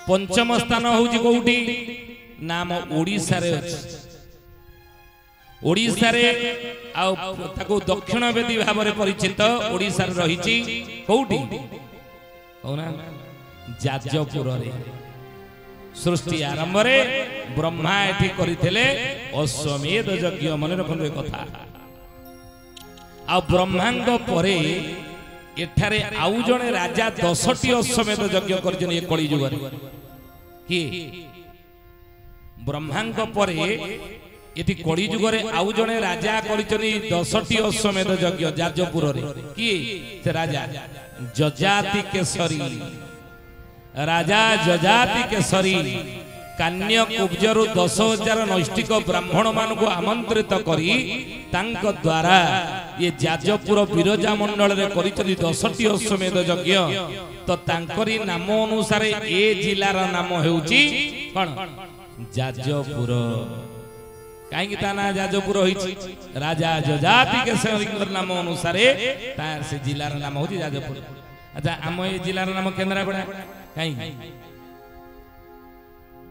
पंचम स्थान होउची कोउठी नाम ओडिसा रे अछि ओडिसा रे आ ताको दक्षिण वेदी भाव रे परिचित ओडिसा रे रहिची कोउठी कोना जाजपुर रे सृष्टि आरंभ रे ब्रह्मा एठी करिथिले अश्वमेध यज्ञ मन रखन कथा आ ब्रह्मांग परे एठारे आउ जणे राजा 10टी अश्वमेध यज्ञ करजन ए कली जुग रे कि ब्रह्मांग परे एति कली जुग रे आउ जणे राजा करजनी 10टी अश्वमेध यज्ञ जाजपुर रे कि से राजा जजाति केसरी राजा जजाति केसरी कान्य कुब्जरु 10,000 नैष्टिक ब्राह्मण मान को आमंत्रित करी तांक द्वारा ये जाजपुर बिरजा मंडल रे करितली 10टी अश्वमेध यज्ञ तो तांकरी नाम अनुसार ए जिलार नाम हेउची कोन जाजपुर काई ता ना जाजपुर होईची राजा जजाति केसरी नाम अनुसार ता से जिलार नाम होची जाजपुर। अच्छा आम ए जिलार नाम केन्द्रापड़ा काई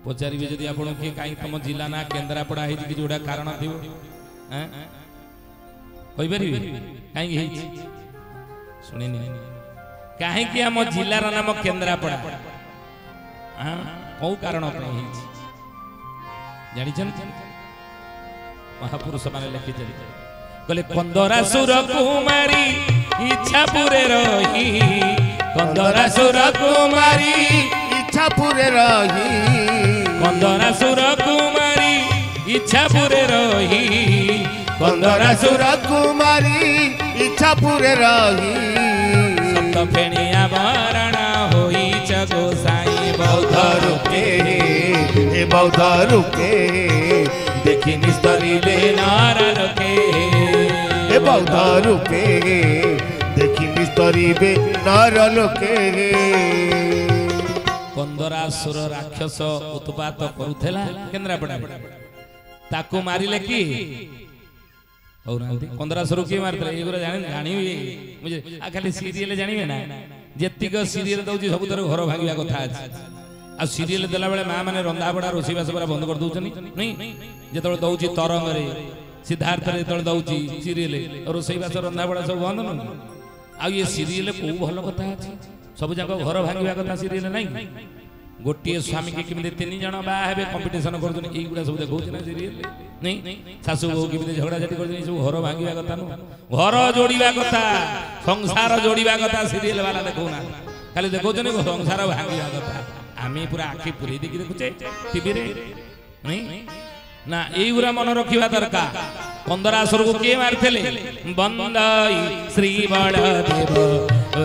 पचारि जदि आपण के काई तम जिला ना केन्द्रापड़ा हेछि कि जोडा कारण थिबो हैं होई परिबे काई हेछि सुनिनि काहे कि हम जिला रा नाम केन्द्रापड़ा हां को कारण पे हेछि जानि छन महापुरुष माने लिखि चली कहले कंदरा सुर कुमारी इच्छा पुरे रही कंदरा सुर कुमारी इच्छा पुरे रही कंदरा सुर कुमारी इच्छा पुरे रही कंदरा सुर कुमारी इच्छा पुरे रही सप्त फेणिया बरणा होई जगो साई बौद्ध रुके देखी निस्तरीले नार रखे बौद्ध रुके देखी निस्तरीबे नार लोके कंदरासुर राक्षस उत्पात करुथेला केन्द्रापड़ा ताकू मारिले कि कंदरासुर की मारते एगुरा जानी मुझे खाली सीरियल जानिबे ना जेतिक सीरियल दउची सब तर घर भांगिया कथा अछि आ सीरियल देला बेले मां माने रंधा बडा रोसी बास पूरा बंद कर दउचनी नहीं जेतबे दउची तरंग रे सिद्धार्थ रे जेतबे दउची सीरियल रोसी बास रंधा बडा सब बंद न आ ये सीरियल को भलो कथा अछि सब जाक घर भांगिया कथा सीरियल नहीं गोटे स्वामी के किमिते 3 जण बा हेबे कंपटीशन करजनी एई गुडा सब देखौ ना सीरियल नहीं सासु बहु किमिते झगड़ा झाटी करजनी सब घर भांगिया कथा न घर जोड़ीबा कथा संसार जोड़ीबा कथा सीरियल वाला देखौ ना खाली देखौ जने संसार भांगिया कथा आमी पूरा आखि पुरी देखि देखुचे टीवी रे नहीं ना एई गुरा मन रखिबा दरकार कंदरासुर को के मारथले बंदाई श्री बलदेव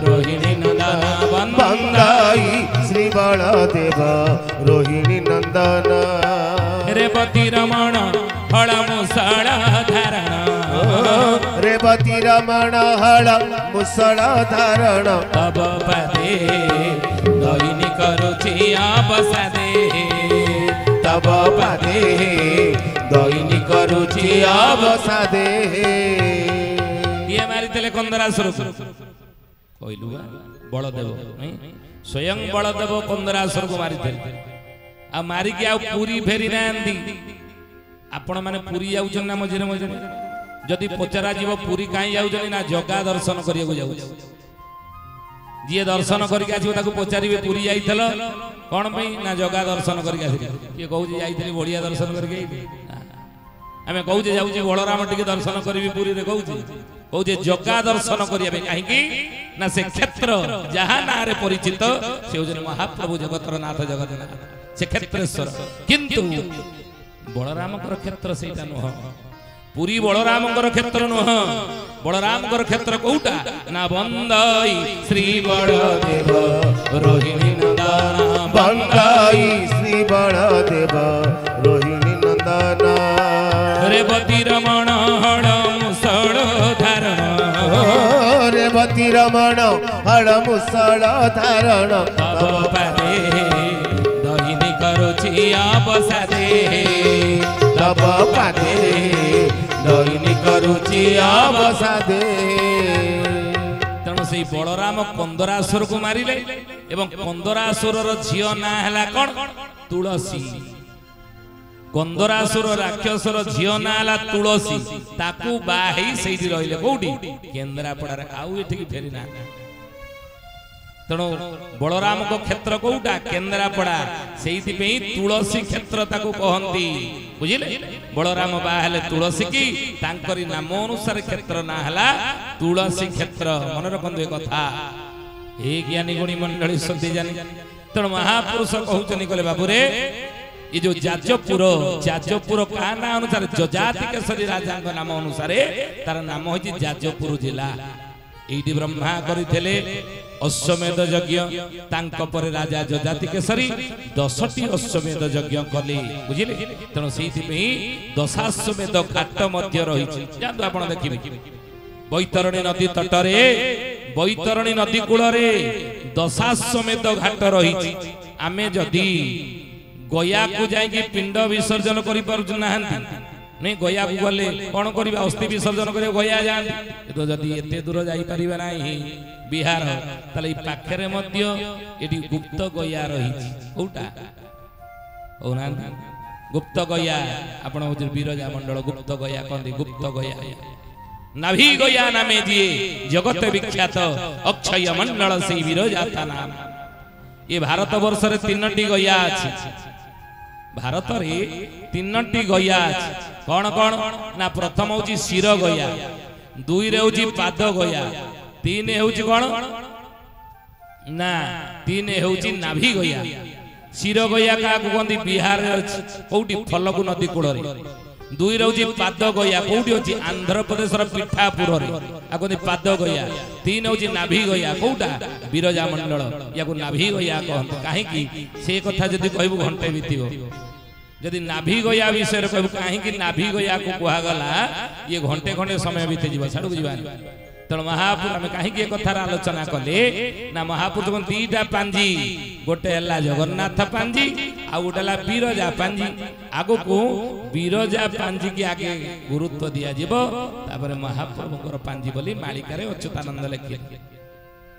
रोहिणी नंदन बंदाई श्री बलदेव रोहिणी नंदन रेवती रमण हळ मुसळ धारण रेवती रमण हळ मुसळ धारण तब पदे दहिनी करुछि अवसादे तब पदे दहिनी करुछि अवसादे ये मारितले कंदरासुर कहलु बलदेव नहीं स्वयं बलदेव कंदरासुर को मारितले आ मारी के आ पूरी फेरी नांदी आपण माने पूरी जाउछन ना मझिरे मझिरे जदि पचरा जीव पूरी काई जाउछन ना जगा दर्शन करिया जाउ जी दर्शन करके आछो ताको पचारिबे पूरी जाइथलो कोन पई ना जगा दर्शन करके आसी के कहू जे जाइथली बढ़िया दर्शन करके आमे कहू जे जाउछी बलराम टिके दर्शन करबी पूरी रे कहू जे जगा दर्शन करिया काहे कि ना से क्षेत्र जहां नारे परिचित से जन महाप्रभु जगतर नाथ जगन्नाथ से क्षेत्रेश्वर किंतु बलराम क्षेत्र सेटा नुह पूरी बलराम क्षेत्र नुह बलराम क्षेत्र कोउटा ना बंदाई श्री बलदेव रोहिणी नंदन बंदाई श्री बलदेव रोहिणी नंदन रेवती रमण हळ मुसळ धारण रेवती रमण हळ मुसळ धारण तब पदे दहिनी करुछि अवसादे तब पदे दहिनी करुछि अवसादे तेणु ସେଇ ବଳରାମ କନ୍ଦରାସୁରକୁ ମାରିଲେ ଏବଂ କନ୍ଦରାସୁରର ଝିଅ ନାଁ ହେଲା କଣ ତୁଳସୀ। କନ୍ଦରାସୁର ରାକ୍ଷସର ଝିଅ ନାଁ ହେଲା ତୁଳସୀ। ତାକୁ ବାହା ହେଇ ସେଇଠି ରହିଲେ କୋଉଠି କେନ୍ଦ୍ରାପଡ଼ାରେ, ଆଉ ଏଠିକି ଫେରି ନା। ତେଣୁ ବଳରାମଙ୍କ କ୍ଷେତ୍ର କୋଉଟା କେନ୍ଦ୍ରାପଡ଼ା, ସେଇଥିପାଇଁ ତୁଳସୀ କ୍ଷେତ୍ର ତାକୁ କହନ୍ତି। ବୁଝିଲେ, ବଳରାମ ବାହା ହେଲେ ତୁଳସୀ କି, ତାଙ୍କରି ନାମ ଅନୁସାରେ କ୍ଷେତ୍ର ନାଁ ହେଲା ତୁଳସୀ କ୍ଷେତ୍ର। ମନେ ରଖନ୍ତୁ ଏ କଥା। ଏ ଜ୍ଞାନୀ ଗୁଣୀ ମଣ୍ଡଳୀ ସନ୍ଧି ଜାନି। ତେଣୁ ମହାପୁରୁଷ କହୁଛନ୍ତି କହିଲେ ବାବୁରେ ये जो जाजपुर का ना अनुसार जजाति केसरी राजा नाम अनुसार तार नाम होची जाजपुर जिला। एठी ब्रह्मा करिथिले अश्वमेध यज्ञ, तांक परे राजा जजाति केसरी 10टी अश्वमेध यज्ञ कले। बुझिले, तेणु सेठी पे दशाश्वमेध घाट मध्य रहिछि। जादु आपण देखिबे बैतरणी नदी तटरे, बैतरणी नदी कूलरे दशाश्वमेध घाट रहिछि। आमे जदी गया को जाइए पिंड विसर्जन करि पारु नाहंती, नहीं गया को गले कौन करिबा अस्थि विसर्जन करे गया जान। तो जदी एते दूर जाई परिबा नाही बिहार, तले पाखरे मध्य एटी गुप्त गया रहिछि। कोटा ओना गुप्त गया आपण होजर बिरजा मंडल गुप्त गया कहंदी। गुप्त गया नाभि गया नामे जिए जगत विख्यात अक्षय मंडल से बिरजा ता नाम। ये भारत वर्ष रे 3टी गया अछि। भारत रे 3टी गया अछि। कौन कौन ना प्रथम होची शिर गया, 2 रे होची पाद गया, 3 होची कौन ना 3 होची नाभि गया। शिर गया का कहंदी बिहार कोउटी फलगु नदी कूल रे। 2 रे होची पाद गया कोउटी होची आंध्र प्रदेश र पिठापुर रे, आकोनी पाद गया। 3 होची नाभि गया कोउटा बिरजा मंडल, याको नाभि गया कहंत। काहे की से कथा जदी कहबो घंटे बीतिबो। जदि नाभि गया विषय कहबो काहे की नाभि गया को कुहा गला, ये घंटे घंटे समय बीते जीव साडू जीवा। तेणु महापुर आम कहीं कथार आलोचना कले ना महापुर 2टा पांजी, गोटे है जगन्नाथ पांजी आ गोटे है बिरजा पांजी। आगो को बिरजा पांजी की आगे गुरुत्व दिया जीवो, तापर महाप्रभुଙ୍କର पांजी बोली मालिकारे अच्युतानंद लिखिले।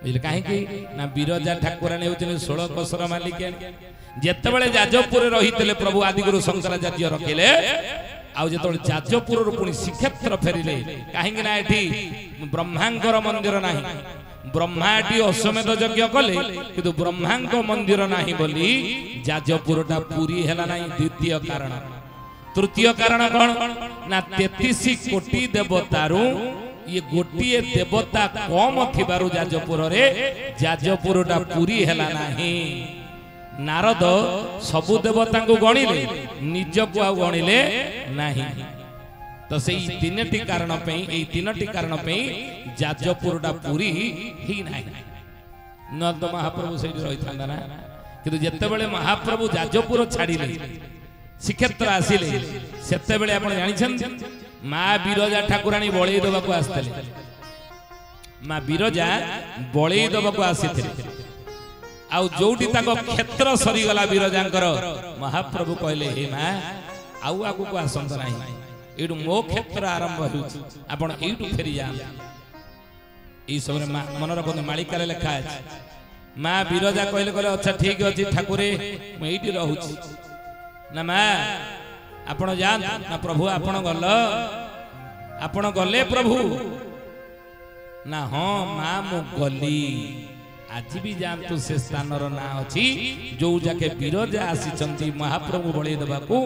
बुझले कहीं ना बिरजा ठाकुराणी होउछन 16 कोसर मालिकाणी। जेतेबेले जाजपुर रहितले प्रभु आदिगुरु शंकराचार्य रखिले, आउ जेतबेले जाजपुर पुणी श्रीक्षेत्र फेरिले, कहीं ना एठी ब्रह्मांकर मंदिर नाही। ब्रह्मा एठी अश्वमेध यज्ञ कले किंतु ब्रह्मांक मंदिर नाही बोली जाजपुरटा पुरी हैला नाही। द्वितीय कारण। तृतीय कारण कौन ना 33 कोटी देवतारू ये गोटिए देवता कम थिबारु जाजपुर रे जाजपुरटा पुरी हैला नाही। नारद सबु देवता को गणिले, निज को आ गणिले नाही। तो से 3टी कारण पे, ए 3टी कारण पे जाजपुरटा पुरी ही नाही। न तो महाप्रभु से रही थांदा ना, किंतु जेतेबेले महाप्रभु जाजपुर छाड़िले श्रीक्षेत्र आसिले, सेतेबेले आपण जानिछन मां बिरजा ठाकुराणी बळई दबाको आस्थिले। मां बिरजा बळई दबाको आसीथिले। आउ जोटी ताको क्षेत्र सरी गला बिरजांकर, महाप्रभु कहले हे मां आउ आगु को आसंत नाही, एडु मो क्षेत्र आरंभ होउछ, आपण एडु फेरी जा। ई सबरे मन रखो मालिकारे लेखा अछि। मां बिरजा कहले कहले अच्छा ठीक अछि ठाकुरे म एडी रहउछ ना। मां आपण जान ना प्रभु आपण गले प्रभु ना। हां मां मु गली। आज भी जानतु से स्थानर ना अछि जो जाके बिरजा आसीचंती महाप्रभु बळी देबाकू।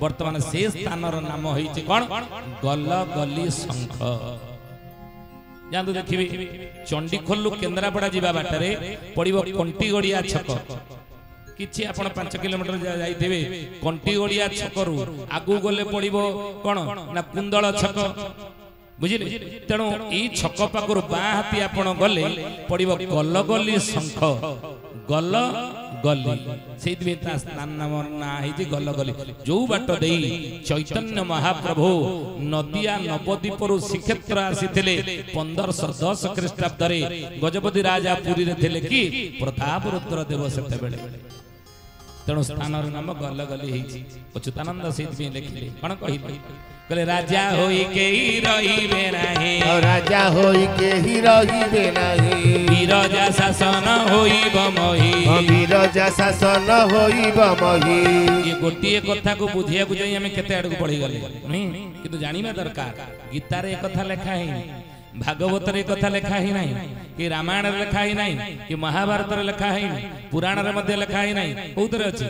वर्तमान से स्थानर नाम होइछि कोन गल गली शंख। जानतु देखिबे चंडीखोलु केन्द्रापड़ा जीवा बाटरे पड़िबो कंटीगड़िया छक। किछि आपण 5 किलोमीटर जाइथिबे कंटीगड़िया छकरू आगु गले पड़िबो कोन ना कुंदळ छक। बुझिले, तेणु ई छक पाखर बाँ हाथी आपण गले पड़िबो गल गली शंख। गल गली से स्थान नाम ना है गल गली। जो बाट दे चैतन्य महाप्रभु नदिया नवद्वीपर श्रीक्षेत्र आसीथिले 1510 ख्रीष्टाब्द गजपति राजा पुरी रे थिले कि प्रताप रुद्र देव सेते बेले। तेणु स्थान नाम गल गली होती अच्युतानंद से लिखिले कौन कहले कहले राजा होई केही रहिबे नाही राजा होई केही रहिबे नाही विरजा शासन होइब मही विरजा शासन होइब मही ये गोटिए कथा को बुझिया बुझाई आम केते आड़ को पढ़ी गले किंतु जानिबा दरकार गीता रे कथा लेखा है भागवत रे कथा लेखा ही नहीं कि रामायण रे लेखा ही नहीं कि महाभारत रे लेखा ही नहीं पुराण रे मध्य लेखा ही नहीं कोउतरे अछि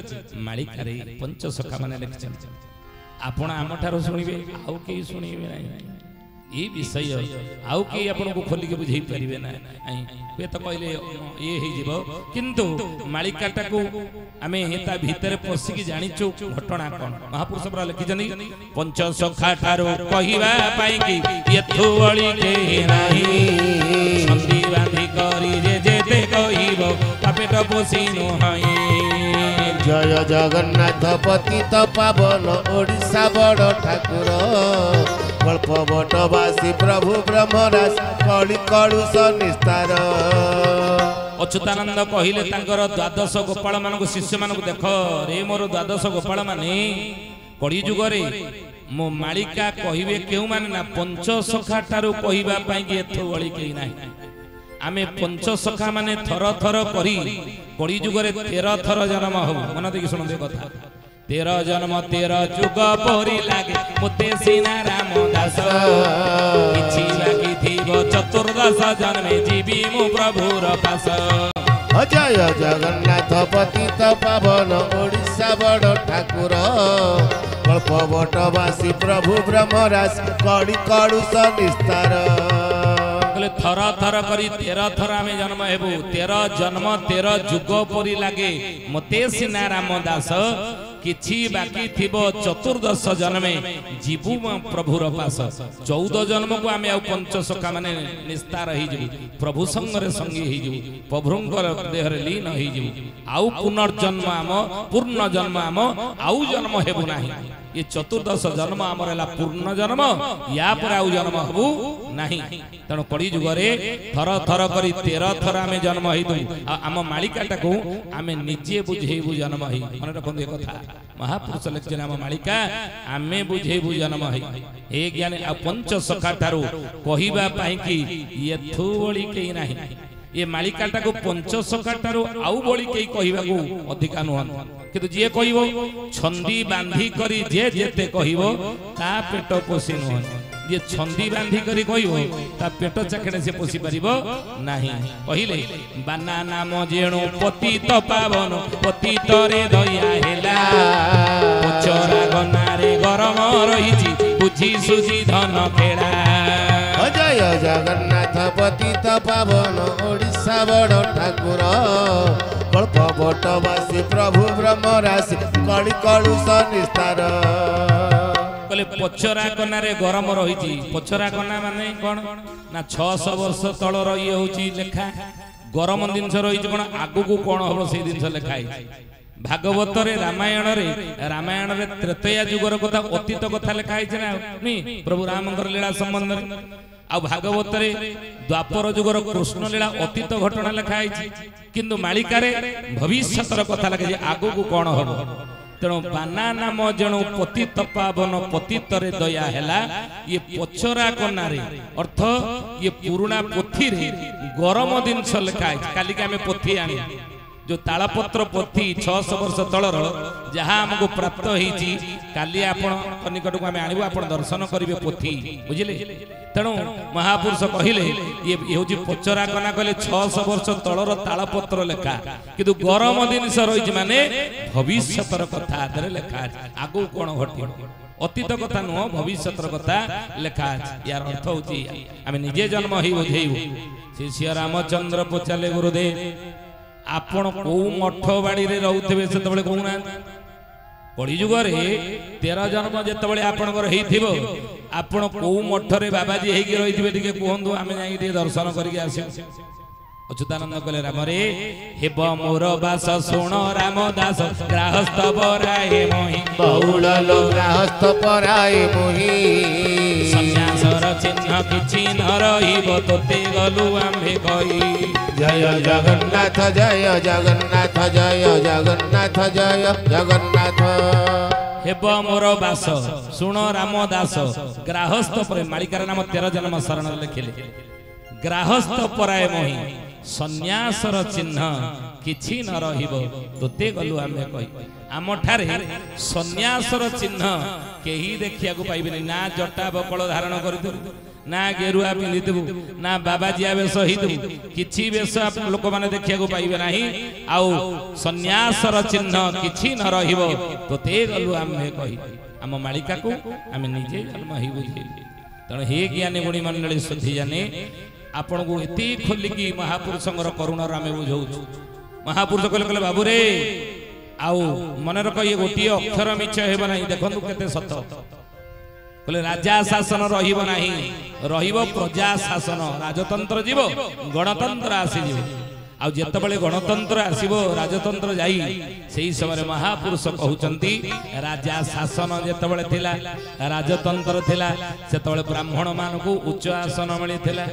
मालिका रे पंच सखा माने लिखछन आपण आम ठारो सुनिबे आउ के सुनिबे नहीं ये विषय आउ के आपण को खोली के बुझाई परिबे ना वे तो कहले ये हे जीव किंतु मालिकाटा को आमे हेता भीतर पसी की जानिचो घटना कोन महापुरुष पर लिखि जनी पंच सखा ठारो कहिबा पाई की यथु वळी के नाही संधि बांधी करी जे जेते कहिबो तापेट पोसी नो हाई जय जगन्नाथ पतित पावन ओडिशा बड़ ठाकुर कल्प बटवासी प्रभु ब्रह्मराज कଳି कळुष निस्तार अच्युतानंद कहले तांकर द्वादश गोपाल मानक शिष्य मानक देख रे मोर द्वादश गोपाल माने कଳି जुग रे मो मालिका कहिबे केउ माने ना पंच सखा ठारू कहिबा पई के एथो वळी केई नाही आमे पंच सखा माने थर थर करी कଳି जुग रे 13 थर जन्म हो मन देखि सुन दे कथा 13 जन्म 13 जुग परी लागे मोते सीना राम दास किछि लागी थीबो चतुर्दश जन्मे जीवी मो प्रभुर पास जय जगन्नाथ पतित पावन ओडिशा बड़ ठाकुर कल्प बटवासी प्रभु ब्रह्मराज कଳି कळुष निस्तार थर थर करी 13 थर आमे जन्म हेबु 13 जन्म 13 जुग परी लागे मते सिना राम दास किछि बाकी थिबो चतुर्दश जन्मे जीवु प्रभुर पास 14 जन्म को आमे आ पंच सखा माने निस्तार ही जबु प्रभु संग रे संगी ही जबु प्रभुंकर देह रे लीन ही जबु आउ पुनर्जन्म आम पूर्ण जन्म आम आउ जन्म हेबु नाही ये चतुर्दश जन्म आमर है पूर्ण जन्म या पर आउ जन्म हबु नाही तेणु कଳି जुग रे थर थर करी 13 थर आमे जन्म हेतु आम मालिकाटा को आमे निजे बुझेबु जन्म ही मन रखन ए कथा महापुरुष लिखछन आम मालिका आमे बुझेबु जन्म ही ए ज्ञान आ पंच सखा ठारू कहिबा पाई कि यथु बळी केई नाही ये मालिकाटा को पंच सखा ठारू आउ बळी केई कहिबा को अधिका नहन किंतु जे कहिबो छंदी बांधी करी जे जेते कहिबो ता पेट पोसी नहन जे छंदी बांधी करी कहिबो ता पेट चाखेडे से पोसी परिबो नाही कहिले बाना नाम जेणु पतित पावन पतित रे दया हेला पचरा गनारे गरम रहिछि बुझी सुझी धन खेड़ा जय जगन्नाथ पतित पावन ओडिशा बड़ ठाकुर कल्प बटवासी प्रभु ब्रह्मराज कଳି कळुष निस्तार कहले पचरा कनारे गरम रही पचरा कना माने कौन ना 600 वर्ष तलर ये होची लेखा गरम जिनस रही कौन आगु को कौन हम से जिनस लेखाई भागवत रे रामायण रे त्रेतया जुगर कथा अतीत कथा लेखाई ना प्रभु रामंकर लीला संबंध आ भागवत रे द्वापर जुगर कृष्ण लीला अतीत घटना लेखाई किंतु मालिका रे भविष्यतर कथा लगे आगु को कौन हम तेणु बाना नाम जणु पतित पावन पतित रे दया हेला ये पचरा कनारे अर्थ ये पुराना पोथी रे गरम जिनस लेखाई काली के आमे पोथी आनी जो तालपत्र पोथी 600 वर्ष तलर जहाँ हमको प्राप्त होईची काली आपण निकट को आमे आनिबो आपण दर्शन करिवे पोथी बुझिले तेणु महापुरुष कहिले ये होची पचरा कना कहले 600 वर्ष तलर तालपत्र लेखा किंतु गरम जिनस रहिची माने भविष्यतर कथा आदरे लेखा आगु कोन घटी अतीत कथा नुह भविष्यतर कथा लेखा यार अर्थ होची आमे निजे जन्म ही बुझेइबो श्री रामचंद्र पचाले गुरुदेव आपण को मठ बाड़ी रे रहउथबे सेतबेले कहूना कଳି जुग रे 13 जन्म जेतबेले आपनकर हेइथिबो आपण को मठ रे बाबाजी हेकि रहिथिबे टिके कहंदु आमे जाई टिके दर्शन करके आसी अच्युतानंद कहले राम रे हेब मोर बास सुण रामदास ग्राहस्थ पराए मोहि बहुल लो ग्राहस्थ पराए मोहि सन्यासर ଚିହ୍ନ କିଛି ନ ରହିବ ତୋତେ ଗଲୁ ଆମ୍ଭେ କହି। ଜୟ ଜଗନ୍ନାଥ ଜୟ ଜଗନ୍ନାଥ ଜୟ ଜଗନ୍ନାଥ ଜୟ ଜଗନ୍ନାଥ। ହେବ ମୋର ବାସ ଶୁଣ ରାମ ଦାସ ଗ୍ରାହସ୍ଥ ପରେ ମାଳିକାର ନାମ 13 ଜନ୍ମ ଶରଣ ଲେଖିଲେ। ଗ୍ରାହସ୍ଥ ପରାୟ ମୋହି ସନ୍ନ୍ୟାସର ଚିହ୍ନ କିଛି ନ ରହିବ ତୋତେ ଗଲୁ ଆମେ କହି। ଆମଠାରେ ସନ୍ନ୍ୟାସର ଚିହ୍ନ କେହି ଦେଖିବାକୁ ପାଇବେନି। ନା ଜଟା ବକଳ ଧାରଣ କରିଥିବୁ, ନା ଗେରୁଆ ପିନ୍ଧିଥିବୁ, ନା ବାବାଜିଆ ବେଶ ହେଇଥିବୁ, କିଛି ବେଶ ଲୋକମାନେ ଦେଖିବାକୁ ପାଇବେ ନାହିଁ। ଆଉ ସନ୍ନ୍ୟାସର ଚିହ୍ନ କିଛି ନ ରହିବ ତୋତେ ଗଲୁ ଆମେ କହି। ଆମ ମାଳିକାକୁ ଆମେ ନିଜେ ଜନ୍ମ ହେଇ ବୁଝେଇଲୁ। ତେଣୁ ହେ ଜ୍ଞାନୀ ଗୁଣୀ ମଣ୍ଡଳୀ ଶୁଦ୍ଧି ଜାନେ ଆପଣଙ୍କୁ ଏତେ ଖୋଲିକି ମହାପୁରୁଷଙ୍କର କରୁଣାର ଆମେ ବୁଝଉଛୁ। ମହାପୁରୁଷ କହିଲେ କହିଲେ ବାବୁରେ ଆଉ ମନେ ରଖ ଇଏ ଗୋଟିଏ ଅକ୍ଷର ମିଛ ହେବ ନାହିଁ। ଦେଖନ୍ତୁ କେତେ ସତ କହିଲେ ରାଜା ଶାସନ ରହିବ ନାହିଁ, ରହିବ ପ୍ରଜା ଶାସନ। ରାଜତନ୍ତ୍ର ଯିବ, ଗଣତନ୍ତ୍ର ଆସିଯିବ। ଆଉ ଯେତେବେଳେ ଗଣତନ୍ତ୍ର ଆସିବ ରାଜତନ୍ତ୍ର ଯାଇ ସେହି ସମୟରେ ମହାପୁରୁଷ କହୁଛନ୍ତି ରାଜା ଶାସନ ଯେତେବେଳେ ଥିଲା, ରାଜତନ୍ତ୍ର ଥିଲା, ସେତେବେଳେ ବ୍ରାହ୍ମଣ ମାନଙ୍କୁ ଉଚ୍ଚ ଆସନ ମିଳିଥିଲା।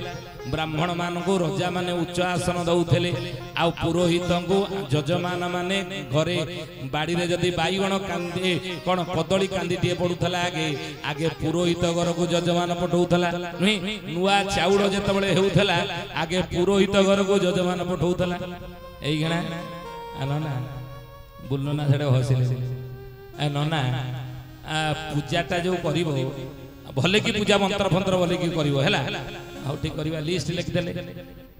ବ୍ରାହ୍ମଣ ମାନଙ୍କୁ ରଜା ମାନେ ଉଚ୍ଚ ଆସନ ଦଉଥିଲେ। ଆଉ ପୁରୋହିତଙ୍କୁ ଯଜମାନ ମାନେ ଘରେ ବାଡ଼ିରେ ଯଦି ବାଇଗଣ କାନ୍ଦି କଣ କଦଳୀ କାନ୍ଦିଟିଏ ପଡୁଥିଲା ଆଗେ ଆଗେ ପୁରୋହିତ ଘରକୁ ଯଜମାନ ପଠଉଥିଲା। ନୁହେଁ, ନୂଆ ଚାଉଳ ଯେତେବେଳେ ହେଉଥିଲା ଆଗେ ପୁରୋହିତ ଘରକୁ ଯଜମାନ ପଠଉଥିଲା। ଏଇଗଣା ନନା ବୁଲୁନା ସେଟା ହସିଲେ ନନା ପୂଜାଟା ଯୋଉ କରିବ ଭଲେ କି ପୂଜା ମନ୍ତ୍ର ଫନ୍ତ୍ର ଭଲେ କି କରିବ ହେଲା। ଆଉ ଠିକ କରିବା ଲିଷ୍ଟ ଲେଖିଦେଲେ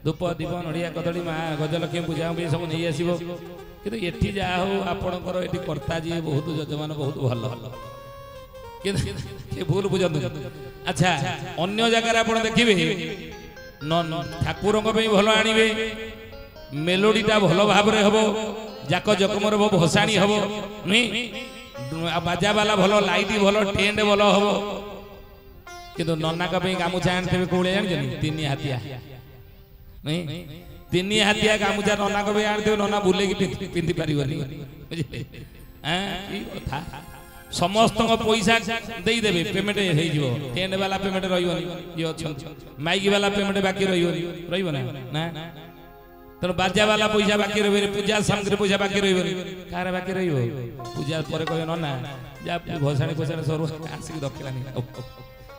ଧୂପ ଦୀପ ନଡ଼ିଆ କଦଳୀ ମା ଗଜଲକ୍ଷ୍ମୀ ପୂଜା ପାଇଁ ସବୁ ନେଇ ଆସିବ। କିନ୍ତୁ ଏଠି ଯାହା ହଉ ଆପଣଙ୍କର ଏଠି କର୍ତ୍ତା ଯିଏ ବହୁତ ଯଜମାନ ବହୁତ ଭଲ, କିନ୍ତୁ ଭୁଲ ବୁଝନ୍ତୁ। ଆଚ୍ଛା ଅନ୍ୟ ଜାଗାରେ ଆପଣ ଦେଖିବେ ଠାକୁରଙ୍କ ପାଇଁ ଭଲ ଆଣିବେ, ମେଲୋଡିଟା ଭଲ ଭାବରେ ହବ, ଯାକ ଜକମର ଭସାଣି ହବ, ନୁହେଁ ବାଜା ବାଲା ଭଲ, ଲାଇଟ୍ ଭଲ, ଟେଣ୍ଟ ଭଲ ହବ। କିନ୍ତୁ ନନାଙ୍କ ପାଇଁ ଗାମୁଛା ଆଣିଥିବେ କୋଉଳେ ଜାଣିଛନ୍ତି? 3 ହାତିଆ। ତିନି ହାତିଆ ଗାମୁଛା ନନାଙ୍କ ପାଇଁ ଆଣିଥିବେ, ନନା ବୁଲେଇକି ପିନ୍ଧି ପାରିବନି। ବୁଝିଲେ କି କଥା? ସମସ୍ତଙ୍କ ପଇସା ଦେଇଦେବେ, ପେମେଣ୍ଟ ହେଇଯିବ। ଟେଣ୍ଟ ବାଲା ପେମେଣ୍ଟ ରହିବନି, ଇଏ ଅଛନ୍ତି ମାଇକି ବାଲା ପେମେଣ୍ଟ ବାକି ରହିବନି, ରହିବ ନା ନା। ତେଣୁ ବାଜା ବାଲା ପଇସା ବାକି ରହିବନି, ପୂଜା ସାମଗ୍ରୀ ପଇସା ବାକି ରହିବନି। କାହାର ବାକି ରହିବ? ପୂଜା ପରେ କହିବେ ନନା ଯା ଭସାଣି ଫସାଣି ସରୁ ଆସିକି ଦକ୍ଷିଣା ନେଇ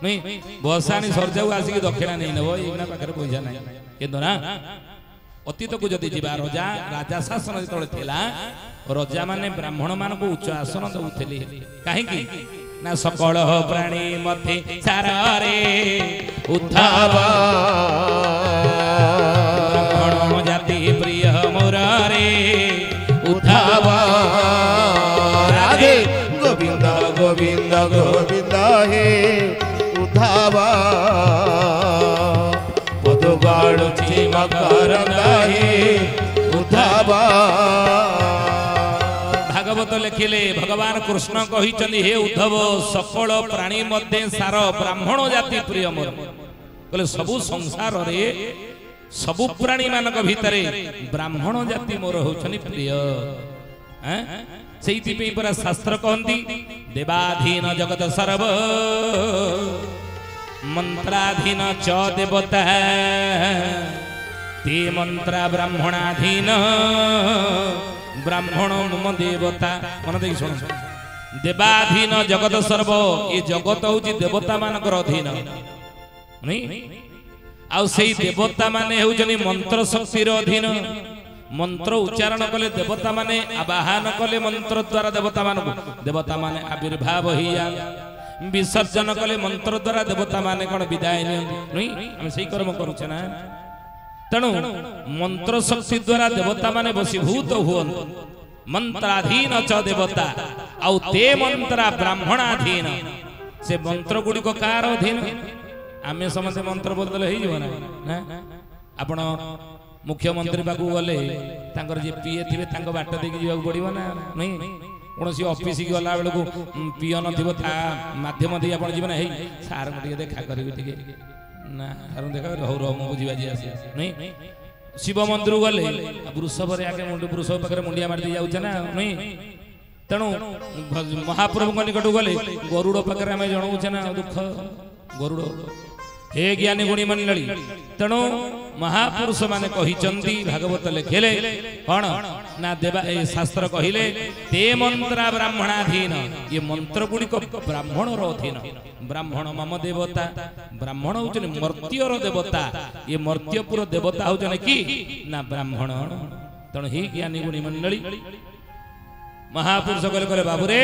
ନୁହେଁ, ଭସାଣି ସରିଯାଉ ଆସିକି ଦକ୍ଷିଣା ନେଇ ନେବ। ଏଇନା ପାଖରେ ପଇସା ନାହିଁ। କିନ୍ତୁ ନା ଅତୀତକୁ ଯଦି ଯିବା, ରାଜା ଶାସନ ଯେତେବେଳେ ଥିଲା ରଜା ମାନେ ବ୍ରାହ୍ମଣ ମାନଙ୍କୁ ଉଚ୍ଚ ଆସନ ଦଉଥିଲେ। କାହିଁକି ନା ସକଳ ପ୍ରାଣୀ ମଧ୍ୟ ସାରରେ ଉଦ୍ଧାର ବ୍ରାହ୍ମଣ ଜାତି ପ୍ରିୟ ମୁରାରେ ଉଦ୍ଧାର। ରାଧେ ଗୋବିନ୍ଦ ଗୋବିନ୍ଦ ଗୋବିନ୍ଦ ହେ ଉଦ୍ଧାର ପଦୁଗାଳୁଛି ମକରନ୍ଦ ହେ ଉଦ୍ଧାର। ଭାଗବତ ଲେଖିଲେ ଭଗବାନ କୃଷ୍ଣ କହିଛନ୍ତି ହେ ଉଦ୍ଧବ ସକଳ ପ୍ରାଣୀ ମଧ୍ୟ ସାର ବ୍ରାହ୍ମଣ ଜାତି ପ୍ରିୟ ମୋର। କହିଲେ ସବୁ ସଂସାରରେ ସବୁ ପ୍ରାଣୀ ମାନଙ୍କ ଭିତରେ ବ୍ରାହ୍ମଣ ଜାତି ମୋର ହଉଛନ୍ତି ପ୍ରିୟ। ସେଇଥିପାଇଁ ପରା ଶାସ୍ତ୍ର କହନ୍ତି ଦେବାଧୀନ ଜଗତ ସର୍ବ ମନ୍ତ୍ରାଧୀନ ଚ ଦେବତା ତେ ମନ୍ତ୍ରା ବ୍ରାହ୍ମଣାଧୀନ ବ୍ରାହ୍ମଣ ମମ ଦେବତା। ମନ ଦେଇକି ଶୁଣ, ଦେବାଧୀନ ଜଗତ ସର୍ବ, ଏ ଜଗତ ହଉଛି ଦେବତା ମାନଙ୍କର ଅଧୀନ। ଆଉ ସେଇ ଦେବତା ମାନେ ହେଉଛନ୍ତି ମନ୍ତ୍ର ଶକ୍ତିର ଅଧୀନ। ମନ୍ତ୍ର ଉଚ୍ଚାରଣ କଲେ ଦେବତା ମାନେ ଆବାହନ କଲେ ମନ୍ତ୍ର ଦ୍ୱାରା ଦେବତା ମାନଙ୍କୁ, ଦେବତା ମାନେ ଆବିର୍ଭାବ ହେଇଯାଏ। ବିସର୍ଜନ କଲେ ମନ୍ତ୍ର ଦ୍ୱାରା ଦେବତା ମାନେ କଣ ବିଦାୟ ନିଅନ୍ତି। ନୁହେଁ, ଆମେ ସେଇ କର୍ମ କରୁଛେ ନା। ତେଣୁ ମନ୍ତ୍ର ଶକ୍ତି ଦ୍ୱାରା ଦେବତା ମାନେ ବଶୀଭୂତ ହୁଅନ୍ତି। ମନ୍ତ୍ରାଧୀନ ଚ ଦେବତା, ଆଉ ତେ ମନ୍ତ୍ରା ବ୍ରାହ୍ମଣାଧୀନ। ସେ ମନ୍ତ୍ର ଗୁଡିକ କାହାର ଅଧୀନ? ଆମେ ସମସ୍ତେ ମନ୍ତ୍ର ବଦଳ ହେଇଯିବ ନା? ଆପଣ ମୁଖ୍ୟମନ୍ତ୍ରୀ ପାଖକୁ ଗଲେ ତାଙ୍କର ଯିଏ ପିଏ ଥିବେ ତାଙ୍କ ବାଟ ଦେଇକି ଯିବାକୁ ପଡିବ ନା ନାଇଁ? କୌଣସି ଅଫିସ ଗଲା ବେଳକୁ ପିଅନ ଥିବ, ତା ମାଧ୍ୟମ ଦେଇ ଆପଣ ଯିବେ ନା, ହେଇ ସାର୍ଙ୍କୁ ଟିକେ ଦେଖା କରିବି ଟିକେ ନା, ସାର୍ଙ୍କୁ ଦେଖା କରି ହଉ ରହ ମୁଁ ବୁଝିବାଜି ଆସି ନାଇଁ। ଶିବ ମନ୍ଦିର ଗଲେ ବୃଷଭରେ ଆଗେ ବୃଷଭ ପାଖରେ ମୁଣ୍ଡିଆ ମାରି ଦେଇ ଯାଉଛେ ନା ନାଇଁ? ତେଣୁ ମହାପ୍ରଭୁଙ୍କ ନିକଟକୁ ଗଲେ ଗରୁଡ଼ ପାଖରେ ଆମେ ଜଣାଉଛେ ନା ଦୁଃଖ। ଗରୁଡ଼ हे ज्ञानी गुणी मंडली तेणु महापुरुष माने कहिचंती भागवत लेखेले कौन ना देवा ए शास्त्र कहिले ते मंत्रा ब्राह्मणाधीन ये मंत्र गुडी को ब्राह्मण रो अधीन ब्राह्मण मम देवता ब्राह्मण होचने मर्त्यर देवता ये मर्त्यपुर देवता होचने की ना ब्राह्मण तेणु ही ज्ञानी गुणी मंडली महापुरुष कहले कहले बाबू रे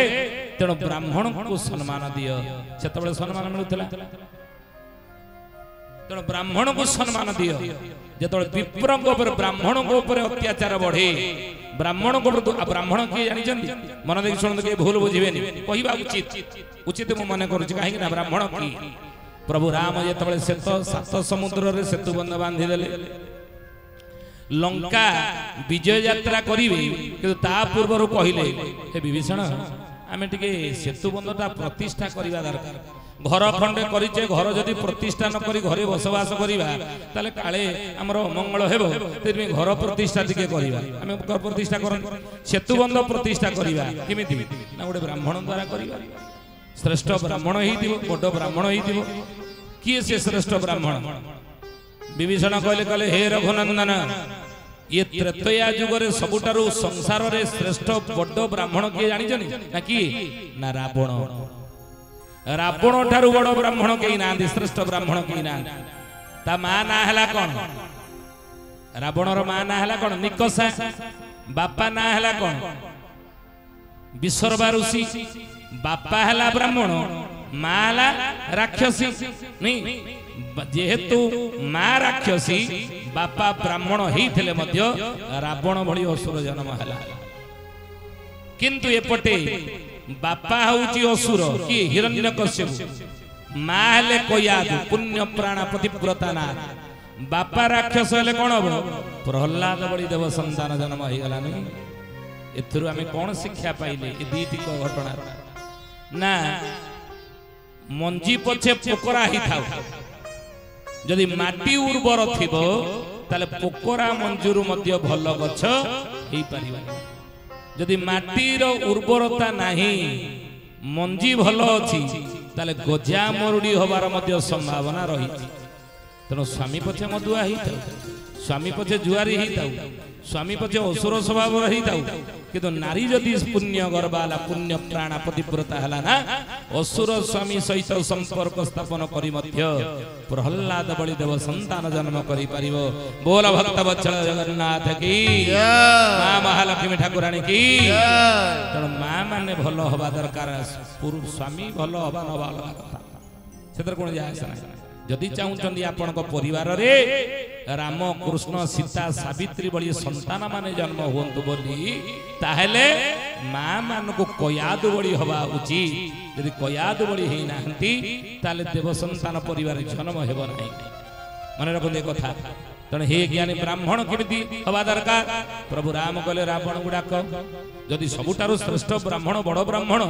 तेणु ब्राह्मण को सम्मान दियो सेतबेले सम्मान मिलुतला तेणु ब्राह्मण को सम्मान दियो जेतबेले विप्र को ऊपर ब्राह्मण को ऊपर अत्याचार बढ़े ब्राह्मण को ब्राह्मण किए जानि जंदी मन देखि सुन के भूल बुझिबेनी कहिबा उचित उचित मु मन करूची काहे ना ब्राह्मण की प्रभु राम जेतबेले सेत सात समुद्र रे सेतु बंध बांधी देले लंका विजय यात्रा करिवे किंतु ता पूर्वरु कहिले हे विभीषण आमे टिके सेतु बंधटा प्रतिष्ठा करिवा दरकार घर खंडे करिचे घर जदि प्रतिष्ठा न करी घरे बसवास करिवा ताले काले हमर मंगल हेबो तेमे घर प्रतिष्ठा टिके करिवा आमे घर प्रतिष्ठा करन सेतु बंध प्रतिष्ठा करिवा किमिति ना गोटे ब्राह्मण द्वारा करिवा श्रेष्ठ ब्राह्मण ही दिबो बड ब्राह्मण ही दिबो किए से श्रेष्ठ ब्राह्मण विभीषण कहले कहले हे रघुनंदन ये त्रेतया युग रे सबुटारु संसार रे श्रेष्ठ बड ब्राह्मण किए जानि जनि ना कि ना रावण रावण ठारू बड़ ब्राह्मण कई ना श्रेष्ठ ब्राह्मण कई ना ता मां ना हला कोन रावणर मां ना हला कोन निकषा बापा ना हला कोन विसर्वा ऋषि बापा हला ब्राह्मण मां हला राक्षसी नहीं जेहेतु मां राक्षसी बापा ब्राह्मण हेइथिले मध्य रावण भली असुर जन्म हला किंतु एपटे बापा हूची असुर कि हिरण्यकश्यप मां हेले कयादु पुण्य प्राण पतिव्रता ना बापा राक्षस हेले कोन हबो प्रहलाद बड़ी देव संतान जन्म हो गला नहीं एथुरु आमे कोन शिक्षा पाइले ए दीतिक घटना ना मंजी पछे पोकरा ही थाउ जदि माटी उर्वर थिबो ताले पोकरा मंजूरु मध्य भल गछ हेई परिबा जदि माटीर उर्वरता नहीं मंजी भल अच्छी ताले गजा मरुड़ी होबार मध्य संभावना रही तेणु स्वामी पछे मदुआ ही थाउ स्वामी पछे जुआरी ही थाउ स्वामी पछे असुर स्वभाव रही थाउ किंतु नारी जदि पुण्य गर्बाला पुण्य प्राण पतिव्रता हला ना असुर स्वामी सहित संपर्क स्थापन करी मध्य प्रहलाद बड़ी देव संतान जन्म करि परिबो बोल भक्त वत्सल जगन्नाथ की मां महालक्ष्मी ठाकुराणी की तेणु मां माने भलो हवा दरकार पुरुष स्वामी भलो हवा नवा अलग कथा सेतर कोन जाय सना जदि चाहूचंदी आपण को परिवार रे राम कृष्ण सीता सावित्री बड़ी संतान माने जन्म हुंतु बोली ताहेले मां मान को कयादु बड़ी हवा उचित यदि कयादु बड़ी हेई नाहंती ताले देव संतान परिवार जन्म हेबो नाही माने रखो दे कथा तण हे ज्ञानी ब्राह्मण केमिति हवा दरकार प्रभु राम कहले रावण गुडाक जदि सबुटारु श्रेष्ठ ब्राह्मण बड़ ब्राह्मण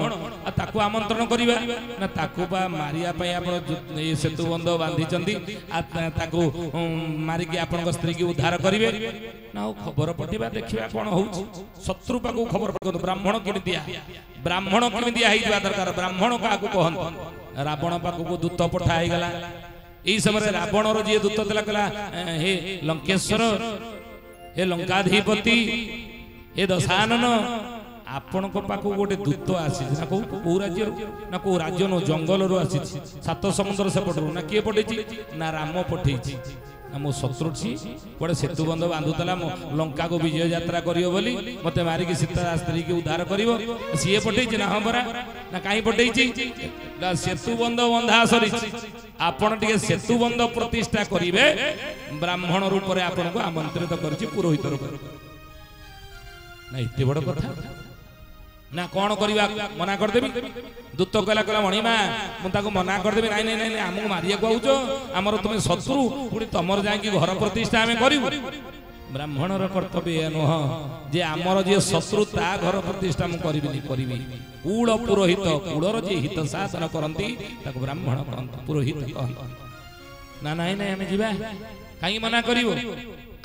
ताकू आमंत्रण करिवा ना ताकू बा मारिया पई आपण ए सेतु बंध बांधी चंदी ताकू मारी के आपण स्त्री की उद्धार करिवे ना खबर पठिबा देखिबा कोन होउची शत्रु पाकू खबर पठो ब्राह्मण केमिति हेई दिवा दरकार ब्राह्मण काकू कहन रावण पाकू दूत पठा हे गला एई समय रावण रो जे दूत तला कला हे लंकेश्वर हे लंकाधिपति हे दशानन आपण को पाखु गोटे दूत आसी ना को राज्य ना को राज्य नो जंगल रो आसी सात समुद्र से पटरू ना किए पठेची ना राम पठेची ना मो शत्रु छी गोटे सेतु बंध बांधुतला मो लंका को विजय यात्रा करियो बोली मते मारी की सीता स्त्री की उद्धार करिवो सीए पठेची ना हमरा ना काई पठेची ना सेतु बंध बंधा सरी आपण टिके सेतु बंध प्रतिष्ठा करिवे ब्राह्मण रूप रे आपण को आमंत्रित करछि पुरोहित रूप ना इते बड़ कथा ना कौन करवा मना करदेवी दूत कहला कहला मणिमा मुझे मना करदेवी नाई नाई नाई आमको मारिया आउच आमर तुम शत्रु पुणी तुम जाकि घर प्रतिष्ठा आम करूँ ब्राह्मणर कर्तव्य नुह जे आमर जी शत्रु ता घर प्रतिष्ठा मुझे करी कूल पुरोहित कूलर जी हित शासन करती ब्राह्मण कहते पुरोहित ना नाई नाई आम जा कहीं मना कर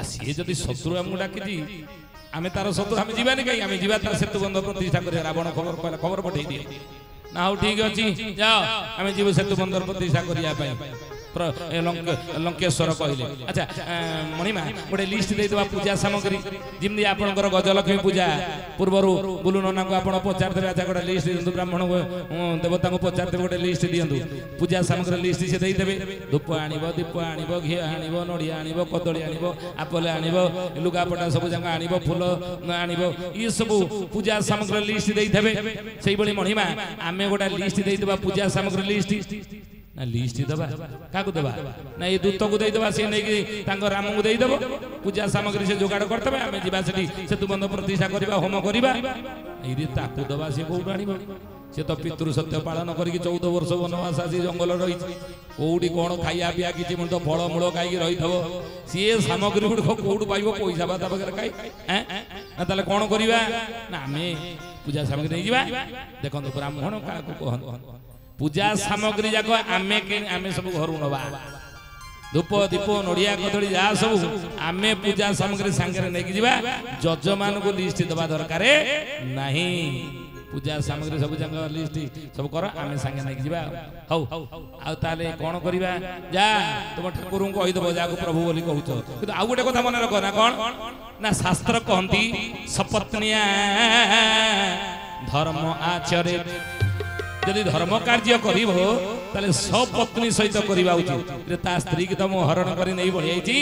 सी जदि शत्रु आमको डाकी आमे तार शत्रु आमे जीवानी कहीं आमे जीवा तार सेतु बंध प्रतिष्ठा करे रावण खबर कहला खबर पठे दिए ना हो ठीक अछि जाओ आमे जीव सेतु बंध प्रतिष्ठा करिया पई लंकेश्वर कहले अच्छा मणिमा गोटे लिस्ट दे दवा पूजा सामग्री जिमदी आपनकर गजलक्ष्मी पूजा पूर्वरु बुलु नना को आपण पचार देबे अच्छा गोटे लिस्ट दियंतु ब्राह्मण देवता को पचार देबे गोटे लिस्ट दियंतु पूजा सामग्री लिस्ट से देई देबे धूप आनिबो दीप आनिबो घी आनिबो नडिया आनिबो कदली आनिबो आपेल आनिबो लुगापटा सब जंगा आनिबो फूल आनिबो ई सब पूजा सामग्री लिस्ट देई देबे सेही बळी मणिमा आमे गोटे लिस्ट देई देबा पूजा सामग्री लिस्ट ना लिस्ट दबा काकू दबा ना ये दूत को दे दबा से नै कि तांको राम को दे दबो पूजा सामग्री से जोगाड़ करतबे आमे जीवा सेठी सेतु बंध प्रतिष्ठा करबा होम करबा एदी ताकू दबा से कोउ आनिबो से तो पितृ सत्य पालन करके 14 वर्ष वनवास आसी जंगल रही कोडी कोन खाइया पिया कि मन तो फल मूल खाई रही थबो सी सामग्री गुड कोड पाइबो पैसा बाता बगर खाई हैं ना ताले कोन करबा ना आमे पूजा सामग्री नै जीवा देखो ब्राह्मण का को कहन पूजा सामग्री जाको आमे सब घर नवा धूप दीप नड़िया कदली जा सब आमे पूजा सामग्री सांगे नहीं जीवा जजमान को लिस्ट दबा दरकार नहीं पूजा सामग्री सब जंग लिस्ट सब कर आमे सांगे नहीं जीवा हौ आ ताले कोन करबा जा तुम ठाकुर को कहि दबो जाको प्रभु बोली कहउछ किंतु आ गोटे कथा मन रख ना कोन ना शास्त्र कहंती सपत्निया धर्म आचरे यदि धर्म कार्य करिवो ताले सपत्नी सहित करिबा उचित ता स्त्री की त मो हरण करी नै बढि आइछि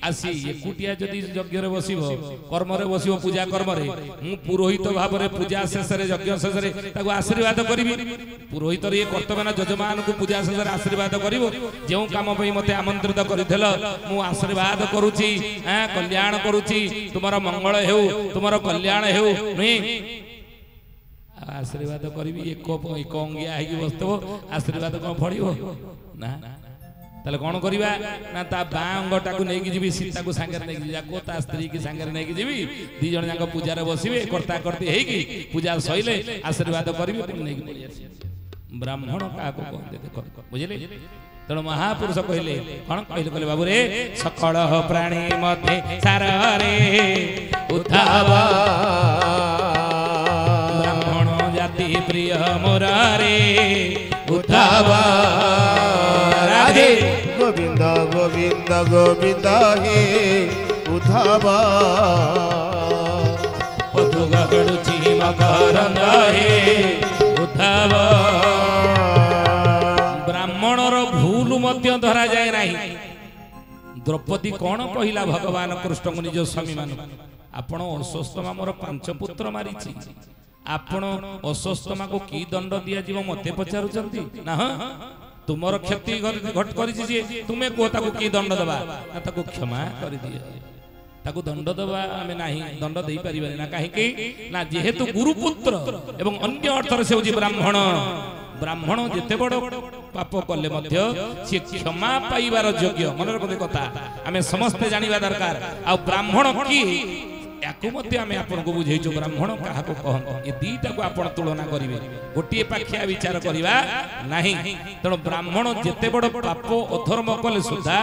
आसी एकुटिया यदि यज्ञ रे बसिबो कर्म रे बसिबो पूजा कर्म रे मु पुरोहित भाव रे पूजा शेष रे यज्ञ शेष रे ताको आशीर्वाद करिवि पुरोहित रे कर्तव्य ना जजमान को पूजा शेष रे आशीर्वाद करिवो जेउ काम पई मते आमंत्रित करिथेल मु आशीर्वाद करूची कल्याण करूची तुमरा मंगल हेउ तुमरा कल्याण हेउ नै आशीर्वाद करी एक अंगिया है बसतब आशीर्वाद कौन फड़ो ना ताले कौन करवा ना ता बा अंगटा को लेकिन जी सीता को सांगे नहीं जाको ता स्त्री की सांगे नहीं जी दी जन जाक पूजा रे बसिबे कर्ता करती है कि पूजा सइले आशीर्वाद करी नहीं पड़ी आसी ब्राह्मण का को कहते देखो बुझले तेणु महापुरुष कहले कौन कहले कहले बाबू रे सकल प्राणी मध्ये सार रे उद्धावा प्रिय मुरारे उद्धावा राधे गोविंद गोविंद गोविंद हे उद्धावा पदुगडुची मकरंद हे उद्धावा ब्राह्मणर भूल मध्य धरा जाए नहीं द्रौपदी कौन कहिला भगवान कृष्ण को निज स्वामी मान आपण अस्वस्थमा मोर 5 पुत्र मारिछि आपण अस्वस्थमा को की दंड दिया जीव मते पचारुचंती ना तुमर क्षति घट करिछि जे तुमे को ताको की दंड दबा ना ताको क्षमा कर दिया ताको दंड दबा हमें नाही दंड देई परिबे ना काहे कि ना जेहेतु गुरुपुत्र एवं अन्य अर्थ से होजी ब्राह्मण ब्राह्मण जेते बड़ पाप कले मध्य से क्षमा पाइबार योग्य मन रखते कथा आमे समस्त जानिबा दरकार आ ब्राह्मण की याकु मध्य आमे आपन को बुझैछु ब्राह्मण काहा को कहन ए दीटा को आपन तुलना करिवे गोटिए पाखिया विचार करिवा नाही तण ब्राह्मण जेते बड़ पाप अधर्म कले सुधा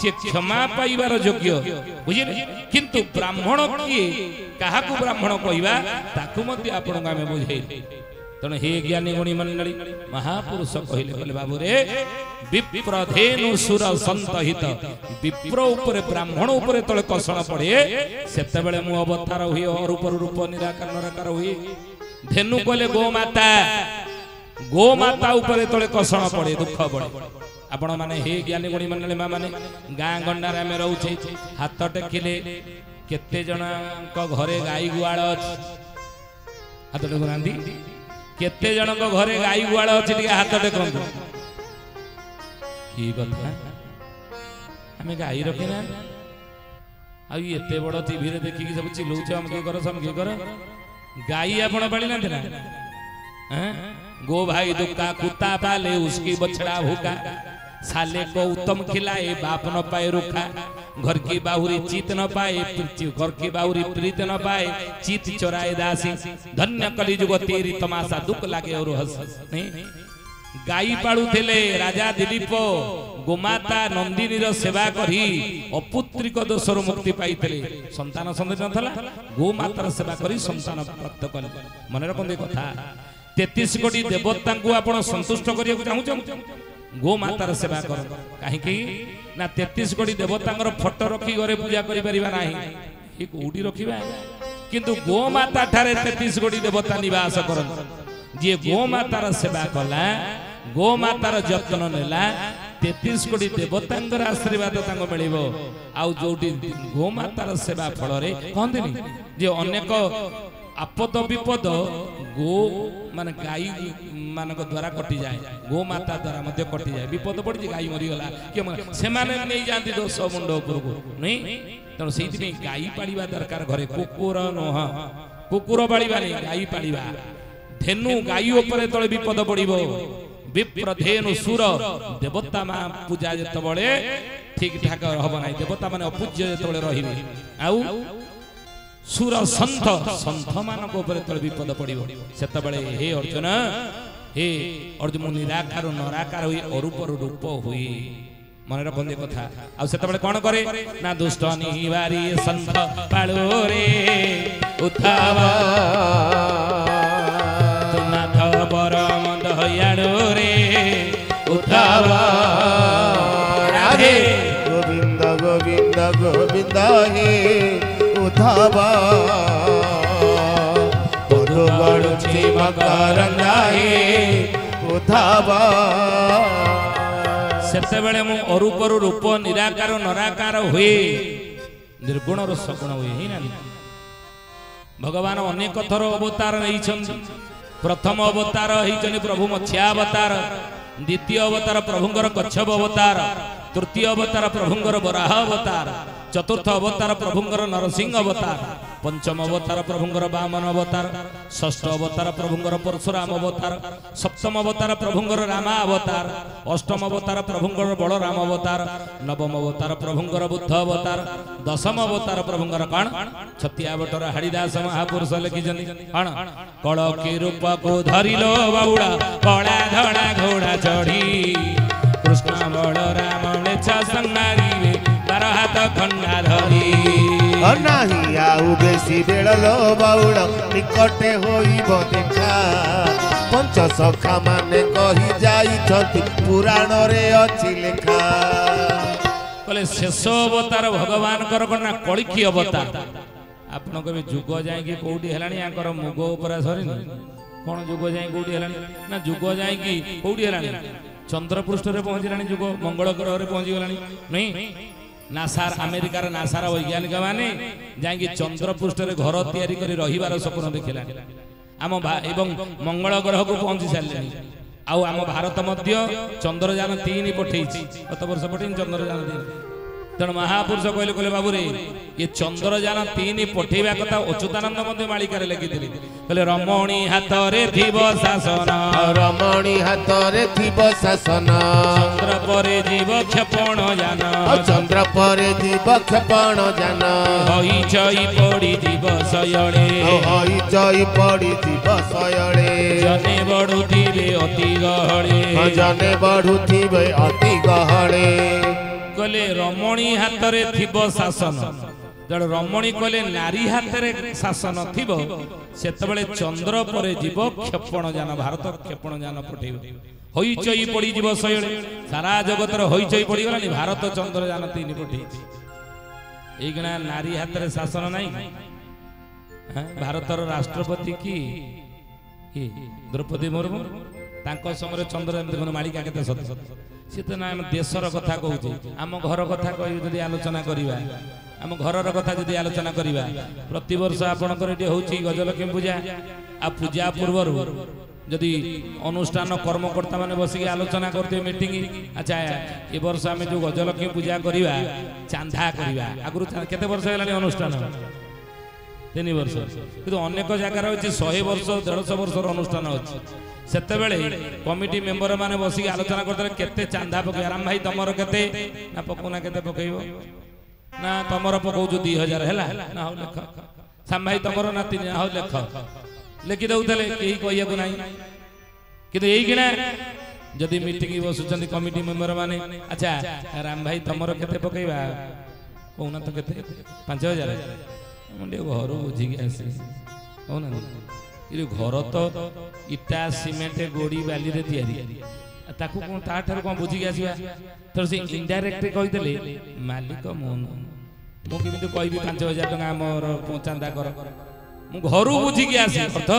से क्षमा पाइबार योग्य बुझिले किंतु ब्राह्मण की काहा को ब्राह्मण कहिबा ताकु मध्य आपन को आमे बुझै तण हे ज्ञानी गुणी मंडली महापुरुष कहले कहले बाबू रे विप्रधेनु सुर संतहित विप्र ऊपर ब्राह्मण ऊपर तळे कसण पड़े सेते बेले मु अवतार होई अरूप रूप निराकार निराकार होई धेनु कहले गो माता ऊपर तळे कसण पड़े दुख पड़े आपण माने हे ज्ञानी गुणी मंडली मा माने गां गंडारे में रहउछे हाथ टेकिले केते जना को घरे गाई गुआळ अछि हाथ टेकुनांदी केते जन को घरे गाई गुआळ अछि टिके हाथ टेकंतु की कथा हमें गाई रखिना आ एते बड़ टीवी रे देखि सब चिल्लौछ हम के कर गाई आपण पाली ना हैं गो भाई दुक्का कुत्ता पाले उसकी बछड़ा भूखा साले को उत्तम खिलाए बाप न पाए रुखा घर की बाहुरी चीत न पाए घर की बाहुरी प्रीत न पाए चीत चोराए दासी धन्य कलिजुग तेरी तमाशा दुख लागे और हंस नहीं गाई पाळु थिले राजा दिलीप गोमाता नंदिनी रो सेवा करी अपुत्रिक दोषर मुक्ति पाइथिले संतान संधि नथला गोमाता सेवा करी संतान प्राप्त कले मन रखंदे कथा 33 कोटी देवता को आपण संतुष्ट करिया चाहू ଗୋମାତାର ସେବା କର କାହିଁକି ନା 33 କୋଟି ଦେବତାଙ୍କର ଫଟୋ ରଖି ଘରେ ପୂଜା କରିପାରିବା ନାହିଁ ଏ କୋଉଠି ରଖିବା କିନ୍ତୁ ଗୋମାତା ଠାରେ 33 କୋଟି ଦେବତା ନିବାସ କରନ୍ତି ଯିଏ ଗୋମାତାର ସେବା କଲା ଗୋମାତାର ଯତ୍ନ ନେଲା 33 କୋଟି ଦେବତାଙ୍କର ଆଶୀର୍ବାଦ ତାଙ୍କୁ ମିଳିବ ଆଉ ଯୋଉଠି ଗୋମାତାର ସେବା ଫଳରେ କହନ୍ତିନି ଯେ ଅନେକ आपद विपद गो मान गाई मानक द्वारा कटि जाए गोमाता द्वारा मध्य कटि जाए विपद पड़ी गाई मरीगला कि से नहीं जाती दोष मुंड उपरक नहीं तेणु से गाई पाड़ा दरकार घरे कुकुर नुह कुकुर पाड़ा नहीं गाई पाड़ा धेनु गाई उपरे तले विपद पड़ो विप्र धेनु सुर देवता माँ पूजा जिते ठीक ठाक हम ना देवता मान अपूज्य जो रे आउ सुर संथ संथ मानक विपद पड़ो से हे अर्जुन हे अर्जुन मु निराकार नराकार हुई अरूपर रूप हुई मन रखते कथा आते कौन करे ना दुष्ट निवारी संथ पालो रे उठावा नाथ परम दयालु रे उठावा राधे गोविंद गोविंद गोविंद हे उठावा पदुगढ़ुची मकरंदा हे उठावा सेते बेले मु अरूपर रूप निराकार नराकार हुए निर्गुण र सगुण हुए ही ना भगवान अनेक थर अवतार नहीं प्रथम अवतार ही प्रभु मत्स्यावतार द्वितीय अवतार प्रभुंकर कच्छप अवतार तृतीय अवतार प्रभुंकर वराह अवतार चतुर्थ अवतार प्रभुंकर नरसिंह अवतार पंचम अवतार प्रभुंकर वामन अवतार षष्ठ अवतार प्रभुंकर परशुराम अवतार सप्तम अवतार प्रभुंकर रामा अवतार अष्टम अवतार प्रभुंकर बलराम अवतार नवम अवतार प्रभुंकर बुद्ध अवतार दशम अवतार प्रभुंकर कौन छतिया बटर हरिदास महापुरुष लिखिछन कौन कल की रूप को धरिलो बाउड़ा कला धड़ा घोड़ा चढ़ी कृष्ण बलराम लेछा संगारी बार हाथ खंडा धरी नाही आउ बेसी बेल लो बाउड़ निकटे होइब देखा पंच सखा माने कहि जाई पुराण रे अछि लेखा बोले शेष अवतार भगवान कर कना कलिकी अवतार आपण कबे जुग जाय कि कोठी हेलानी आकर मुग ऊपर सरीनी कोन जुग जाय कोठी हेलानी ना जुग जाय कि कोठी हेलानी चंद्र पृष्ठ रे पहुंचलानी जुग मंगल ग्रह रे पहुंची गलानी नहीं नासार अमेरिकार नासार वैज्ञानिक माने जाई चंद्र पृष्ठ रे घर तैयारी करी रहिबार सपन देखिला आम एवं मंगल ग्रह को पहुंची सारे आउ आम भारत मध्य चंद्रयान 3 पठेछि गत वर्ष पठेन चंद्रयान 3 तेणु महापुरुष कहले कहले बाबू रे ये चंद्रयान 3 पठेबा कथा अच्युतानंद मध्य मालिका रे लिखिथिले कहले रमणी हाथ रे थिबो शासन रमणी हाथ रे थिबो शासन चंद्र परे जीव क्षेपण यान चंद्र परे जीव क्षेपण यान हई चई पड़ी जीव सयळे हई चई पड़ी जीव सयळे जने बढुथिबे अति गहळे जने बढुथिबे अति गहळे कहले रमणी हाथ रे थिबो शासन जड़ रमणी कहले नारी हाथ रे शासन थिबो सेतबेले चंद्र परे जीव क्षेपण यान भारत क्षेपण यान पठेबो होई चई पड़ी जीव सयळे सारा जगत रे होई चई पड़ी गलानी भारत चंद्र यान 3 पठेछि एगना नारी हाथ रे शासन नाही भारत रो राष्ट्रपति की द्रौपदी मुर्मू तांको समय चंद्रयान देखो मालिका केते सत सी तो ना देशर कथा कहूँ आम घर कथा कही आलोचना करवा आम घर कथा जदि आलोचना करवा प्रति वर्ष आपणकर ये हूँ गजलक्ष्मी पूजा आ पूजा पूर्व जदि अनुष्ठान कर्मकर्ता माने बसिक आलोचना करते मीटिंग अच्छा ए वर्ष आम जो गजलक्ष्मी पूजा करवा चांदा करवा आगु केते वर्ष है अनुष्ठान 3 वर्ष कि अनेक जगार अच्छी 100 वर्ष 150 वर्ष अनुष्ठान अच्छी सेते बेले कमिटी मेंबर माने बसिक आलोचना करते केते चांदा पके राम भाई तमरो केते ना पकोना केते पकेइबो ना तमरो पकौ जो 2000 हैला ना हो लेख साम भाई तमरो ना 3 हो लेख लेखि दउतले केही कहिया को नाही किंतु एई किना जदी मीटिंग बसुचंदी कमिटी मेंबर माने अच्छा राम भाई तमरो केते पकेइबा कोना तो केते 5000 मुंडे घर बुझी आसी कोना ये घर तो इटा सीमेंट गोड़ी बाली रे तैयारी ताकू कौन ताठार कौन बुझी आसवा तो से इनडायरेक्ट कहीदेले मालिक मु केमिति कहबी 5000 टका मोर चांदा कर मु घर बुझिकी आसी अर्थ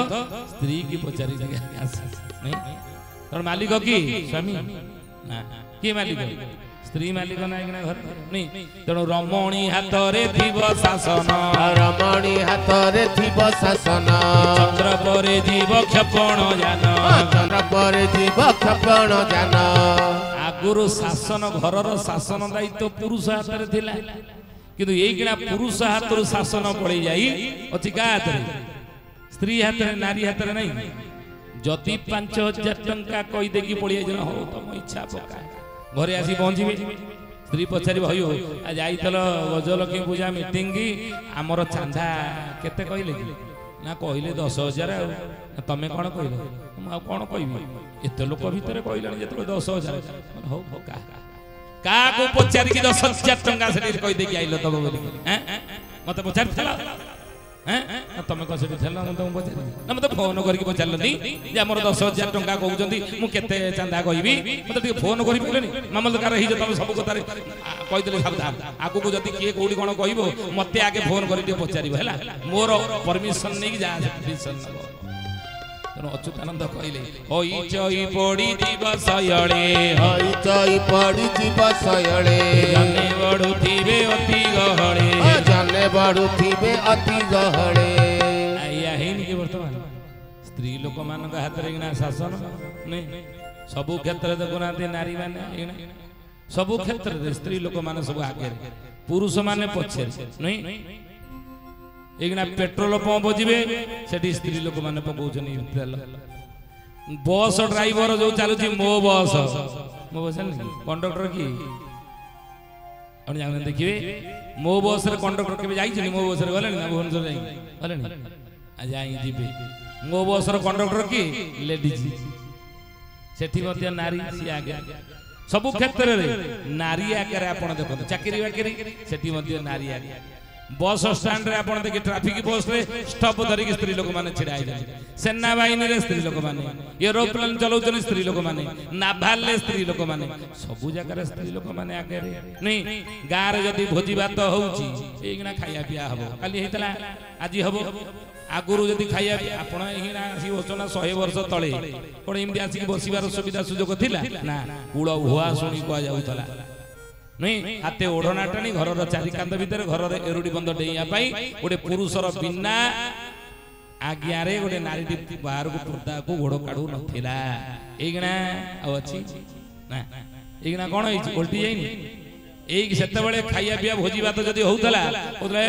स्त्री की पचारि आसी नहीं तर मालिक की स्वामी ना की मालिक स्त्री मालिक ना कि घर नहीं तेणु रमणी हाथ रे थिब शासन रमणी हाथ रे थिब शासन चंद्र परे जीव क्षपण जान चंद्र परे जीव क्षपण जान आगुरु शासन घरर शासन दायित्व पुरुष हाथ रे थिला किंतु एइकिना पुरुष हाथ रो शासन पड़ी जाई अछि का हाथ रे स्त्री हाथ रे नारी हाथ रे नहीं जति 5000 टंका कहि देकी पड़ी जाई हो तम इच्छा पका घरे आसी पहुंचबे स्त्री पचारि भयो आ जाइतलो गजलक्ष्मी पूजा मीटिंग की हमर चांदा केते कहले ना कहले 10000 आ तमे कोन कहलो हम कोन कहबी एते लोक भीतर कहलानी जेते 10000 हो हो का को पचारि की 10000 टंका से कहि देकी आइलो तब बोली हैं मते पचारि थला हैं तमे को से थला म तुम पचारि ना मते फोन करके पचारलनी जे हमर 10000 टंका कहउजंती मु केते चांदा कहबी मते टिके फोन करि पलेनी मामलदार हि जे तमे सब कतारे कहि देले सावधान आगु को जदी के कोडी कोन कहइबो मते आगे फोन करि टिके पचारिबो हैला मोर परमिशन नै कि जा परमिशन नबो तनो अच्युतानंद कहले होई चई पड़ी जीव सयळे होई चई पड़ी जीव सयळे जाने बढुथिबे अति गहळे जाने बढुथिबे अति गहळे आया हेनी के वर्तमान स्त्री लोक मान का हाथ रे ना शासन नै सब क्षेत्र देखुना नारी माने सब क्षेत्र रे स्त्री लोक मान सब आगे पुरुष माने पछे नहीं एकना पेट्रोल पंप बजिबे सेठी स्त्री लोक माने पकौछनी तेल बस ड्राइवर जो चालुची मो बस नहीं कंडक्टर की अपन जाने देखिए मो बस रे कंडक्टर के जाई छी मो बस रे गले ना भुवनेश्वर जाई गले नहीं आ जाई जीबे मो बस रे कंडक्टर की लेडीज सेठी मध्य नारी सी आगे सब क्षेत्र रे नारी आगे आपण देखो चाकरी बाकरी सेठी मध्य नारी आगे बस स्टैंड रे आपण देखि ट्रैफिक बस रे स्टॉप धरि के स्त्री लोक माने छिड़ाई जाय सेना बाहिनी रे स्त्री लोक माने एरोप्लेन चलाउछन स्त्री लोक माने नाभाल रे स्त्री लोक माने सब जगह रे स्त्री लोक माने आगे रे नहीं गार जदी भोजी भात होउची एगिना खाया पिया हबो काली हेतला आजी हबो आगुरु जदी खाया आपण एगिना सी ओचना 100 वर्ष तळे कोन इमदी आसी बसिबार सुविधा सुजोग थिला ना कुळ हुआ सुनी को जाउतला नहीं हाथे ओढ़ना टाणी घर चारि कांद भितर घर एरुडी बंद डेइया पाई गोटे पुरुषर बिना आज्ञा रे गोटे नारी बाहर को पर्दा को गोड़ काढू नथिला एगना अछि ना एगना कोन होई उल्टी जाईनी एई सेते बेले खाइया पिया भोजी भात जदी होउतला ओतला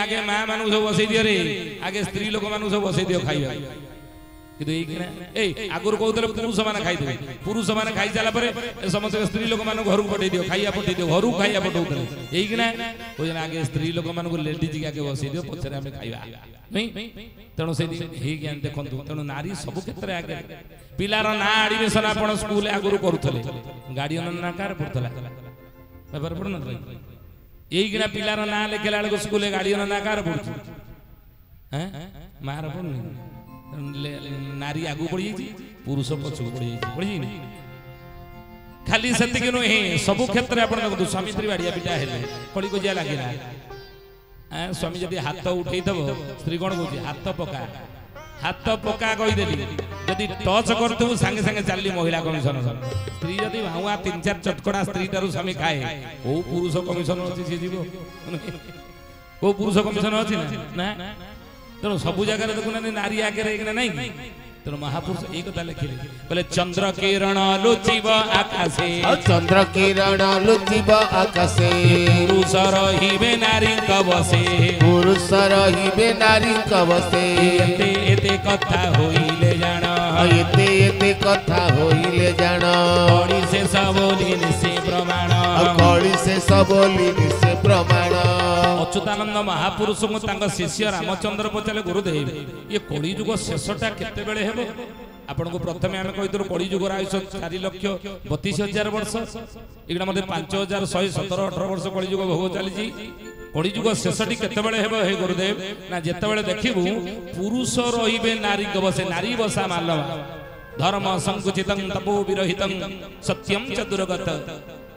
आगे मां मानु सब बसई दियो रे आगे स्त्री लोक मानु सब बसई दियो खाइया किंतु ए आगुर कहते पुरुष मैंने खाई पुरुष मैंने खाई सारा पर समस्त स्त्री लोक मान घर पठे दियो खाइया पठे दियो घर खाइया पठाऊे यही आगे स्त्री लोक मान लेडीज के आगे बसई दियो पचर आम खाइबा नहीं तेणु से देखु तेणु नारी सब क्षेत्र में आगे पिलार ना एडमिशन आप स्कूल आगुरी करुले गार्डियन ना कार पड़ता पेपर पढ़ न यही पिलार ना लिखला बेलू स्कूल गार्डियन ना कार पड़ू मार पड़ू नारी आगू बढ़ी पुरुष पछू बढ़ी खाली से नुहे सब क्षेत्र में देखो स्वामी स्त्री बाड़िया पिटा है कड़ी कजिया लगे स्वामी जब हाथ उठे स्त्री कौन कह हाथ पका कहीदेली जदि टच करू सांगे सांगे चलली महिला कमिशन स्त्री जदि भाऊआ 3-4 चटकड़ा स्त्री ठार स्वामी खाए को पुरुष कमिशन अच्छी सी जीव को पुरुष कमिशन अच्छी ना तेणु सब जगह देखुना नारी आगे नहीं तेणु महापुरुष एक कथा लिखिले बोले चंद्र किरण लुचिब आकाशे चंद्र किरण लुचिब आकाशे पुरुष रहिबे नारी कबसे पुरुष रहिबे नारी कबसे एते एते कथा होइले जान एते एते कथा होइले जान कड़ी से सबोली से प्रमाण कड़ी से सबोली से प्रमाण अच्युतानंद महापुरुष को तांका शिष्य रामचंद्र पचारे गुरुदेव ये कली युग शेषटा केते बेले हेबो आपन को प्रथमे आमे कहितरो कली युग आयुष 4,32,000 वर्ष एगडा मध्ये 5,117-18 वर्ष कली युग भोग चली जी कली युग शेषटी केते बेले हेबो हे गुरुदेव ना जेते बेले देखिबु पुरुष रहिबे नारी बसे नारी बसा मालवा धर्म संकुचितं तपो विरहितं सत्यम च दुर्गत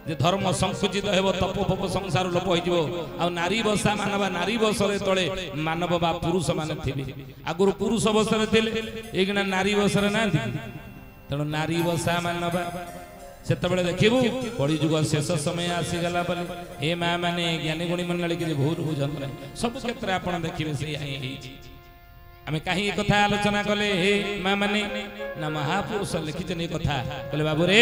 जे धर्म संकुचित हेबो तपो पप संसार लोप होइजो आ नारी बसा मानव नारी बसरे तळे मानव बा पुरुष माने थिबे आगुरु पुरुष बसरे थिले एगना नारी बसरे नांती तण नारी बसा मानव सेतबेले देखिबु कली जुग शेष समय आसी गला बले हे मा माने ज्ञानी गुणी मंडली के भूर बुझन सब क्षेत्र आपण देखिबे से आमे कहीं कथा आलोचना कले हे मा माने ना महापुरुष लिखिछन ए कथा कले बाबू रे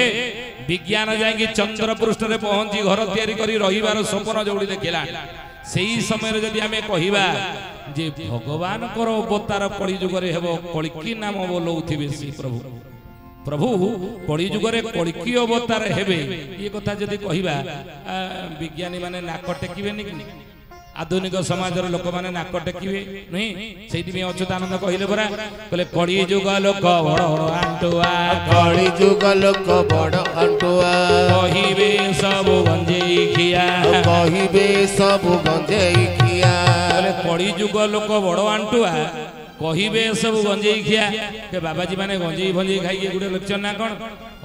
विज्ञान जाई चंद्र पृष्ठ रे पहुंची घर तयारी करी रहिबार सपन जोड़ी देखिला सेही समय जदि आमे कहिबा जे भगवान कर अवतार कली जुग रे हेबो कलिकी नाम बोलौथिबे श्री प्रभु प्रभु कली जुग रे कलिकी अवतार हेबे ये कथा जदि कहिबा विज्ञानी माने नाक टेकिबेनी कि आधुनिक समाज लोक माने नाक टेकिबे नहीं सेहि अच्युतानंद कहले परा कहले कली जुग लोक बड़ आंटुआ कली जुग लोक बड़ आंटुआ कहिबे सब गंजेई खिया कहिबे सब गंजेई खिया कहले कली जुग लोक बड़ आंटुआ कहिबे सब गंजेई खिया के बाबाजी माने गंजेई भंजेई खाई गुडे लक्षण ना कोन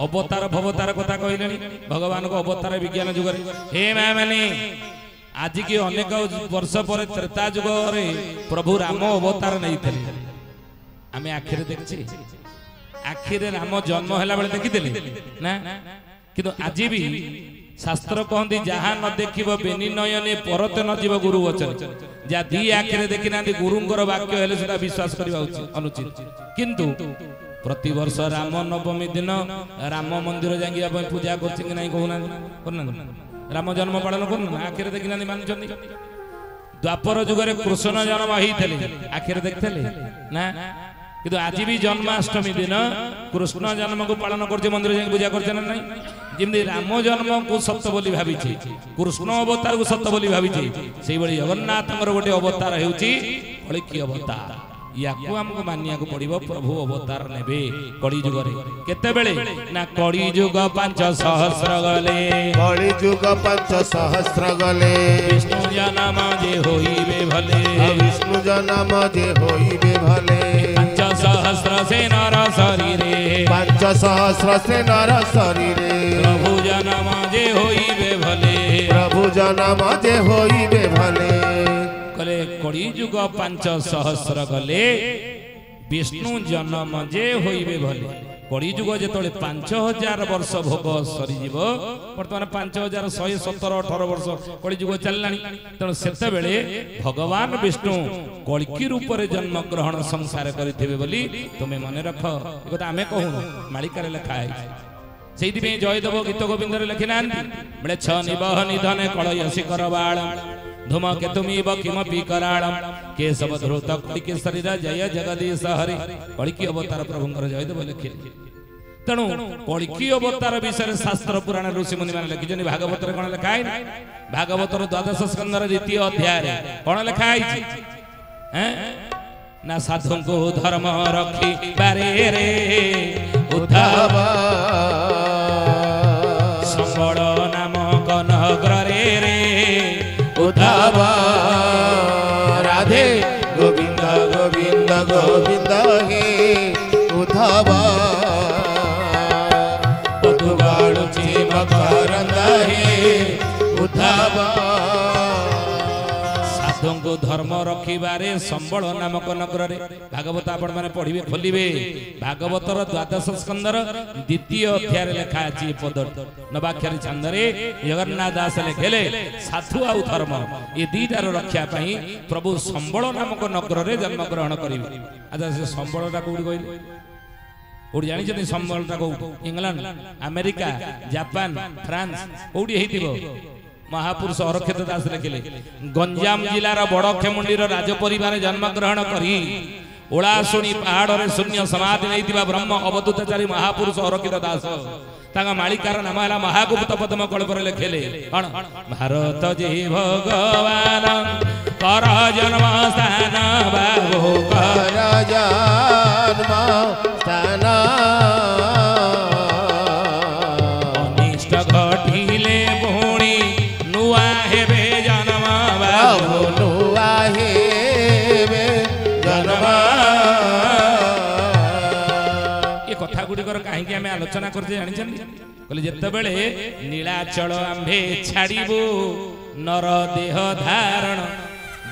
अवतार भवतार कथा कहलेनी भगवान को अवतार विज्ञान जुग रे हे मा माने आज की अनेक वर्ष पर त्रेता जुग रे प्रभु राम अवतार नहीं थे आमे आखिरे देखछि आखिरे राम जन्म हैला बेले देखिथिले ना किंतु आज भी शास्त्र कहंदी जहां न देखिबो बेनी नयने परते न जीव गुरु वचन जा दी आखिरे देखि नांदी गुरुंकर वाक्य हेले सेटा विश्वास करबा उचित अनुचित किंतु प्रति वर्ष राम नवमी दिन राम मंदिर जांगी अपन पूजा करछि कि नहीं कहूना करना राम जन्म पालन करना आखिरे देखि नांदी मानछन्ती द्वापर जुग रे कृष्ण जन्म होइथले आखिरे देखथले ना किंतु आज भी जन्माष्टमी दिन कृष्ण जन्म को पालन करछे मंदिर जांगी पूजा करछे ना नहीं जिमदी राम जन्म को सत्य बोली भाबिछे कृष्ण अवतार को सत्य बोली भाबिछे सेही बळी जगन्नाथଙ୍କର गोटे अवतार हेउची कलिकी अवतार याकू हमको मानिया को पड़िबो प्रभु अवतार नेबे कली जुग रे केते बेले ना कली जुग 500 गले कली जुग 500 गले विष्णु जन्म जे होइबे भले विष्णु जन्म जे होइबे भले 500 से नर शरीरे 500 से नर शरीरे प्रभु जन्म जे होइबे भले प्रभु जन्म जे होइबे भले कले कली जुग 500 गले विष्णु जन्म जे होइबे भले कली जुग जेतले 5000 वर्ष भोग सरी जीव वर्तमान 5117 वर्ष कली जुग चललानी तण सेते बेले भगवान विष्णु कलिकी रूप रे जन्म ग्रहण संसार करिथिबे बोली तुमे मने रख ए कथा हमें कहू मालिका रे लिखा है सेहिदि पे जयदेव गीत गोविंद रे लिखिनांती बळे छ निबह निधने कळयसी करबाळ धूम केतुमीव किमपि कराळम केशव धृत कलिकी शरीर जय जगदीश हरि कलिकी अवतार प्रभुंकर जयदेव लिखिले तेणु कलिकी अवतार विषय शास्त्र पुराण ऋषि मुनि माने लिखिजनि भागवत रे कोन लिखा है भागवतर द्वादश स्कंदर द्वितीय अध्याय रे कोन लिखा है हैं ना साधु को धर्म रखी बारे रे उद्धव संबळ नामक नगर रे उद्धव राधे गोविंद गोविंद गोविंद हे उद्धव पदुगाळुची मकरंद हे उद्धव साधु को धर्म रखिबारे संबळ नामक नगर रे भागवत आपण माने पढिबे खोलिबे भागवतर द्वादश स्कंदर द्वितीय अध्याय रे लिखा अछि पद नवाक्षरी छंद रे जगन्नाथ दास लिखेले साधु आ धर्म ए दीटार रक्षा पई प्रभु संबळ नामक नगर रे जन्म ग्रहण करिवे आजा से संबळटा कोडी कइले कोडी जानि छथि संबळटा को इंग्लैंड अमेरिका जापान फ्रांस कोडी हेतिबो महापुरुष अरक्षित दास लिखिले गंजाम जिलार बड़खेमुंडीर राज परिवार जन्म ग्रहण करी ओलाशुणी पहाड़ रे शून्य समाधि नैतिबा ब्रह्म अवधूतचारी महापुरुष अरक्षित दास तांगा मालिकार नाम है महागुप्त पद्म कल्प रे लिखिले कौन भारत जे भगवान कर जन्म स्थान बाबू कर जन्म स्थान अनिष्ट घटिले पुणी नुआ हेबे जन्म बाबू नुआ हेबे जन्म କଥା गुड़िकर कहीं आम आलोचना करते जानी कहले जितेबले नीलाचल आंभे छाड़बू नर देह धारण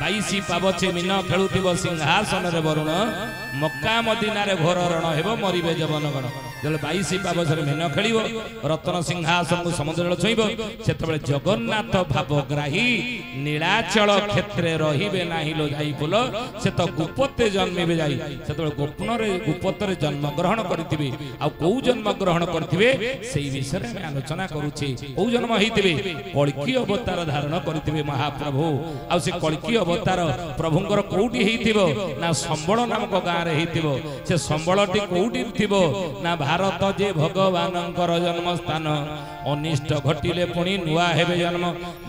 22 पावचे मीन खेलुव सिंहासन रे वरुण मक्का मदीनारे घोर रण हेब मरिबे जवनगण जब 22 पावचर मीन खेल रत्न सिंहासन को समुद्र छुईब से जगन्नाथ भावग्राही नीलाचल क्षेत्रे रहिबे नाही लो जाई फुल से तो गुपते जन्मे जाई से गोपन गुपत जन्म ग्रहण करिथिबे आ को जन्म ग्रहण करिथिबे सेही विषय में आलोचना करूछे को जन्म हेतिबे कल्की अवतार धारण करिथिबे महाप्रभु आ से कल्की अवतार प्रभुंकर कोउटी हेतिबो ना संबळ नामक गाँ रे हेतिबो से संबळटी कोउटी थिबो ना भारत जे भगवानंकर जन्म स्थान अनिष्ट घटिले पुणी नुआ हेबे जन्म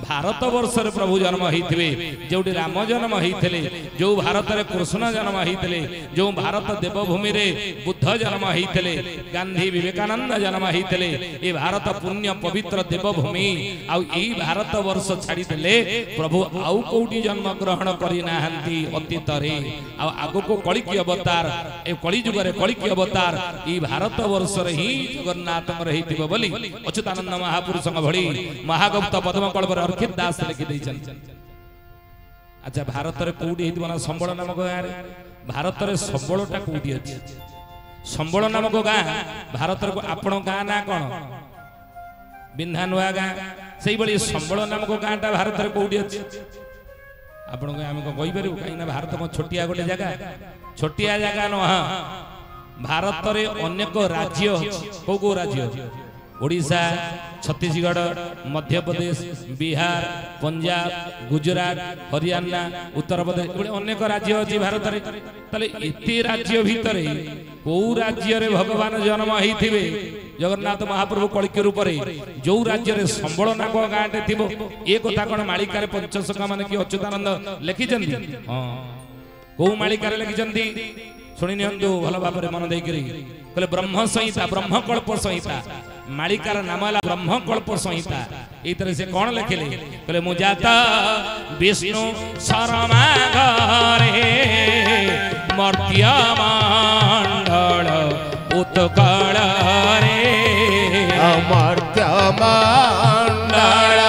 भारत वर्ष रे प्रभु जन्म हेतिबे जोटी राम जन्म हेतिले जो भारत रे कृष्ण जन्म हेतिले जो भारत देवभूमि रे बुद्ध जन्म हेतिले गांधी विवेकानंद जन्म हेतिले ए भारत पुण्य पवित्र देवभूमि आ ई भारत वर्ष छाड़ी देले प्रभु आउ कोउटी जन्म ग्रहण करि नाहंती अतीत रे आ आगो को कलिकी अवतार ए कली जुग रे कलिकी अवतार ई भारत वर्ष रे ही जगन्नाथ रहिथिबो बोली अच्युतानंद महापुरुष भली महागुप्त पद्म कल्प अर्खित दास लिखि दैछन। अच्छा भारत रे कोउटी हेतिबो ना संबळ नामक गाँ रे भारत रे संबळटा कोउटी अछि संबळ नामक गाँ भारत रे आपण गाँ ना कोन बिन्धा नुआ गाँ सेही बली संबळ नामक गाँटा भारत रे कोउटी अछि आपण को आमे को कहि परिबो काई ना भारत को छोटिया गोटे छोटिया जगह न भारत रे अनेक राज्य को राज्य ओडिशा छत्तीसगढ़ मध्य प्रदेश बिहार पंजाब गुजरात हरियाणा उत्तर प्रदेश अनेक राज्य अच्छी भारत रे तले एते राज्य भितर को राज्य रे भगवान जन्म हेथिबे जगन्नाथ महाप्रभु कलिकी रूप रे जो राज्य रे संबळ नाक गाँटे थिबो ए कथा कोन मालिका रे पंचसखा माने कि अच्युतानंद लिखिचंदी हां को मालिका रे लिखिचंदी सुनि नियंतु भल भाव रे मन देकरी कहले ब्रह्म संहिता ब्रह्मकल्प संहिता मालिकार नाम है ब्रह्मकल्प संहिता ए तरह से कौन लिखिले कहले मुजाता विष्णु शर्मा घरे मर्त्य मंडल उत्कल रे मर्त्य मंडल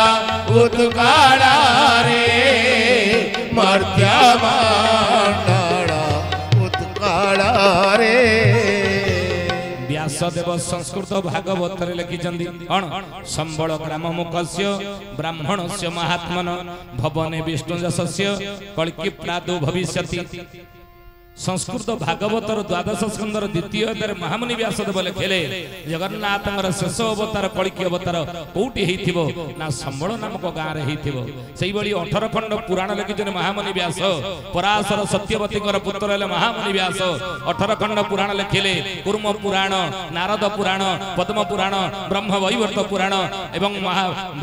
उत्कल रे मर्त्य मंडल उत्कल रे व्यासदेव संस्कृत भागवत लिखिचंदी कौन संबळ ग्राम मुखस्य ब्राह्मणस्य महात्मन भवने विष्णु जसस्य कल्की प्रादु भविष्यति संस्कृत भागवतर द्वादश स्कंदर द्वितीय अध्याय महामुनि व्यासदेव लिखिले जगन्नाथंकर शेष अवतार कल्की अवतार कोउटी हेथिबो ना संबळ नामक गाँ रे हेथिबो सेही बली 18 खंड पुराण लिखिछन महामुनि व्यास पराशर सत्यवतीकर पुत्र हेले महामुनि व्यास 18 खंड पुराण लिखिले कूर्म पुराण नारद पुराण पद्म पुराण ब्रह्म वैवर्त पुराण एवं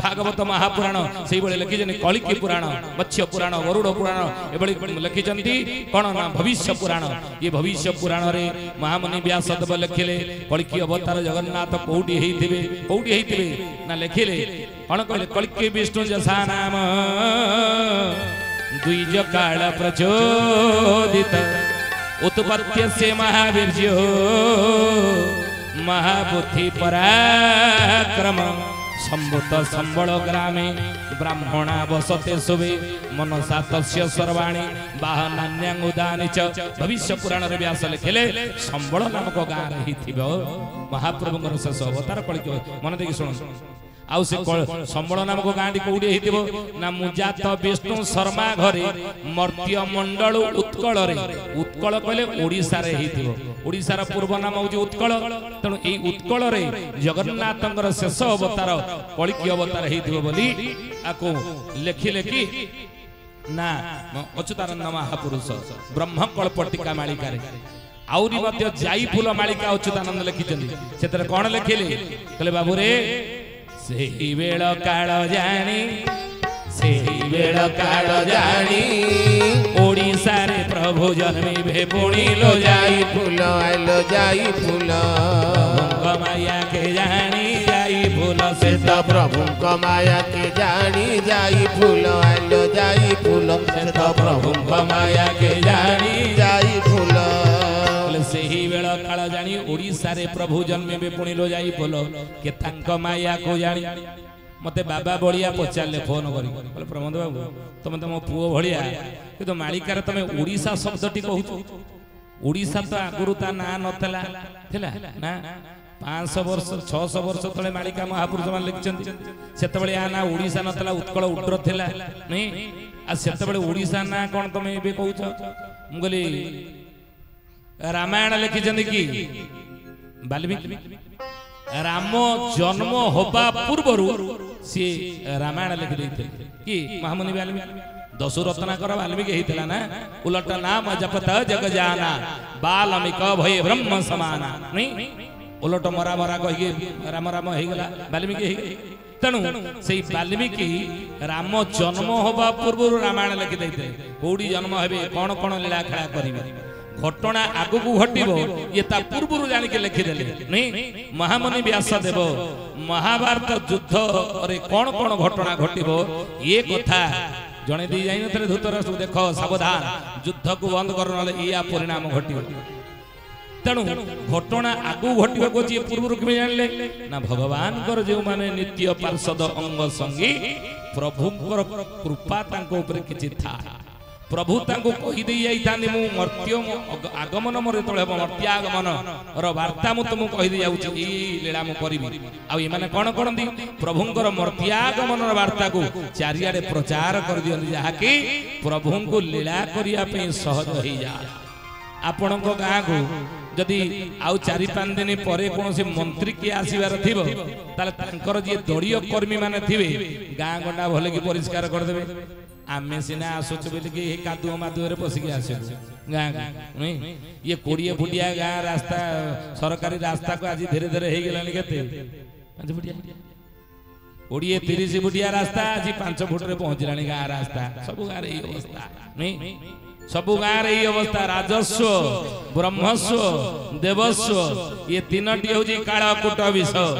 भागवत महापुराण सेही बली लिखिछन कल्की पुराण मत्स्य पुराण गरुड़ पुराण एबली लिखिछन्ती कोन ना भविष्य पुराण ये भविष्य पुराण रे महामुनि व्यासदेव लिखिले कल्की अवतार जगन्नाथ कोउटी हेथिबे ना लिखिले कोन कहले कल्की विष्णु जसा नाम द्विज काल प्रचोदित उत्पत्ति से महावीर्यो महाबुद्धि पराक्रम संभूत संबळ ग्रामे ब्राह्मणा बसते शुभे मनसा तस्य सर्वाणी बाहनान्यांगुदानि च भविष्य पुराण रे व्यास लिखिले संबळ नामक गाँ रे हिथिबो महाप्रभुଙ୍କର शेष अवतार कल्की मन देखि सुन आउ से संबळ नामक गाँटी कोउडी हेतिबो ना मुजात विष्णु शर्मा घरे मर्त्य मंडल उत्कल रे उत्कल कहले ओडिसा रे हेतिबो ओडिसा रा पूर्व नाम होजी उत्कल तणु एई उत्कल रे जगन्नाथंकर शेष अवतार कल्की अवतार हेतिबो बोली आको लेखिले कि ना अच्युतानंद महापुरुष ब्रह्मकल्प टीका मालिका रे आउरी मध्य जाई फूल मालिका अच्युतानंद लिखिचंदी सेतरे कोन लिखिले कहले बाबू रे सेही बेळ काळ जानी सेही बेळ काळ जानी ओडिसा रे प्रभु जन्मिबे पुणी लो जाई फूल आइलो जाई फूल माया के जानी जाई फूल से तो प्रभु माया के जानी जाई फूल आइलो जाई फूल से तो प्रभु माया के जानी जाई फूल सही बेल काल जानी ओडिशा रे प्रभु जन्मे पुणी लो जाई बोलो के तांको माया को जानी मते बाबा बलिया पचारे फोन करी बोले प्रमोद बाबू तुम तो मो पुओ भलिया कि मालिकार तुम ओडिशा शब्दटी कहूछ ओडिशा तो आगुरु ता ना नथला थिला ना 500 वर्ष 600 वर्ष तले मालिका महापुरुष मान लिखचंती सेते बेले आ ना ओडिशा नथला उत्कल उड्र थिला नहीं आ सेते बेले ओडिशा ना कोन तुम एबे कहूछ मु गली रामायण लिखिचंती की वाल्मीकि राम जन्म होबा पूर्वरु सी रामायण लिखि दैथे कि महामुनि वाल्मीकि दशु रत्नाकर वाल्मीकि हेतिला ना उलट नाम जपत जग जाना बाल्मीक भय ब्रह्म समाना नहीं उलट मरा मरा कहि राम राम हे गला वाल्मीकि हे तणु सेई वाल्मीकि राम जन्म होबा पूर्वरु रामायण लिखि दैथे कोडी जन्म हेबे कोन कोन लीला खेला करिवे घटना आगु को घटिबो ये ता पूर्वरु जानि के लिखि देले नहीं महामुनि व्यास देव महाभारत युद्ध रे कोन कोन घटना घटिबो ये कथा जणे दी जाई नथले धृतराष्ट्र देखो सावधान युद्ध को बंद कर नले या परिणाम घटिबो तणु घटना आगु घटिबो को जे पूर्वरु के जानले ना भगवान कर जे माने नित्य पार्षद अंग संगी प्रभु कर कृपा तांको ऊपर किछि था प्रभु तांको कहि दे जाई तानी मु मर्त्य आगमन मोरे तळे मर्त्यागमन रो वार्ता मु तुम कहि दे जाउची ई लीला मु करिबी आ ई माने कोन करंदी प्रभुंकर मर्त्यागमन रो वार्ता को चारियाडे प्रचार कर दियंदी जहा कि प्रभुंको लीला करिया पे सहज होई जा आपणको गां को जदि आउ 4-5 दिन परे कोनोसी मंत्री के आसीबार थिबो ताले तांकर जे दड़ीय कर्मी माने थिबे गां गंडा भले की परिष्कार कर देबे आमे सिना आसुच बोली कि कादुओ मादुओ रे पसिकी आसे गां नहीं ये 20 फुटिया गां रास्ता सरकारी रास्ता को आज धीरे धीरे हे गेलानी केते 5 फुटिया 20-30 फुटिया रास्ता आज 5 फुट रे पहुंचलानी गां रास्ता सब गां रे अवस्था नहीं सब गां रे अवस्था राजस्व ब्रह्मस्व देवस्व ये तीनटी होजी काला कुट विषय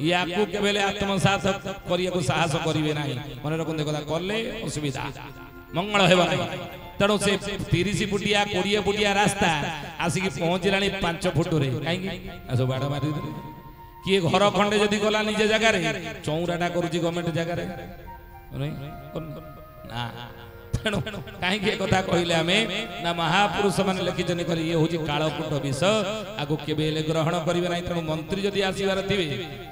याकू केबेले आत्मसात करिया को साहस करिवे नाही मने रखन देखला करले असुविधा मंगल हेबा नाही तणो से 30 फुटिया 20 फुटिया रास्ता आसिकी पहुंचलानी 5 फुट रे काई असो बाडा मारि दे किए घर खंडे जदी गला निजे जगह रे चौराटा करूची गवर्नमेंट जगह रे ना तेणु कहीं कथा कहले आमे ना महापुरुष मान लिखिजन कर ये हूँ कालकूट विषय आगो केबे ग्रहण करिवे नाही तेणु मंत्री जदि आसीबार थिबे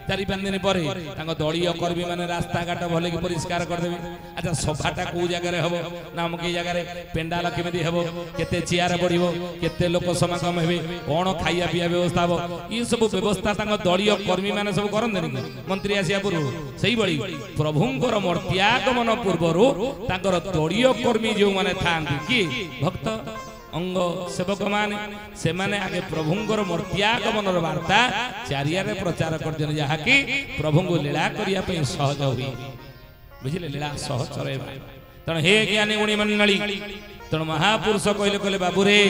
4-5 दिन पर दलीय कर्मी माने रास्ता घाट भले की परिष्कार कर देबे अच्छा सभाटा को जगह रे हबो ना हम के जगह रे पेंडाल केमिति हबो केते चेयर पड़िबो केते लोक समागम हेबे कोन खाइया पिया व्यवस्था हबो ई सब व्यवस्था दलीय कर्मी माने सब करन देनी मंत्री आसिया पूर्व सही बळी प्रभुंकर मर्त्यागमन पूर्वरु तांकर दलीय कर्मी जो माने थांती कि भक्त अंग सेवक माने से माने आगे प्रभुंकर मर्त्यागमन वार्ता चारियारे प्रचार कर देन जहा कि प्रभु को लीला करिया पे सहज होई बुझिले लीला सहज चलेबा तण हे ज्ञानी गुणी मंडली तण महापुरुष कहले कहले बाबू रे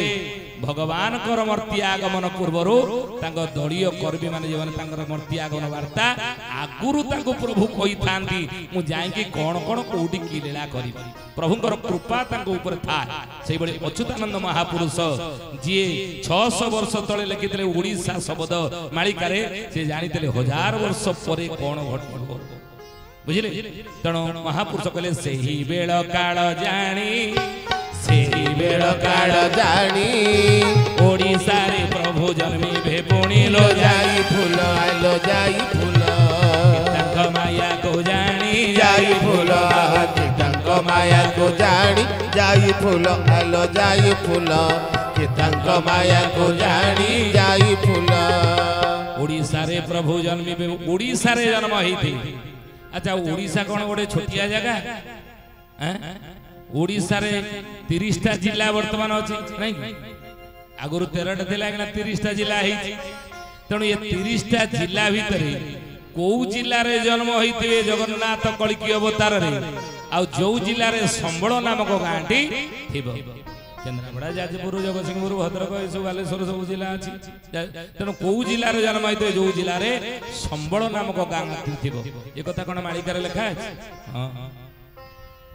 भगवान कर मर्त्यागमन पूर्वरु तांग दलीय कर्मी माने जे माने तांगर मर्त्यागमन वार्ता आगुरु तांको प्रभु कहि थांती मु जाई कि कोन कोन कोडी की लीला करी प्रभुंकर कृपा तांको ऊपर था सेई बळे अच्युतानंद महापुरुष जे 600 वर्ष तळे लिखितले ओडिसा शब्द मालिकारे से जानितले 1000 वर्ष परे कोन घटबो बुझिले तण महापुरुष कहले सेही बेळ काळ जानी सेही बेळ काळ जानी ओडिसा रे प्रभु जन्मी भे पुणी लो जाई फूल आलो जाई फूल तांक माया को जानी जाई फूल तांक माया को जानी जाई फूल आलो जाई फूल के तांक माया को जानी जाई फूल ओडिसा रे प्रभु जन्मी भे ओडिसा रे जन्म हेथि अच्छा ओडिसा कोन गोटे छोटिया जगह हैं ओडिसा रे 30टा जिला वर्तमान अछि नहीं आगुरु 13टा थिला एकना 30टा जिला है तेणु ये 30टा जिला भितर को जिला रे जन्म होइतिबे जगन्नाथ कलिकी अवतार रे आ जो जिला रे संबळ नामक गांटी थिबो केन्द्रापड़ा जाजपुर जगतसिंहपुर भद्रक ये सब बालेश्वर सब जिला अछि तेणु को जिला रे जन्म होइतिबे जो जिला रे संबळ नामक गां थिबो ए कथा कोन मालिकार लेखा अछि हां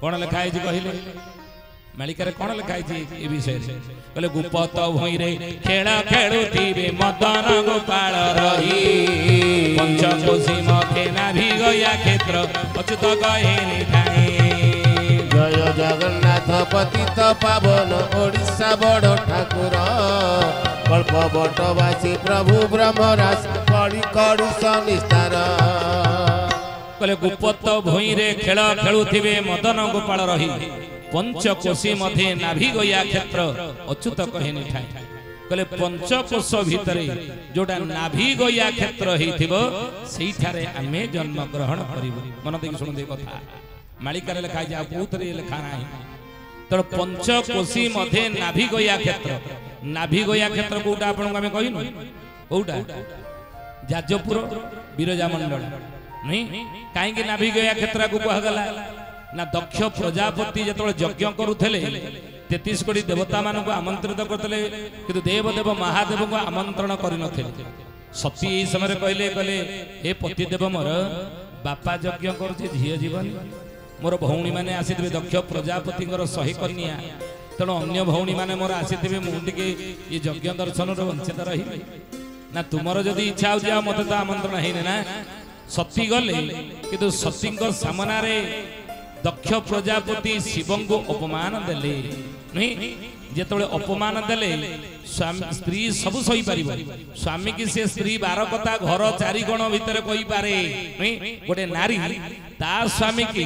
कोन लेखा है कहले ମାଳିକାରେ କ'ଣ ଲେଖା ହେଇଛି ଏ ବିଷୟରେ କହିଲେ ଗୁପତ ଭୂଇଁରେ ଖେଳ ଖେଳୁଥିବେ ମଦନ ଗୋପାଳ ରହି ପଞ୍ଚକୋଶୀ ମଧେ ନାଭି ଗୟା କ୍ଷେତ୍ର ଅଚ୍ୟୁତ କହେନି ଠାଏ ଜୟ ଜଗନ୍ନାଥ ପତିତ ପାବନ ଓଡ଼ିଶା ବଡ଼ ଠାକୁର କଳ୍ପ ବଟବାସୀ ପ୍ରଭୁ ବ୍ରହ୍ମରାସ କଳି କଳୁଷ ନିସ୍ତାର କହିଲେ ଗୁପତ ଭୂଇଁରେ ଖେଳ ଖେଳୁଥିବେ ମଦନ ଗୋପାଳ ରହି ପଞ୍ଚକୋଶୀ ମଧେ ନାଭି ଗୟା କ୍ଷେତ୍ର ଅଚ୍ୟୁତ କହେନି ଠାଏ କହିଲେ ପଞ୍ଚକୋଶ ଭିତରେ ଯୋଉଟା ନାଭି ଗୟା କ୍ଷେତ୍ର ହେଇଥିବ ସେଇଠାରେ ଆମେ ଜନ୍ମ ଗ୍ରହଣ କରିବୁ। ମନ ଦେଇକି ଶୁଣନ୍ତୁ କଥା ମାଳିକାରେ ଲେଖା ହେଇଛି, ଆଉ କୋଉଥିରେ ଲେଖା ନାହିଁ। ତେଣୁ ପଞ୍ଚକୋଶୀ ମଧେ ନାଭି ଗୟା କ୍ଷେତ୍ର, ନାଭି ଗୟା କ୍ଷେତ୍ର କୋଉଟା ଆପଣଙ୍କୁ ଆମେ କହିନୁ? କୋଉଟା? ଯାଜପୁର ବିରଜା ମଣ୍ଡଳ ନାଇଁ। କାହିଁକି ନାଭି ଗୟା କ୍ଷେତ୍ରକୁ କୁହାଗଲା ନା ଦକ୍ଷ ପ୍ରଜାପତି ଯେତେବେଳେ ଯଜ୍ଞ କରୁଥିଲେ 33 କୋଟି ଦେବତା ମାନଙ୍କୁ ଆମନ୍ତ୍ରିତ କରୁଥିଲେ, କିନ୍ତୁ ଦେବଦେବ ମହାଦେବଙ୍କୁ ଆମନ୍ତ୍ରଣ କରିନଥିଲେ। ସତୀ ଏହି ସମୟରେ କହିଲେ ହେ ପତିଦେବ ମୋର ବାପା ଯଜ୍ଞ କରୁଛି, ଝିଅ ଜୀବନ ମୋର ଭଉଣୀ ମାନେ ଆସିଥିବେ ଦକ୍ଷ ପ୍ରଜାପତିଙ୍କର 100 କନ୍ୟା, ତେଣୁ ଅନ୍ୟ ଭଉଣୀ ମାନେ ମୋର ଆସିଥିବେ, ମୁଁ ଟିକେ ଏ ଯଜ୍ଞ ଦର୍ଶନରୁ ବଞ୍ଚିତ ରହିବି ନା? ତୁମର ଯଦି ଇଚ୍ଛା ହଉଛି ଆଉ ମତେ ତ ଆମନ୍ତ୍ରଣ ହେଇନି ନା। ସତୀ ଗଲେ, କିନ୍ତୁ ସତୀଙ୍କ ସାମନାରେ ଦକ୍ଷ ପ୍ରଜାପତି ଶିବଙ୍କୁ ଅପମାନ ଦେଲେ ନୁହେଁ। ଯେତେବେଳେ ଅପମାନ ଦେଲେ ସ୍ତ୍ରୀ ସବୁ ସହିପାରିବ, ସ୍ୱାମୀ କି ସେ ସ୍ତ୍ରୀ 12 କଥା ଘର 4 ଗଣ ଭିତରେ କହିପାରେ ନୁହେଁ। ଗୋଟେ ନାରୀ ତା ସ୍ୱାମୀ କି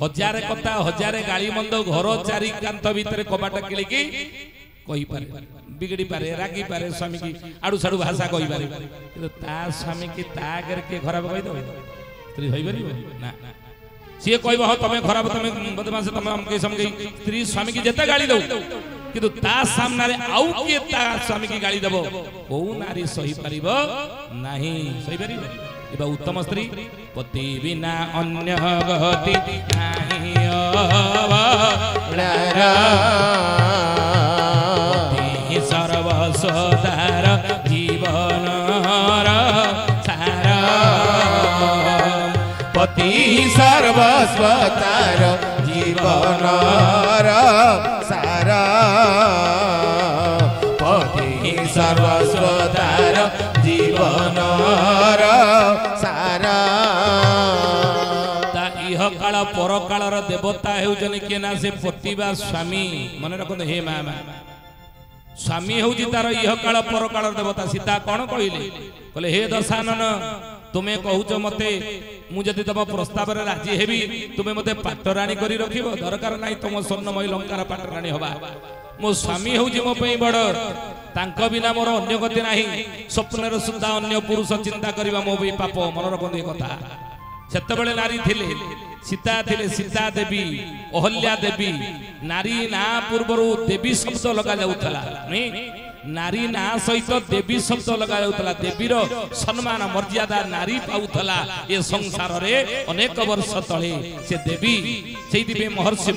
1000 କଥା 1000 ଗାଳି ମନ୍ଦ ଘର 4 କାନ୍ଥ ଭିତରେ କବାଟ କିଳିକି କହିପାରେ, ବିଗିଡ଼ି ପାରେ, ରାଗି ପାରେ, ସ୍ୱାମୀ କି ଆଡୁ ସାଡୁ ଭାଷା କହିପାରେ, କିନ୍ତୁ ତା ସ୍ୱାମୀ କି ତା ଆଗରେ କିଏ ଖରାପ କହିଦେବ? ସ୍ତ୍ରୀ କହିପାରିବ ନା। ସିଏ କହିବ ହଁ ତମେ ଖରାପ, ତମେ ବଦମାସ, ତମେ ଅମକେଇ ସମକେଇ। ସ୍ତ୍ରୀ ସ୍ୱାମୀ କି ଯେତେ ଗାଳି ଦଉ, କିନ୍ତୁ ତା ସାମ୍ନାରେ ଆଉ କିଏ ତା ସ୍ୱାମୀ କି ଗାଳି ଦେବ, କୋଉ ନାରୀ ସହିପାରିବ ନାହିଁ? ସହିପାରିବ? ଏବେ ଉତ୍ତମ ସ୍ତ୍ରୀ ପତି ବିନା ଅନ୍ୟ ଗତି ନାହିଁ ପତି ସର୍ବସ୍ୱତାର ଜୀବନର ସାର ପତି ସର୍ବସ୍ୱତାର ଜୀବନର ସାର ପତି ସର୍ବସ୍ୱତାର ଜୀବନର ସାର। ତା ଇହ କାଳ ପର କାଳର ଦେବତା ହେଉଛନ୍ତି କିଏ ନା ସେ ପତି ବା ସ୍ୱାମୀ। ମନେ ରଖନ୍ତୁ ହେ ମା, ସ୍ୱାମୀ ହେଉଛି ତାର ଇହ କାଳ ପର କାଳର ଦେବତା। ସୀତା କଣ କହିଲେ? କହିଲେ ହେ ଦଶାନନ, ତୁମେ କହୁଛ ମତେ ମୁଁ ଯଦି ତମ ପ୍ରସ୍ତାବରେ ରାଜି ହେବି ତୁମେ ମତେ ପାଟରାଣୀ କରି ରଖିବ? ଦରକାର ନାହିଁ ତମ ସ୍ୱର୍ଣ୍ଣମୟୀ ଲଙ୍କାର ପାଟରାଣୀ ହବା। ମୋ ସ୍ୱାମୀ ହେଉଛି ମୋ ପାଇଁ ବଡ଼, ତାଙ୍କ ବିନା ମୋର ଅନ୍ୟ ଗତି ନାହିଁ। ସ୍ୱପ୍ନରେ ସୁଦ୍ଧା ଅନ୍ୟ ପୁରୁଷ ଚିନ୍ତା କରିବା ମୋ ପାଇଁ ପାପ। ମନେ ରଖନ୍ତୁ ଏ କଥା। ସେତେବେଳେ ନାରୀ ଥିଲେ, ସୀତା ଥିଲେ, ସୀତା ଦେବୀ, ଅହଲ୍ୟା ଦେବୀ। ନାରୀ ନାଁ ପୂର୍ବରୁ ଦେବୀ ଶବ୍ଦ ଲଗାଯାଉଥିଲା, ନାରୀ ନାଁ ସହିତ ଦେବୀ ଶବ୍ଦ ଲଗାଯାଉଥିଲା। ଦେବୀର ସମ୍ମାନ ମର୍ଯ୍ୟାଦା ନାରୀ ପାଉଥିଲା ଏ ସଂସାରରେ ଅନେକ ବର୍ଷ ତଳେ। ସେ ଦେବୀ ସେଇଥିପାଇଁ ମହର୍ଷି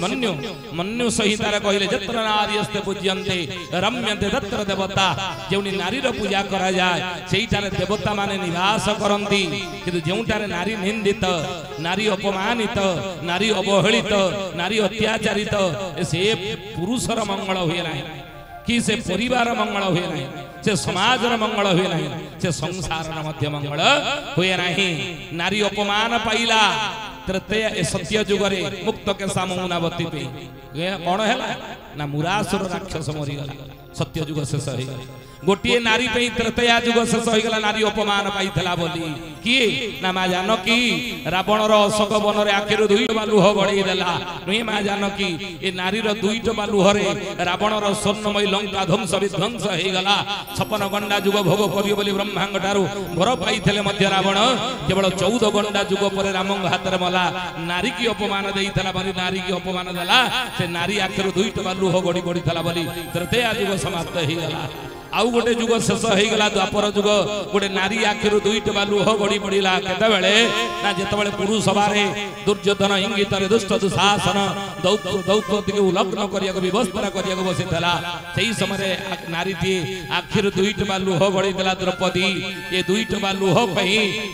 ମନ୍ୟୁ ସଂହିତାରେ କହିଲେ ଯତ୍ର ନାରୀସ୍ତେ ପୂଜ୍ୟନ୍ତେ ରମ୍ୟନ୍ତେ ତତ୍ର ଦେବତା। ଯେଉଁଠି ନାରୀର ପୂଜା କରାଯାଏ ସେଇଠାରେ ଦେବତା ମାନେ ନିବାସ କରନ୍ତି। କିନ୍ତୁ ଯେଉଁଠାରେ ନାରୀ ନିନ୍ଦିତ, ନାରୀ ଅପମାନିତ, ନାରୀ ଅବହେଳିତ, ନାରୀ ଅତ୍ୟାଚାରିତ, ସେ ପୁରୁଷର ମଙ୍ଗଳ ହୁଏ ନାହିଁ, कि से परिवार मंगल हुए नहीं, से समाजर मंगल हुए नहीं, से संसार मध्य मंगल हुए नहीं। नारी अपमान पाइला तृतीय सत्य जुगरे मुक्त के सामुनावती पे कौन है ना मुरासुर राक्षस मरीगला। सत्य जुग शेष हो गोटे नारी पे तृतीय जुग शेष हो नारी अपमान पाइला बोली किए ना माँ जानकी रावणर अशोक वन रे आखिर 2 टोपा लुह गड़े देला नुहे। माँ जानकी ए नारीर 2 टोपा लुहरे रावणर स्वर्णमयी लंका ध्वंस विध्वंस हो गला। 56 गंडा जुग भोग करियो बोली ब्रह्मांड ठारू घर पाइथिले मध्य रावण केवल 14 गंडा जुग पर राम हाथ में मला नारी की अपमान देइथला बोली नारी की अपमान देला से नारी आखिर 2 टोपा लुह गड़ी गड़ी थला बोली तृतीय जुग समाप्त हो गला। आउ गोटे जुग शेष हो गला द्वापर जुग गोटे नारी आखिर दुईट लुह गड़ी पड़ा केतबेले ना जितेबाला पुरुष सभारे दुर्योधन इंगित दुष्ट दुशासन दौत्व दिखे उल्लंघन करने व्यवस्था करने बसी से समय नारी आखिर दुईट लुह गड़ी द्रौपदी ये दुईट लुह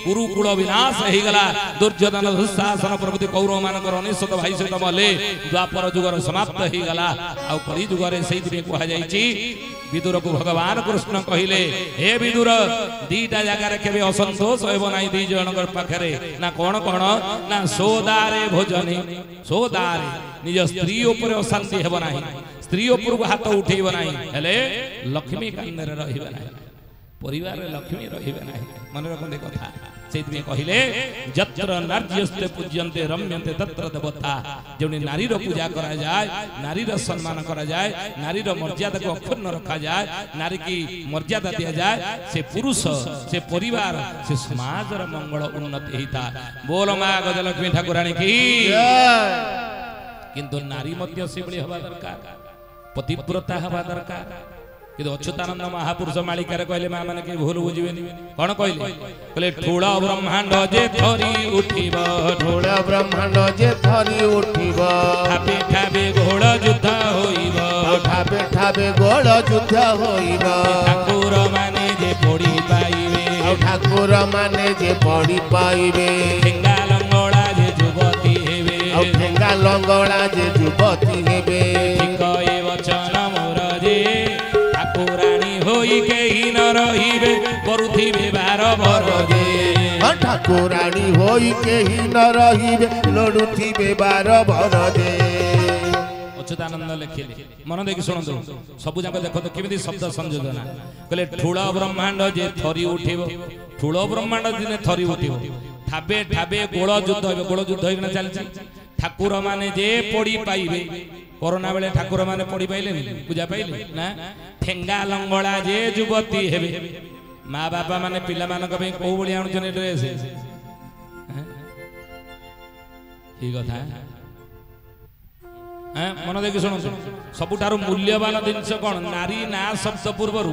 कुरुकुल विनाश हो गला दुर्योधन दुशासन प्रभृति कौरव मान अनिश्चित भाई सहित मले द्वापर जुगर समाप्त हो गला आ कली जुगर से कहुई विदुर को भगवान कृष्ण कहले हे विदुर दीटा जगार केबे असंतोष होबो नाही दी जन पाखरे ना कौन कौन ना सोदारे भोजने सोदारे निज स्त्री ऊपर अशांति हेबो नाही स्त्री ऊपर हाथ उठेबो नाही हेले लक्ष्मी कान्नरे रहिबो नाही परिवार लक्ष्मी रहिबो नाही मन रखंदे कथा सेति कहले जत्र नार्यस्ते पूज्यन्ते रम्यन्ते तत्र देवता जेउनी नारी रो पूजा करा जाय नारी रो सम्मान करा जाय नारी रो मर्यादा को अक्षुण्ण रखा जाय नारी की मर्यादा दिया जाय से पुरुष से परिवार से समाज रो मंगल उन्नति हेता बोल मा गजलक्ष्मी ठाकुरानी की किंतु नारी मध्य से बळी हवा दरकार पतिव्रता हवा दरकार किंतु अच्युतानंद महापुरुष मालिकार कहले मां माने के भूल बुझिबेनी कोन कहले ठूल ब्रह्मांड जे थरी उठिबो ठूल ब्रह्मांड जे थरी उठिबो ठाबे ठाबे घोड़ युद्ध होइबो ठाबे ठाबे घोड़ युद्ध होइबो ठाकुर माने जे पड़ी पाइबे ठाकुर माने जे पड़ी पाइबे ठेंगा लंगोड़ा जे जुवती हेबे ठेंगा लंगोड़ा जे जुवती हेबे ठीक ए वचन मोर जे ठाकुराणी होई केही न रहिबे करुथिबे बार बरजे ठाकुराणी होई केही न रहिबे लडुथिबे बार बरजे अच्युतानंद लिखिले मन देखि सुनंदु सबु जाक देखो तो केमिति शब्द संयोजन कहले ठूल ब्रह्मांड जे थरी उठिबो ठूल ब्रह्मांड दिने थरी उठिबो ठाबे ठाबे गोळ युद्ध होबे गोळ युद्ध होइना चलछि ठाकुर माने जे पड़ी पाइबे कोरोना बेले ठाकुर माने पड़ी पाइले पूजा पाइले ना ठेंगा लंगोड़ा जे युवती हेबे माँ बापा माने पिला मानक पे को बळी आनुछन ड्रेस ही कथा मन देखि सुन सबुठारु मूल्यवान जिनस कोन नारी ना शब्द पूर्वरु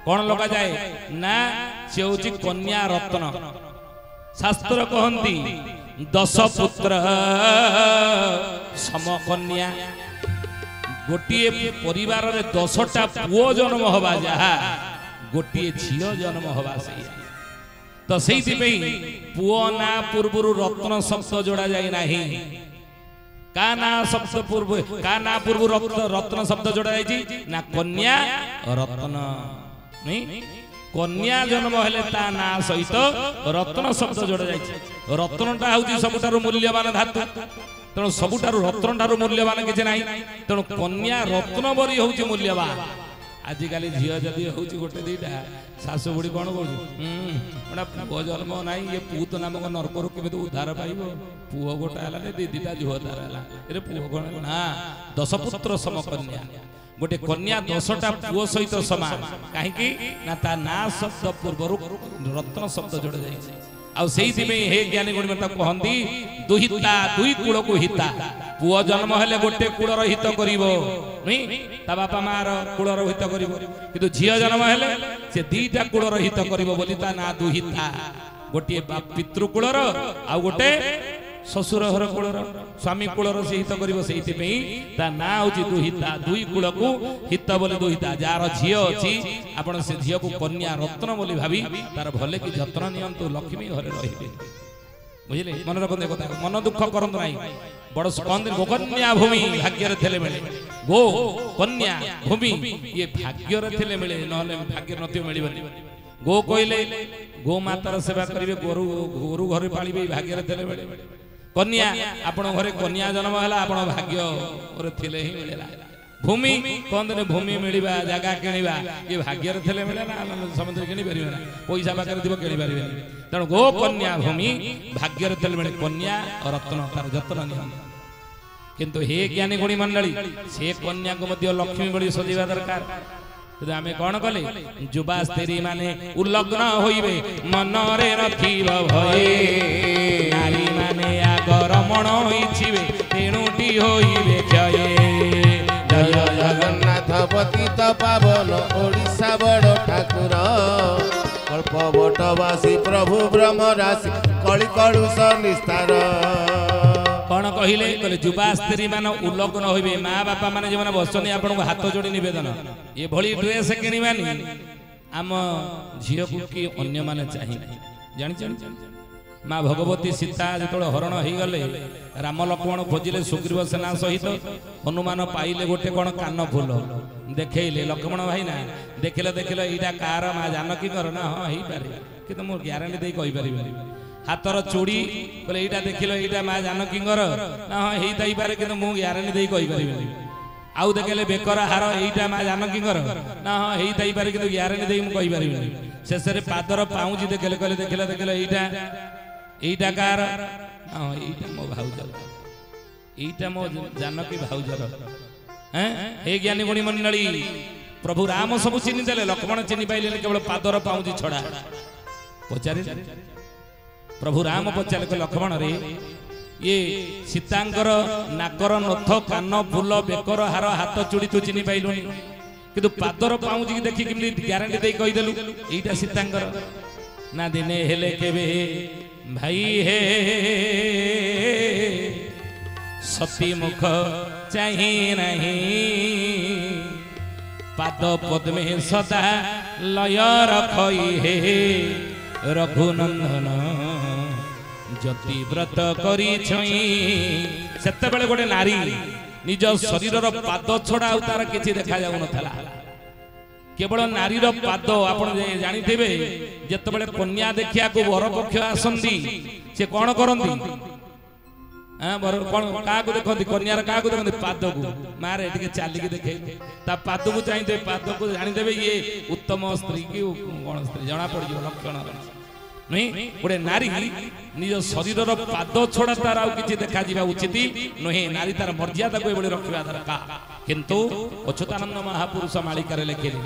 कोन लगा जाए ना से होची कन्या रत्न शास्त्र कहंती 10 पुत्र सम कन्या गोटिए परिवार रे 10टा पुओ जन्म हवा जहा गोटिए झियो जन्म हवा से तो सेति पे पुओ ना पूर्वरु रत्न शब्द जोड़ा जाय नाही काना शब्द पूर्व काना पूर्व रत्न शब्द जोड़ा जाय ना कन्या रत्न नहीं कन्या जन्म हेले ता ना सहित रत्न शब्द जोड़ा जाय रत्नटा होची सबुठारु मूल्यवान धातु तेणु सबुठारु रत्नठारु मूल्यवान किछि नाही तेणु कन्या रत्न बरी होची मूल्यवान आजिकाली झील जदि होची गोटे दीटा सासु बुढ़ी कौन कौड़ा पुओ जन्म ना ये पूत नामक नरकरू केमिति उद्धार पाइब पुओ गोटा है दीटा झील उद्धार है पुओ कौन हाँ 10 पुत्र सम कन्या गोटे कन्या 10टा पुओ सहित समान कहीं ना ता ना शब्द पूर्व रत्न शब्द जोड़ जाए आ हे ज्ञानी गुणी मतलब कहती दुहिता दुई कूल को हिता पुओ जन्म हेले गोटे कूलर हित करिवो नहीं ता बापा मार कूलर हित करिवो किंतु झियो जन्म हेले से दीटा कूलर हित करिवो बोली ता ना दुहिता गोटे पितृकूलर आ गोटे ससुर घर कूलर स्वामी कूलर से हित करिवो सेति पई ता ना होची दुहिता दुई कूल को हित बोली दुहिता जार झियो अछि आपण से झियो को कन्या रत्न बोली भाभी तार भले की जत्न नियंतु लक्ष्मी घरे रहिबे बुझिले मन रखते कथा मन दुख करंत नाही बड़ स्कंद गोकन्या भूमि भाग्य रे थेले मिले गो कन्या भूमि ये भाग्य रे थेले मिले नहले भाग्य नथियो मिलिबनी गो कहले गो मातार सेवा करिवे गोरु गोरु घरे पालिबे भाग्य रे थेले मिले कन्या आपण घरे कन्या जन्म हला आपण भाग्य रे थेले ही मिलेला भूमि कहते भूमि मिलवा जगह किणवा ये भाग्य रे थेले मिले ना समझ किणी परिबे ना पैसा पाकर दिबो किणी परिबे तेणु गो कन्या भूमि भाग्य रे थेले मिले कन्या और रत्न तार जत्न नियम किंतु हे ज्ञानी गुणी मंडली से कन्या को मध्य लक्ष्मी बड़ी सजीवा दरकार तो आमे कौन कले युवा स्त्री माने उल्लग्न होइबे मन रे रखिब भय नारी माने आगर मन होइछिबे तेणुटी होइबे क्षय जय जगन्नाथ ପତିତ ପାବନ ଓଡ଼ିଶା ବଡ଼ ଠାକୁର କଳ୍ପବଟବାସୀ ପ୍ରଭୁ ବ୍ରହ୍ମ ରାଶି କଳି କଳୁଷ ନିସ୍ତାର। कौन कहले कहले युवा स्त्री मान उल्लग्न होइबे माँ बापा माने जे माने बसनी आपनको हाथ जोड़ी निवेदन ये भली ड्रेस किनिबानी आम झियो को कि अन्य माने चाहि जानि माँ भगवती सीता जो हरण हो गले राम लक्ष्मण खोजिले सुग्रीव सेना सहित हनुमान पाइले गोटे कौन कान फूल देखले लक्ष्मण भाई ना देखिले देखिले यहाँ कार माँ जानकी ना हाँ हो पारे कि मुझे ग्यारंटी दे कहि पारि हाथर चूड़ी बोले यहाँ देखिल यहाँ माँ जानकी ना हाँ हो पारे कि मुझे ग्यारंटी दे कहि पारि आउ देखिले बेकर हार यहाँ माँ जानकी ना हाँ हो पारे कि ग्यारंटी दे मुझे कहि पारि शेष पादर पाउजी देखिले कहले देखिले देखिले এইটা কার এইটা মো ভাউজর এইটা মো জানকী ভাউজর হ্যাঁ হে জ্ঞানী গুণী মণ্ডলী প্রভু রাম সবু চিনি দেলে লক্ষ্মণ চিনি পাইলে কেবল পাদর পাউজি ছড়া পচারে প্রভু রাম পচারে লক্ষ্মণ রে ये सीतांकर नाकर नथ कान फूल बेकर हार हाथ चूड़ी तू चिनी पाइलुनी किंतु पादर पाउजी देखि किमि ग्यारंटी दे कहि देलु एटा सीतांकर ना दिने हेले केबे भाई हे सती मुख चाही नहीं पाद पद्मे सदा लय रखई हे रघुनंदन जति व्रत करी छई सेते बेले गोटे नारी निज शरीर पाद छड़ा तार किछि देखा जाउ नथला केवल नारीर पाद आप जानिथिबे जेतेबेले कन्या देखिया को वर पक्ष आसंती से कौन करंती कौन का देखती कन्यार का देखती पाद को मारे टिके चालिक देखे ता पाद को चाहिए पाद को जानिदेवे ये उत्तम स्त्री की कौन स्त्री जना पड़ लक्षण नहीं गोटे नारी निज शरीर पाद छड़ा तार आउ किछि देखा जीवा उचित नुहे नारी तार मर्यादा को एबळे रखिबा दरकार किंतु अच्युतानंद महापुरुष मालिकार लिखिले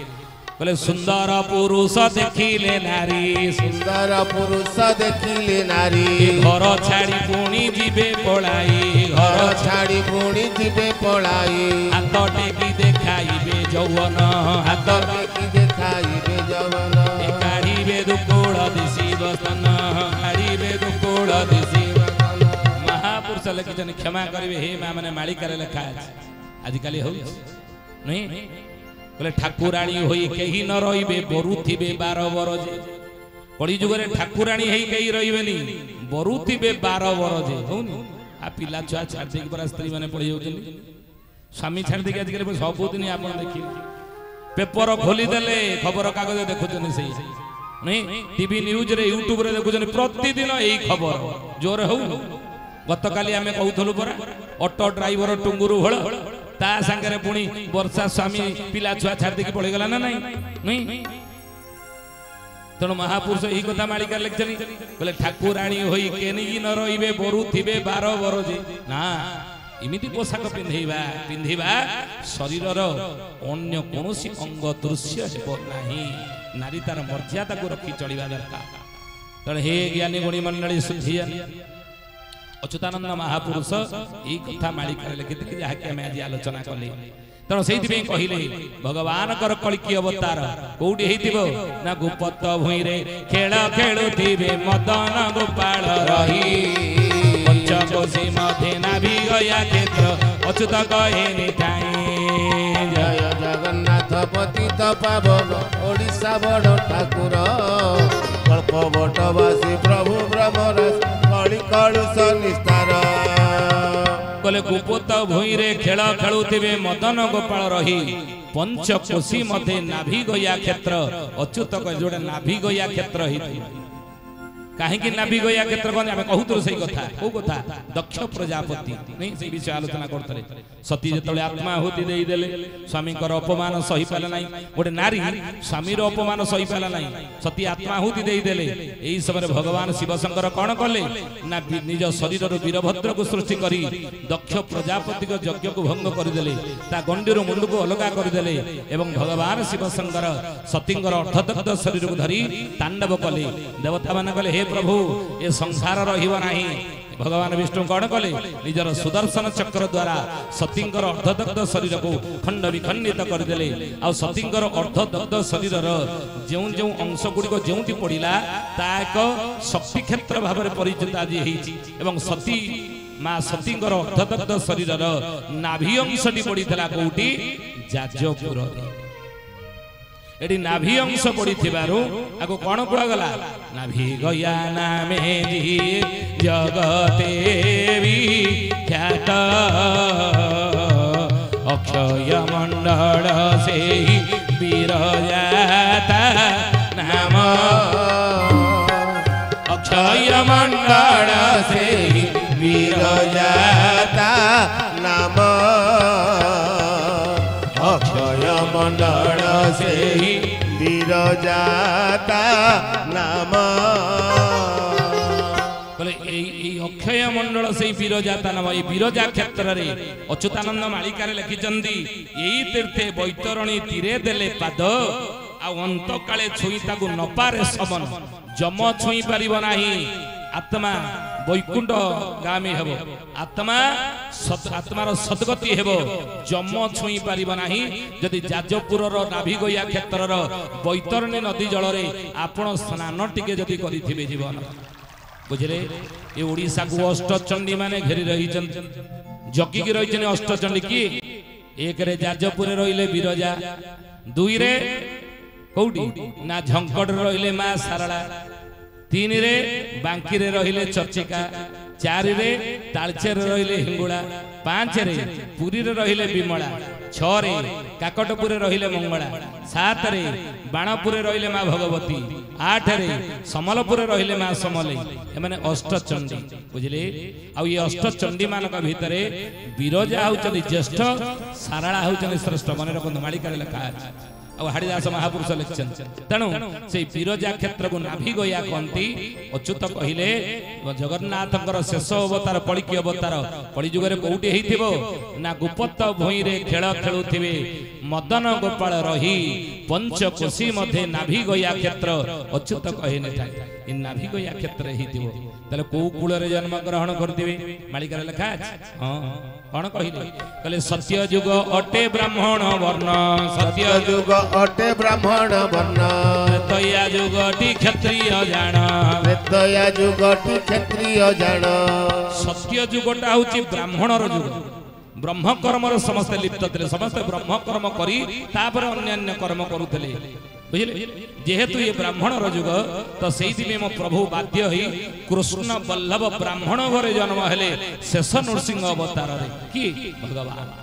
बोले सुंदर पुरुष देखिले नारी सुंदर पुरुष देखिले नारी घर छाड़ी पुणी जीवे पलाई घर छाड़ी पुणी जीवे पलाई हाथ टेकी देखाइबे यौवन हाथ टेकी देखाइबे यौवन काढ़ीबे दुकुल दिसी बसन काढ़ीबे दुकुल दिसी बसन महापुरुष लिखिछन क्षमा करिवे हे मां माने मालिकार लेखा अछि आजिकाली हो नहीं बोले ठाकुराणी होई केही न रहिबे बरुथिबे 12 बरजे कली जुगरे ठाकुराणी हेई केही रहिबेनी बरुथिबे 12 बरजे होनी आ पिला छुआ छाड़ देक पर स्त्री माने पड़ी होतनी स्वामी छाड़ देक आज के सब दिन आपन देखि पेपर खोली देले खबर कागज देखुचनी सही नहीं टीवी न्यूज रे यूट्यूब रे देखुचनी प्रतिदिन एही खबर जोर हो गतकाली आमे कहउथलु परा ऑटो ड्राइवर टुंगुरु होळ ता संगरे पुणी वर्षा स्वामी पिला छुआ छाड़ देकी पड़ी गला ना नहीं तेणु महापुरुष यही कथा मालिका लिखछनी बोले ठाकुराणी होई केनी न रहिबे बरुथिबे 12 बरजे ना इमिति पोशाक पिंधिबा शरीरर अन्य कोनोसी अंग दृश्य हेबो नाही नारी तार मर्यादा को रखी चलिबा दरकार तेणु हे ज्ञानी गुणी मंडली सुधिया अच्युतानंद महापुरुष यही कथा मालिकार लिखिते जहाँकि आम आज आलोचना कले तेणु से कहले भगवान कलिकी अवतार कौटी हो ना गोपत भूई रे खेल खेलुथिबे मदन गोपाल रही पंचकोशी मध्य नाभि गया क्षेत्र अच्युत कहे निठाई जय जगन्नाथ पतित पावन ओडिशा बड़ ठाकुर कल्पवटवासी प्रभु ब्रह्मरस कଳି कलुष निस्तार कले गोपत भूई रे खेल खेलुथिबे मदन गोपाल रही पंचकोशी मध्य नाभि गया क्षेत्र अच्युत कहे जोड़े नाभि गया क्षेत्र कहीं नाभि गया क्षेत्र कौन आम कहूँ से कथा कौ कथा दक्ष प्रजापति नहीं से विषय आलोचना करते सती जो आत्माहुति देदेले स्वामी अपमान सही पाला ना गोटे नारी स्वामीर अपमान सही पाला ना सती आत्माहुति देदेले यही समय भगवान शिवशंकर कौन कले ना निज शरीर वीरभद्र को सृष्टि करी दक्ष प्रजापति यज्ञ को भंग करदे गंडीर मुंड को अलग करदे भगवान शिवशंकर सतींगर अर्धदग्ध शरीर को धरी तांडव कले देवता मान कले हे प्रभु ये संसार रहिबो नाही भगवान विष्णु कौन कले निजर सुदर्शन चक्र द्वारा सतींकर अर्धदग्ध शरीर को खंड विखंडित करदेले आ सतींकर अर्धदग्ध शरीर जो जो अंश गुड़िक जो पड़ा ता एक शक्ति क्षेत्र भाव में परिचित आज एवं सती माँ सतींकर अर्धदग्ध शरीर नाभि अंशटी पड़ा कौटी जाजपुर एडी नाभि अंश पड़ी आगो कौन कुगला नाभि गया नामे जगते विख्यात अक्षय मंडल से विरजाता नाम अक्षय मंडल से विरजाता नाम अक्षय मंडल से विरजाता नाम अक्षय मंडल से विरजाता नाम ये विरजा क्षेत्र रे अच्युतानंद मालिकार लिखिचंदी यही तीर्थे बैतरणी तीरे देले पाद आ अंत काले छुई ताकू नपारे समन जम छुई पारिबो नाही आत्मा वैकुंठ गामी हेबो आत्मार सद्गति हेबो जम छुई पारिबो नाही जदि जाजपुर नाभि गया क्षेत्र बैतरणी नदी जल रे आपण स्नान टिके जदि करिथिबे जीवन बुझले ये ओडिशा को अष्टचंडी माने घेरी रही जगी की रही अष्टचंडी की एक रे जाजपुर रहिले विरजा दुई रे कौटी ना झंकड़ रहिले मां सारला तीन रे बांकी रे रहिले चर्चिका चार रे तालचेर रहिले हिंगुड़ा पांच रे पुरी रे रहिले विमला छ रे काकटपुर रहिले मंगला सात रे बाणपुर रहिले मां भगवती आठ रे समलपुर रहिले मां समले एमाने अष्टचंडी बुझले आ ये अष्टचंडी मानक भितरे विरजा होचनी ज्येष्ठ सारला होचनी श्रेष्ठ मन रखन मालिकार लेखा और हरिदास महापुरुष लिखन तेणु से विरजा क्षेत्र को नाभि गया कहती अच्युत कहले जगन्नाथंकर शेष अवतार पलिकी अवतार कलिजुगे कौटी होइथिबो ना गुपत भूई रे खेल खेलुथिबे मदन गोपाल रही पंचकोशी मध्य नाभि गया क्षेत्र अच्युत कहे न इ नाभि गया क्षेत्र होइथिबो तले को कूल रे जन्म ग्रहण करथिबे मालिकार लेखा हां कौन कहले सत्य युग अटे ब्राह्मण वर्ण सत्य युग अटे ब्राह्मण वर्ण त्रेतया युगटी क्षत्रिय जान त्रेतया युगटी क्षत्रिय जान सत्य युगटा होची ब्राह्मणर युग ब्रह्म कर्म समस्त लिप्त थे समस्त ब्रह्म कर्म करी तापर अन्य कर्म करुले बुझिले जेहेतु ये ब्राह्मण युग तो से मो प्रभु बाध्य ही कृष्ण बल्लभ ब्राह्मण घरे जन्म हेले शेष नृसिंह अवतार कि भगवान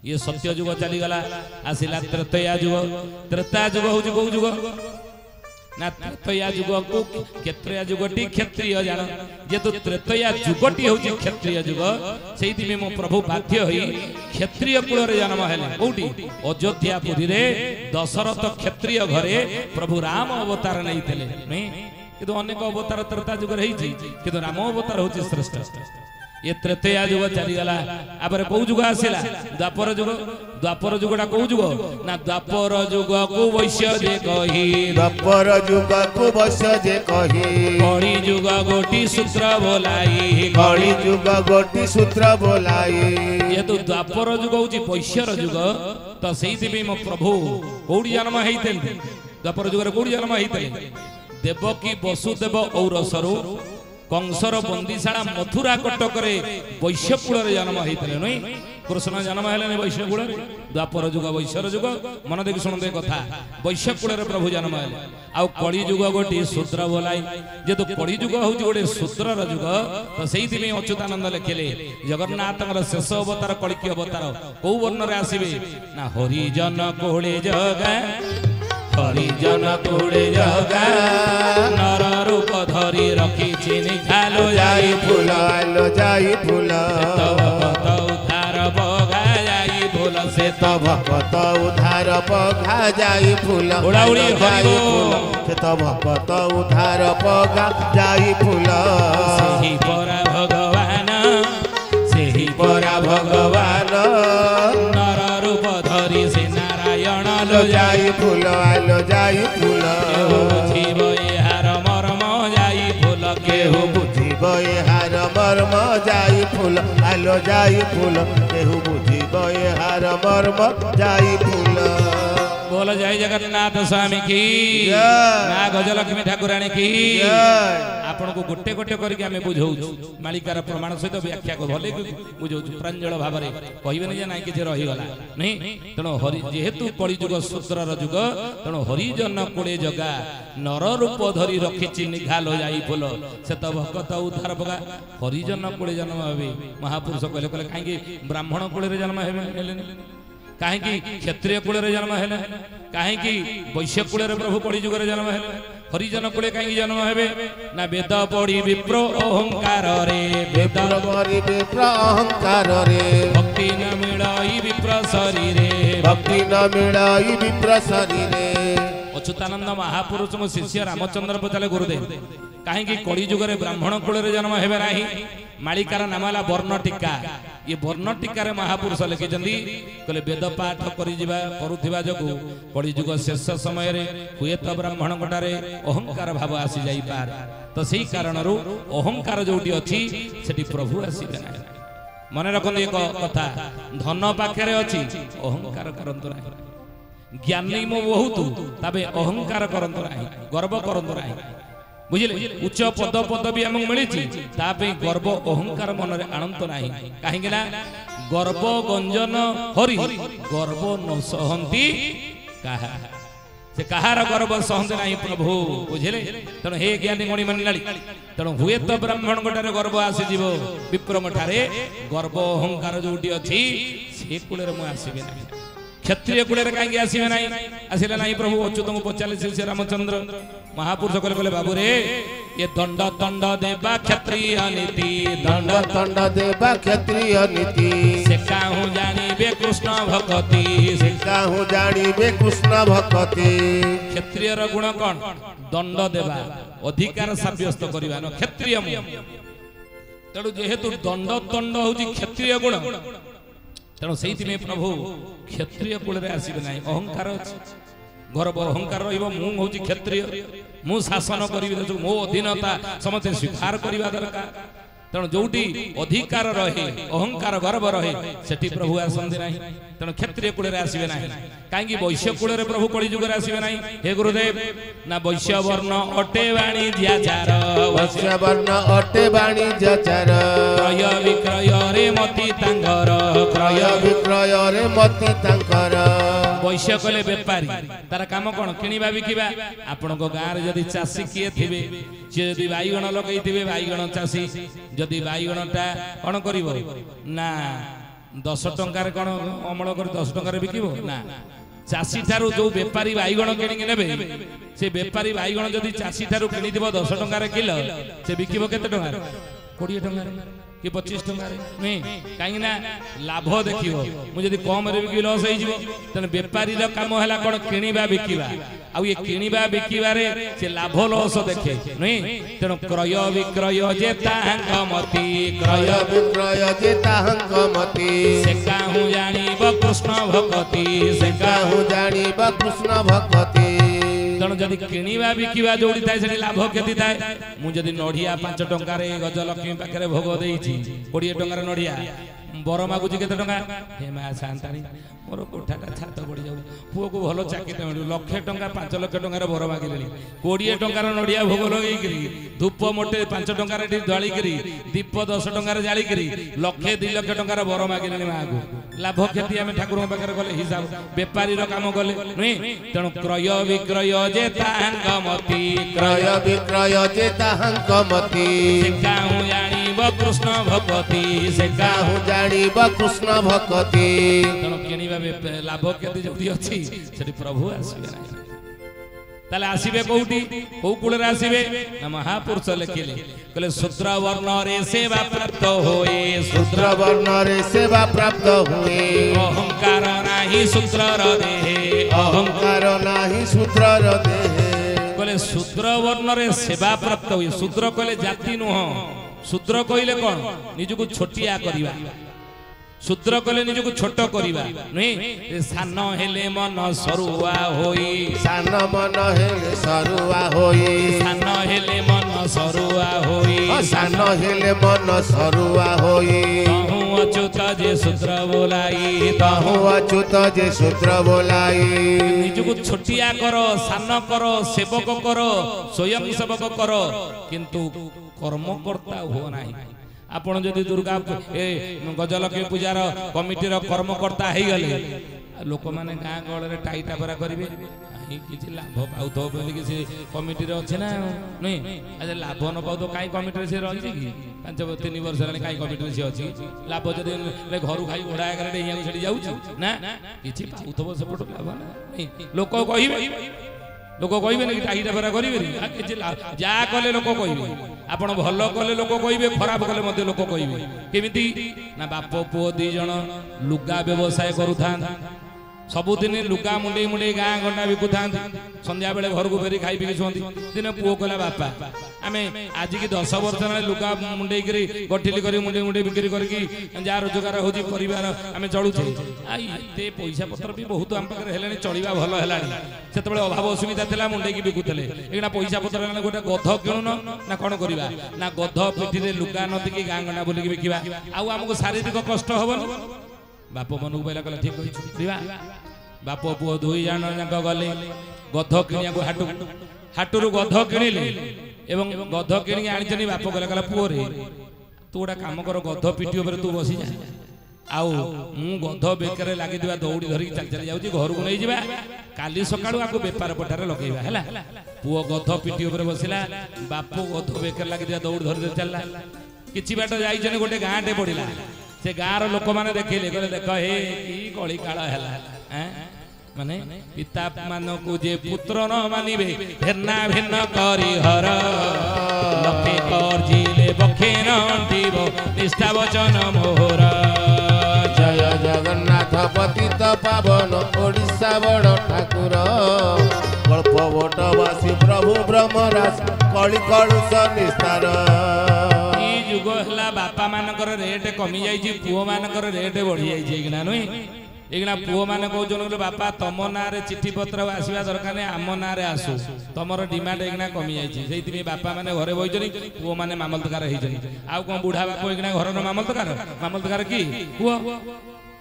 ये सत्य युग चलीगला आसिला त्रेतया युग हूँ कौ युग ना त्रेतया युग को क्षेत्रीय युगटी क्षत्रिय जान जेतु त्रेतया युगटी हूँ क्षत्रिय युग से मो प्रभु बाध्य ही क्षत्रिय कुल जन्म हेले कौटी अयोध्यापुरी रे दशरथ क्षत्रिय घरे प्रभु राम अवतार नहीं थे किंतु अनेक अवतार त्रेता युग किंतु राम अवतार हूँ श्रेष्ठ ये त्रेतया युग चलीगला आपर कौ युग आसला द्वापर युगटा कौ युग ना द्वापर युग को वैश्य जे कही द्वापर युग को वैश्य जे कही कली युग गोटी सूत्र बोलाई कली युग गोटी सूत्र बोलाई ये तो द्वापर युग होची वैश्यर युग तो सेहि मो प्रभु कौड़ी जन्म होइते द्वापर युग रे कौड़ी जन्म होइते देवकी वसुदेव औरसरु कंसर बंदीशाला मथुरा कटकरे वैश्यकुल जन्म होते नहीं कृष्ण जन्म है वैश्यकुल द्वापर युग वैश्यर युग मन देखी शुणते कथा वैश्यकुल प्रभु जन्म है आउ कली युग गोटे शूद्र बोलाई जेतु कली युग हूँ गोटे शूद्रर युग तो से अच्युतानंद लिखिले जगन्नाथ शेष अवतार कलिकी अवतार कौ वर्ण आसवे ना हरिजन कोले जगा हरिजन कोले जगा नर रूप धरी रखी चिनी खालो जाई फूल आलो जाई फूल उधार बगा जाई फूल से तो भक्त उधार पगा जाई फूल उड़ाउड़ी जाई फूल से तो भक्त उधार पगा जाई फूल सेही परा भगवान नर रूप धरी से नारायण लो जाई फूल आलो जाई फूल बुझिब एहार मर्म जाई फूल केहू बुझिब एहार मर्म जाई फूल आलो जाई फूल केहू बुझिब एहार मर्म जाई फूल बोल जय जगन्नाथ स्वामी की ना गजलक्ष्मी ठाकुराणी की आपण को गोटे गोटे करके आमे बुझौछु मालिकार प्रमाण सहित व्याख्या को भले बुझौछु प्रांजल भाव रे कहिबे जे नाही कि रही गला नहीं तणो हरि जेहेतु कली जुग सूत्रर जुग तणो हरिजन कोळे जगा नर रूप धरी रखिछि निघालो जाई फूल से त भक्त उद्धार बगा हरिजन कोळे जन्म हेबे महापुरुष कहले कहले काहे कि ब्राह्मण कोळे रे जन्म हेबे कहीं क्षत्रिय कुल जन्म है कहीं वैश्य कुल प्रभु कली जुग जन्म है हरिजन कुल कहीं जन्म है ना वेद पढ़ी विप्र अहंकार रे वेद पढ़ी विप्र अहंकार रे भक्ति न मिलाई विप्र शरीर भक्ति न मिलाई विप्र शरीर अच्युतानंद महापुरुष मो शिष्य रामचंद्र पचाले गुरुदेव कहीं कली जुग ब्राह्मण कुल जन्म है ना मालिकार नाम है वर्ण टीका ये वर्ण टीकार महापुरुष लिखिछन्ती कहले वेद पाठ करुवा जगु कली जुग शेष समय रे हुए तो ब्राह्मण गोटारे अहंकार भाव आसी जाई पार तो सही कारण अहंकार जोटी अछि सेठी प्रभु आसीबे ना मन रखन एक कथा धन पाखरे अछि अहंकार करंतु ना ज्ञानी मो बहुत तबे अहंकार करंतु ना गर्व करंतु ना बुझिले उच्च पद पदवी हमक मिली गर्व अहंकार मन रे आनंद नाही काहेकि ना गर्व गंजन हरि गर्व न सहंती काहा से कहार गर्व सहंती नाही प्रभु बुझिले तण हे ज्ञानी गणी मनलाली तण हुए तो ब्राह्मण गोटारे गर्व आसी जीवो विप्रम ठारे गर्व अहंकार जोटी अछि से कुले मु आसीबे नाही क्षत्रिय कुल कहीं आसवे ना आसले ना प्रभु अच्युत को पचारे श्री रामचंद्र महापुरुष कहले कहले बाबू रे ये दंड दंड देवा क्षत्रिय नीति दंड दंड देवा क्षत्रिय नीति से काहू जानिबे कृष्ण भक्ति से काहू जानिबे कृष्ण भक्ति क्षत्रिय र गुण कोन दंड देवा अधिकार साब्यस्त करबा न क्षत्रिय तेणु जेहेतु दंड दंड होची क्षत्रिय गुण तेणु से प्रभु क्षत्रिय कुल आसबे ना अहंकार गर्व अहंकार रु हूँ क्षत्रिय मु शासन करी मो अधीनता समस्त स्वीकार करने दरकार तेणु जोटी अधिकार रहे अहंकार गर्व रहे सेठी प्रभु आसंती ना तेणु क्षत्रिय कुल आसबे ना कहीं वैश्य कुल प्रभु कली जुग आसबे ना हे गुरुदेव ना वैश्य वर्ण अटे वाणिज्याचार वैश्य वर्ण अटे वाणिज्याचार क्रय विक्रय रे मति तांगर क्रय विक्रय रे मति तांकर वैश्य कले बेपारी तार काम कौन किनिबा बिकिबा आपण गाँव में जदि चाषी किए थे सी जदि बैगण लगे बैगण चाषी जदि बैगणटा कौन कर ना 10 टंकार कौन अमल कर 10 टंकार बिकिब ना चाषी ठारू जो बेपारी बैगण किणिक ने से बेपारी बैगण जदि चाषी ठारू किनी 10 टंकार किलो से बिकिब केते टंकार 20 टंकार कि 25 टंकार नहीं कहीं ना लाभ देखियो मुझे कम रे बिकी लॉस हो तेन बेपारी काम है कौन किणवा बिकिबा आ ये किणवा बिकिबा रे से लाभ लॉस देखे नहीं तेणु क्रय विक्रय जे ताहांग मति क्रय विक्रय जे ताहांग मति से काहू जानिब कृष्ण भक्ति से काहू जानिब कृष्ण भक्ति तेणु जदि किणवा बिकिबा जोड़ी थाए से लाभ केति थाए मु जदि नढ़िया 5 टंकार गजलक्ष्मी पाखे भोग देइछि 20 टंकार नढ़िया बर मागुची केते टंका हे मा शांतानी मोर कोठाटा छात पड़ी जाऊ पुओ को भलो चाकरी मिलू 1 लाख टंका 5 लाख टंकार बर मागिलेनी 20 टंकार नढ़िया भोग लगेइकरी धूप मोटे 5 टंकार दळी करी दीप 10 टंकार जाली करी 1 लाख 2 लाख टंकार बर मागिलेनी मागु लाभ खेती आम ठाकुर पाखे गले हिसाब बेपारी काम गले नुहे तेणु क्रय विक्रय जे ताहांग मति क्रय विक्रय जे ताहांग मति से काहू जानिब कृष्ण भक्ति से काहू जानिब कृष्ण भक्ति तेणु किणवा लाभ खेती जोटी अच्छी से प्रभु आसबे ना ताले आसीबे कोउटी को कुल रे आसीबे ना महापुरुष लिखिले कहले शूद्र वर्ण रे सेवा प्राप्त होए शूद्र वर्ण रे सेवा प्राप्त होए अहंकार नाही शूद्र र देहे अहंकार नाही शूद्र र देहे कहले शूद्र वर्ण रे सेवा प्राप्त होए शूद्र कहले जाति नुह शूद्र कहले कोन निजको छोटिया करबा शूद्र कले निजको छोट करिबा नुहे सान हेले मन सरुआ होई सान मन हेले सरुआ होई सान हेले मन सरुआ होई सान हेले मन सरुआ होई तहु अच्युत जे शूद्र बोलाई तहु अच्युत जे शूद्र बोलाई निजको छोटिया करो सान करो सेवक करो स्वयं सेवक करो किंतु कर्मकर्ता हो नाही आपण जदि दुर्गा गजलक्ष्मी पूजार कमिटीर कर्मकर्ता हो गले लोक मैंने गाँ गहल टाई टापरा करेंगे किसी लाभ पाऊ बोलिक से कमिटी अच्छे ना नहीं अच्छा लाभ न पाऊ कहीं कमिटी से रही कि 5-3 वर्ष कहीं कमिटी से अच्छी लाभ जब घर खाई घोड़ा आगे डेइया से जाऊँ ना कि पाऊ सेपट लाभ नहीं लोक कह लोक कहे कि टाई टापरा करेंगे जहाँ कले लोक कहे आपण भल कले लोक कहे खराब कले लोक कहे केमिति ना बाप पुओ 2 जण लुगा व्यवसाय करूथा सबुदिन लुगा मुंडे मुंडे गाँ गंडा बिकुता संध्या बेले घर को फेरी खाई पी शुंती दिन पुओ कहला बापा आम आज की 10 वर्ष लुगा मुंडे गठिली कर मुंडे मुंडे बिक्री करके जहाँ रोजगार हो परिवार आम चलुचे ये पैसा पत्र भी बहुत आम पाखे है चलवा भल है से अभाव असुविधा था मुंडे की बिकुले एना पैसा पत्र गोटे गध किणुन ना कौन करवा ना गध पिठी लुगा नदी गाँ गंडा बुलिक बिकवा आमको शारीरिक कष्ट हेन बाप मन को पहला कहला ठीक बाप पुओ 2 जण जाक गले गध किणिया हाटू गध किणिले एवं गध किणी आनी बाप कहला पुओ रे तू गोटा कम कर गध पिटी उपर तू बसी जा आउ मु गध बेकर लगी दौड़ी धरिक चल चल जाऊँ घर को नहीं जावा काली सकाळू आपको बेपार पठार लगेगा है पुओ गध पिटी उपर बसला बाप गध बेकर लगी दौड़ी धरी चलला किछि बाट जाइछन गोटे गाँटे पड़िला से गाँव लोक मैंने देखिले कहले देख हे कि कली काल है माने पिता मान को जे पुत्र न मानिबे भिन्ना भिन्न करी हर लखे करजिले बखे नंटीब निष्ठा वचन मोहर जय जगन्नाथ पतित पावन ओडिशा बड़ ठाकुर कल्प वटवासी प्रभु ब्रह्मराज कली कलुष निस्तार युग है बापा मानकर रेट कमी जाइए पुओ मानकर रेट बढ़ी जाइए नुई एगना पुओ मैंने कहते बापा तुम ना चिठी पत्र आसवा दरकार नहीं आम ना आसू तुम डिमांड एगना कमी जाइए बापा मैंने घरे बही पुओ मैंने मामलतकार आउ कौन बुढ़ा बाप एगना घर मामलतकार कि पुओ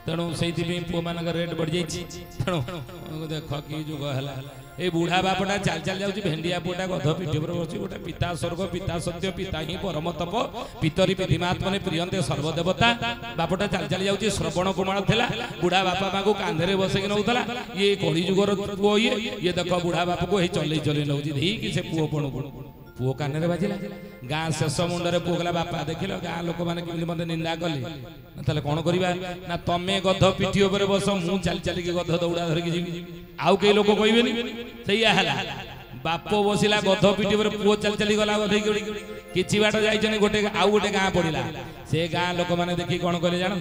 तेणु से पुओ मान रेट बढ़ जाइए तेणु देख कि जुग है ए बुढ़ा बापटा चाल चाल जाऊँ भेंडिया पुटा गध पिठी पर बस गोटे पिता स्वर्ग पिता सत्य पिता ही परम तप पितरी पिधिमात्मने प्रियंते सर्वदेवता बापटा चाल चाल जाऊँ श्रवण कुमार थिला बुढ़ा बापा माँ को कांधे बसैक नौला ये कली जुगर पुओ ये देख बुढ़ा बाप को चल चल नौ कि से पुओ पण पुओ कान बाजिला गाँ शेष मुंडे पुओ गला बापा देख गाँ लोक मैंने मत निंदा कले कौन करवा ना तमें गध पिठी उपर बस मु चल चल गध दौड़ा धरिकी जी आउ कई लोक कहे बाप बसला गध पिठी पर पुओ चल चली गला कि बाट जाइए गोटे आउ गोटे गाँ पड़ा से गाँ लोक मैंने देखी कौन कले जान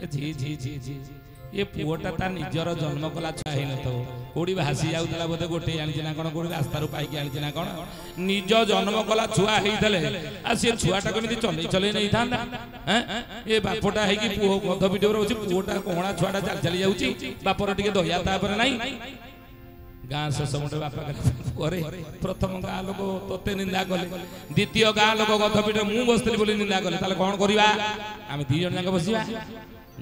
झी झी झी झी ये पुओटा ता निजर जन्म कला छुआ है कौड़ी भासी जाऊला बोधे गोटे आनी ना कौन कौड़ी रास्तार पाइकी आनी ना कौन निज जन्म कला छुआ होते सी छुआटा कमी चल चल नहीं था ये बापटा है पुओ गध पिटी पुओटा कणा छुआटा चल चली जाऊँगी बापर टे दया तापर ना गाँ शेष मुंडे बापा करे प्रथम गाँ लोक तोते निंदा कले द्वितीय गाँ लोक गध पिटे मु बसती बोली निंदा कले कौन करवा आम 2 जण जाक बसिया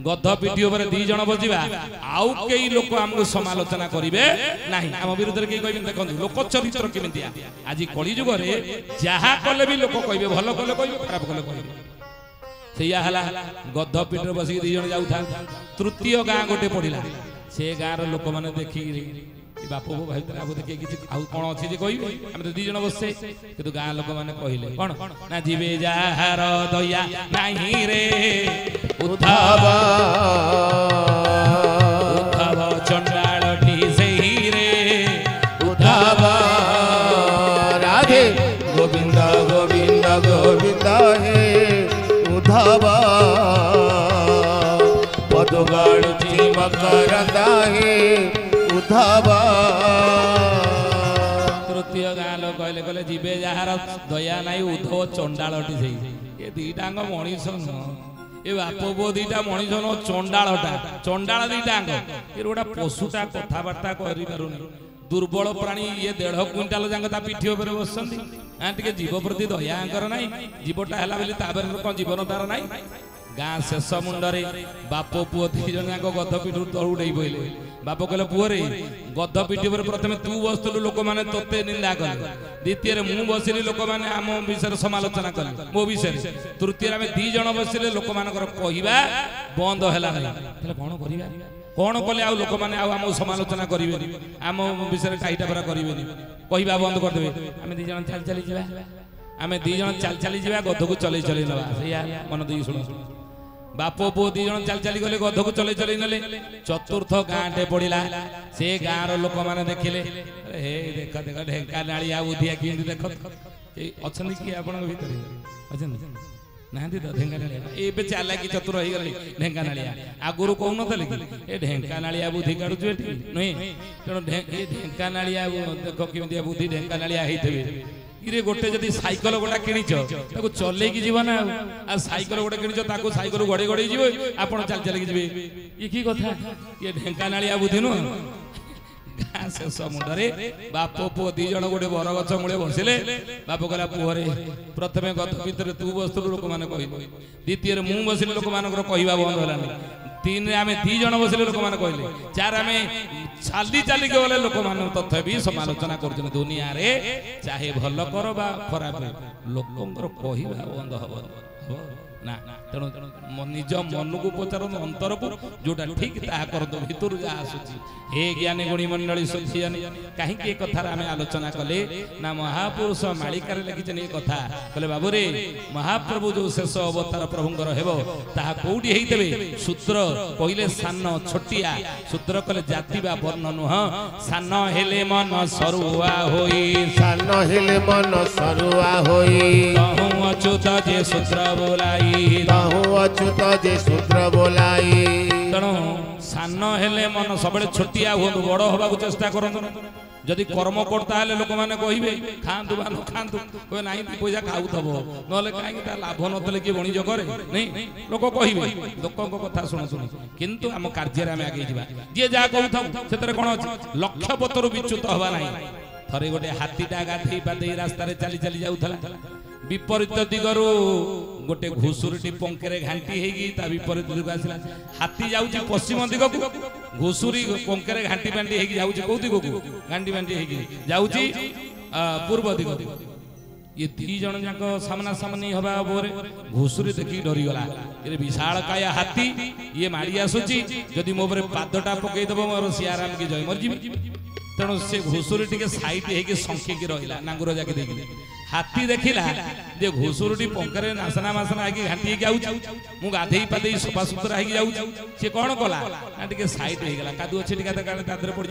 गध पिठी उपर 2 जण बजिबा आउ कई लोक हमको समालोचना करिवे नाही हम विरुद्ध रे के कहबे देखो लोक चरित्र केमितिया आज कली जुग रे जहा कले भी लोक कहबे भलो कले कहबे खराब कले कहबे सेया हला गध पिठी बसी 2 जण जाउ था तृतीय गाँ गोटे पड़िला से गाँ रो लोक माने देखि बाप को भाई आप देखिए कि कौन अच्छी जे कहबे हम तो 2 जण बससे किंतु गाँ लोक माने कहिले कोन ना जीवे जहार दया नाही रे उद्धव उद्धव चंडालटी सही रे उद्धव राधे गोविंद गोविंद गोविंद हे उद्धव पदगाळुची मकरंदा हे उद्धव तृतीय गाँ लोक कहले कहले जीवे जहार दया नाई उद्धव चंडालटी सही ये 2टांग मनीष ए बाप पुओ दीटा मनीष न चंडाळटा चंडाळ दीटा ए गोटा पशुटा कथाबार्ता करि पारुनी दुर्बल प्राणी ये 1.5 क्विंटाल जांग ता पिठी ऊपर बसंती आ टिके जीव प्रति दया कर नाही जीवटा हला बेली ताबर कोन जीवन तार नाही गाँ शेष मुंडरे बाप पुओ दी जन जांग गध पिठू तळु डेई पइले बाप कहले पुओ रे गध पिठी ऊपर प्रथमे तू बसतलु लोक माने तोते निंदा कले द्वितीय रे मु बसिली लोक माने आम विषय समालोचना कले मो विषय तृतीय रे 2 जण बसिले लोक मानकर कहिबा बंद हैला नै तले कोन करिबा कोन कले आ लोक माने आ आम समालोचना करिवेनी आम विषय टाइटा परा करिवेनी कहिबा बंद कर देबे आमे 2 जण चल चली जिबा आमे 2 जण चल चली जिबा गध को चलै चलै नबा सैया मन दी सुन बाप पुओ 2 जण चल चली गले गध को चलै चलै नले चतुर्थ गाँटे पड़िला से गाँ रो लोक माने देखिले हे देख देख ढेंकानालिया बुधिया किंदी देख ए अछन कि आपन भीतर अछन नांदी तो ढेंकानालिया एबे चाला कि चतुर होई गली ढेंकानालिया आगुरु कहू नथले कि ए ढेंकानालिया बुद्धि काढु छु एठी नै तेनो ढेंकानालिया देख किंदी बुद्धि ढेंकानालिया हेइथबे इरे गोटे जदी साइकल गोटा किनिछ ताको चले की जीवन आ साइकल गोटे किनिछ ताको साइकल गड़े गड़े जीवे आपण चल चल की जीवे ई की कथा ये ढेंकानालिया बुद्धि नु गाँ शेष मुंडरे बाप पुओ 2 जण गोटे बर गछ मूले बसिले बाप कहला पुओ रे प्रथमे गध भितर तू बस्तु लोक माने कहिलो द्वितीय रे मु बसिले लोक मानकर कहिबा बंद होलानी 3 रे आमे 2 जण बसिले लोक माने कहिले 4 आमे चाली चाली के गले लोक मान तथापि समालोचना कर दुनिया रे चाहे भल कर बा खराब लोकंकर कहिबा बंद हबो ना तेणु निज मन को पचार अंतर को जोटा ठीक ता कर दो भितर जा आसुची हे ज्ञानी गुणी मंडली सोचियानी कहीं के कथार आमे आलोचना कले ना महापुरुष मालिकार लिखिछन ए कथा कहले बाबू रे महाप्रभु जो शेष अवतार प्रभुंकर हेबो ता कोउडी हेइतबे सूत्र कहिले सान छोटिया सूत्र कहले जाति बा वर्ण नुह सान हेले मन सरुआ होई सान हेले मन सरुआ होई कहूं अच्युत जे सूत्र बोलाई कहूं अच्युत जे सूत्र बोलाई तेणु सान हेले मन सब छोटिया हूँ बड़ हवा चेष्टा करतु जदि कर्म करता है लोक मैंने कहे खातु बा न खातु कहे ना पैसा खाऊब ना कहीं लाभ नतले किए वणिज करे नहीं लोक कहे लोक कथा शुणु शुणु किंतु आम कार्य आम आगे जा जी जहाँ कहूँ से कौन अच्छे लक्ष्य पथर विच्युत हवा ना थरे गोटे हाथीटा गाधे पाधे रास्तार चली चली जाऊला विपरीत दिगरु गोटे घुसुरी पंखे घांटी होगी विपरीत दिग आसला हाथी जाऊँ पश्चिम दिग को घुसुरी पंखे घांटी बांटी होगी कौ दिग को घांटी बांटी होगी पूर्व दिग ये 2 जण जाक सामना सामनी हवा बोरे घुसुरी देखी डरीगला ये विशाल काया हाथी ये मारी आसुची जदि मो पादटा पकईदेव मोर सियाराम की जय मरजी तेणु से घुसुरी टी सैड हो संखिकी रहा नांगुर जाके देखिए हाथी देखला जे घुसुरी पंखे नासना मासना है घाटी मु गाधे पाधे सफा सुतरा हो सी कौन कला टे सैड होगा कादू अच्छे ता पड़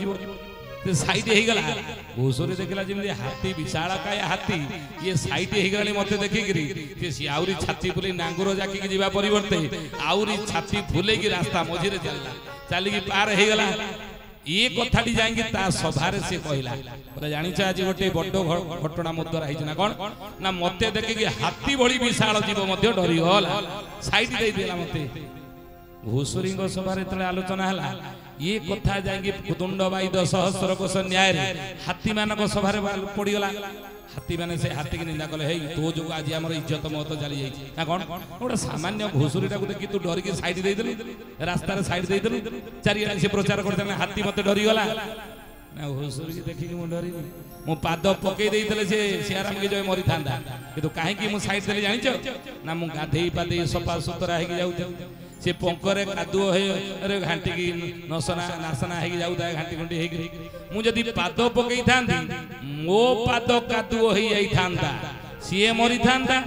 सैड होगा घुसुरी देखला जमी हाथी विशाल काय हाथी ये सैड होगा मत देखिकी सी आउरी छाती फुले नांगुर जाकी जीवा परिवर्ते आउरी छाती फुले की रास्ता मझे चलला चलिकी पार होगा ये कथाटी जाएंगे ता सभारे से कहला जानिछ आज गोटे बड़ घटना मो द्वारा है कौन ना मते देखिए हाथी भली विशाल जीव मध्य डरी गला साइड दे देला मते घुसुरी सभारे तले आलोचना हला ये कथा जाएंगे कुदुंड वाइद सहस्र कोश न्याय हाथी मानक सभारे पड़गला हाथी माने से हाथी की निंदा कले हे तो जो आज हमर इज्जत मत चली जाई ना कौन गोटे सामान्य घुसुरीटा को देखि तू डर के साइड दे देलु रास्ता रे साइड दे देलु चारिया से प्रचार करते हाथी मत डरी गला ना घुसुरी देखि मु डरी मु पाद पकई देइतले से सियाराम के जय मरि थांदा किंतु काहे की मु साइड देले जानिछ ना मु गाधेई पादे सफा सुतरा हे जाउ से पंखरे कादुओ हे घाटी की नसना नासना हे जाउ घाटी घंटी हे मु जदी पाद पकई थांदी मो पाद कादुओ हे जाई थांदा सीए मरि थांदा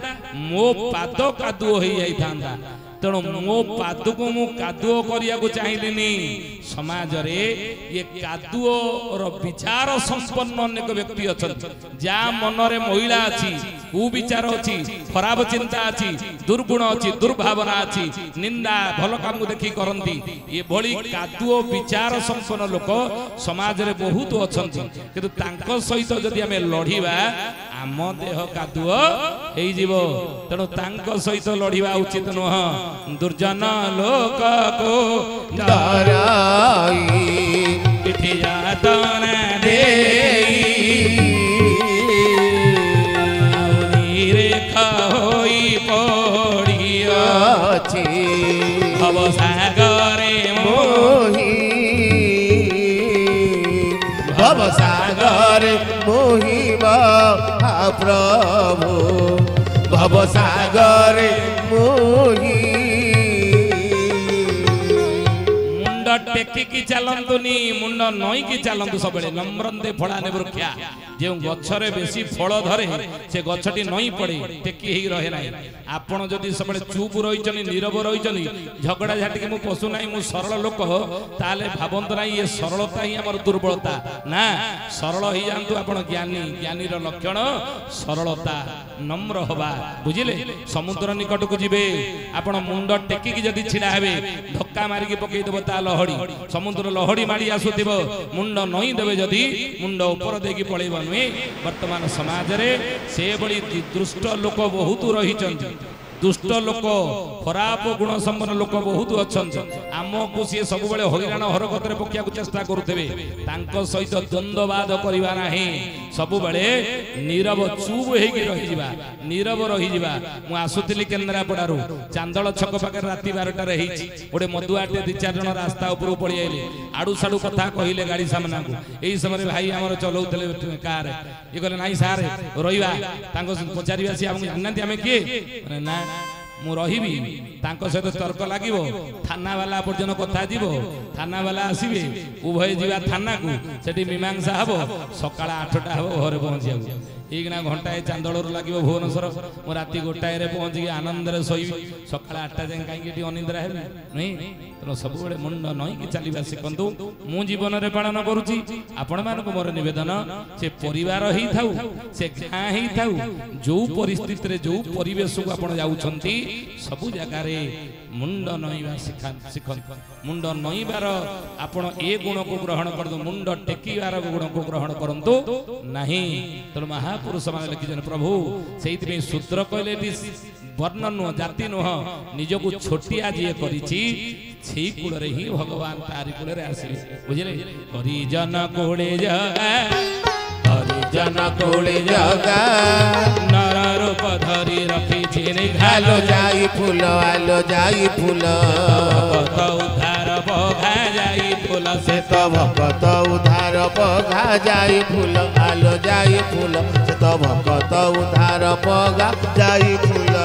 मो पाद कादुओ हे जाई थांदा तेणु मो पाद को मु कादुओ करिया को चाहिलिनी समाज रे ये कादुओ रो विचार संपन्न अनेक व्यक्ति अछन जा मन रे महिला अछि कुविचार अछि खराब चिंता अछि दुर्गुण अछि दुर्भावना अछि निंदा भल काम को देखि करंती ये भली कादुओ विचार संपन्न लोक समाज रे बहुत अछन किंतु तांको सहित जदि हमें लढिबा आम देह कादुओ ହେଇଯିବ ତେଣୁ ତାଙ୍କ ସହିତ ଲଢିବା ଉଚିତ ନୁହଁ ଦୁର୍ଜନ ଲୋକ को डराई पिठी जातना देई रेखा होई पड़ियाछि भव सागरे मोही भव सागर मोहिमा प्रभु भव सागर मोही मुंड टेकिकी चलतुनी मुंड नईकी चलतु सब नम्रंदे फड़ाने वृक्षा जो गछरे बेसी फल धरे से गछटी नई पड़े टेकी ही रहे ना आपण जदि सब चुप रही नीरव रही झगड़ा झाटी मु पशु ना मु सरल लोक ताले भावंत ना ये सरलता ही आम दुर्बलता ना सरल ही जातु आप ज्ञानी ज्ञानीर लक्षण सरलता नम्र हवा बुझिले समुद्र निकट को जीवे आपण मुंड टेकिकी जदि छिड़ा हेबे धक्का मारिकी पकई देबो ता लहड़ी समुद्र लहड़ी माड़ी आसुथिबो मुंड नई देबे जदि मुंड ऊपर देकी पळेबो नुहे वर्तमान समाज रे से बड़ी दुष्ट लोक बहुत रही दुष्ट लोक खराब गुण संपन्न लोक बहुत अच्छा आमको सी सब हईराण हरकत पकिया चेष्टा करुवे सहित द्वंद्ववाद करवा ना सब नीरव चुप हो नीरव रही मु आसुली केन्द्रापड़ारू चांदल छक पाखे राति 12टार गोटे मदुआटे 2-4 जन रास्ता उपरू पड़ी आइले आड़ू साड़ू कथा कहले गाड़ी सामना को यही समय भाई आमर चलाउले कार ये कहले नाई सार रहा पचार सी आमको जानना आम किए ना मु रही सहित तर्क लगे थाना वाला पर्यटन कथा जीव थाना वाला आसवे उभय जीवा थाना को सेठी मीमांसा हम सकाळ 8टा हम घरे पहुंचा एगना घंटाए चांदल लगे भुवनेश्वर मु राति 1टाए पहुंची आनंद शोबी सकाळ 8टा जाए कहीं अनिद्रा है नहीं तेना सब मुंड नईकी चलवा शिखु मु जीवन में पालन करुच्ची आपण मान मोर नवेदन से परिवार ही थाउ से गाँ ही थाउ जो परिस्थिति जो परिवेश को आप जाउछंती सबु जगार मुंड नईवा शिखन मुंड नईबार आपण ए गुण को ग्रहण कर मुंड टेकिबार गुण को ग्रहण करंतु नहीं तेणु महापुरुष मान लिखिछन प्रभु से शूद्र कहले वर्ण नुह जाति नुह निजको छोटिया जी करिछि छी कूल रे ही भगवान तारी कूल रे आसी बुझले हरिजन कोळे जगा हरिजन कोळे जगा नर रूप धरि रखी छिने आलो जाई फूल भक्त उद्धार बघा जाई फूल से तो भक्त उद्धार बघा जाई फूल आलो जाई फूल से तो भक्त उद्धार बघा जाई फूल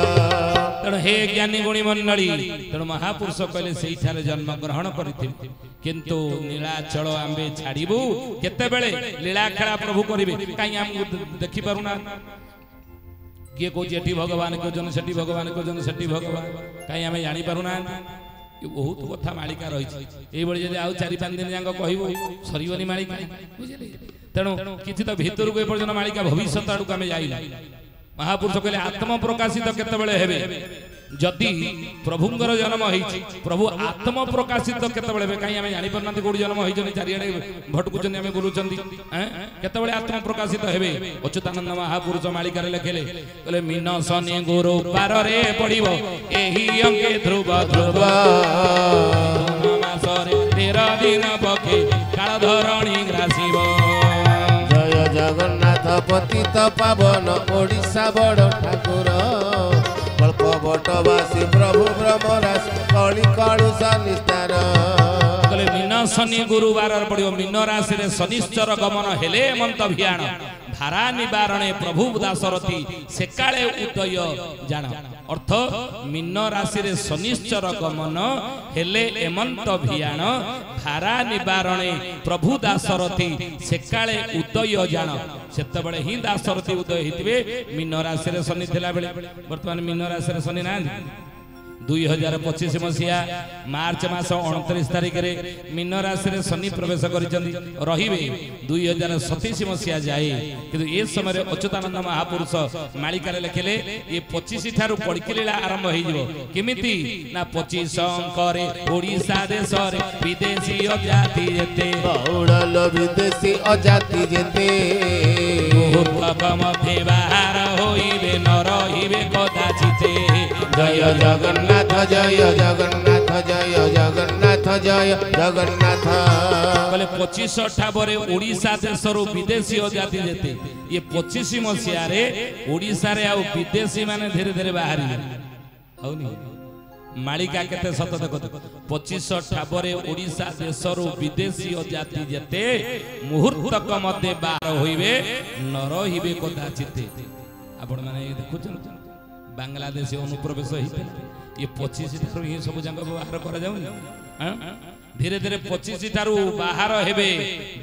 तेणु हे ज्ञानी गुणी मंडली तेणु महापुरुष कहले से जन्म ग्रहण करते किंतु नीलाचल आंबे छाड़बू केते बेले लीला खेला प्रभु करेंगे कहीं आम देखी पारुना किए कौन एटी भगवान कौन से भगवान कौन से भगवान कहीं आम जापारूना बहुत कथा मालिका रही ये आउ 4-5 दिन जाक कह सरबनी मालिका बुझे तेणु किसी तो भितर को एपर्यंत मालिका भविष्य आड़ को आम जाइला महापुरुष कहले आत्म प्रकाशित केतबेले हेबे जदि प्रभुंगर जन्म होइछि प्रभु आत्म प्रकाशित केतबेले हेबे काई आमे जानि परनांती कोडी जन्म होइछनि चारियाडे भटकुचनि आमे बुलुचंती केतबेले आत्म प्रकाशित हेबे अच्युतानंद महापुरुष मालिकारे लेखेले कहले मीन सने गुरु पार रे पडिबो एही अंके ध्रुव ध्रुव मासरे 13 दिन पखे काल धरणी ग्रासिबो जय जगन्नाथ पतित पावन ओडिशा बड़ ठाकुर कल्प बटवासी प्रभु ब्रह्मरास कली कलुषा निस्तार कहले मीन शनि गुरुवार पड़ो मीन राशि रे शनिश्चर गमन हेले मंत भियाण धारा निवारणे प्रभु दासरथी सेकाळे उदय जान अर्थ मीन राशि रे शनिश्चर गमन हेले एमंत भियाण धारा निवारणे प्रभु दासरथी सेकाळे उदय जान सेतबेले ही दासरथी उदय हितबे मीन राशि रे शनि थिला बेले वर्तमान मीन राशि रे शनि ना 2025 मसीहा मार्च मास 29 तारिख रे मीन राशि रे शनि प्रवेश करिसंदी रहिबे 2027 मसीहा जाए किंतु ए समय अच्युतानंद महापुरुष मालिकारे लेखिले ये 25 ठारू पड़किलीला आरंभ हो जिवो किमिति ना 25 अंकरे ओडिशा देश रे विदेशी अजाति जेते बहुड़ल विदेशी अजाति जेते ମୁହୂର୍ତ୍ତକ ମଧ୍ୟେ ବାହାର ହୋଇବେ ନ ରହିବେ କଦାଚିତେ। ଜୟ ଜଗନ୍ନାଥ ଜୟ ଜଗନ୍ନାଥ ଜୟ ଜଗନ୍ନାଥ ଜୟ ଜଗନ୍ନାଥ। କହିଲେ 25 ଠାବରେ ଓଡ଼ିଶା ଦେଶରୁ ବିଦେଶୀ ଜାତି ଯେତେ ଇଏ 25 ମସିହାରେ ଓଡ଼ିଶାରେ ଆଉ ବିଦେଶୀ ମାନେ ଧୀରେ ଧୀରେ ବାହାରିବେ। ହଉନି ମାଳିକା କେତେ ସତ ଦେଖନ୍ତୁ 25 ଠାବରେ ଓଡ଼ିଶା ଦେଶରୁ ବିଦେଶୀ ଜାତି ଯେତେ ମୁହୂର୍ତ୍ତକ ମଧ୍ୟେ ବାହାର ହୋଇବେ ନ ରହିବେ କଦାଚିତେ। ଆପଣ ମାନେ ଦେଖୁଛନ୍ତି ବାଂଲାଦେଶୀ ଅନୁପ୍ରବେଶ ହେଇଥିଲା ଇଏ 25 ଠାରୁ ହିଁ ସବୁ ଯାକ ବାହାର କରାଯାଉନି। ଧୀରେ ଧୀରେ 25 ଠାରୁ ବାହାର ହେବେ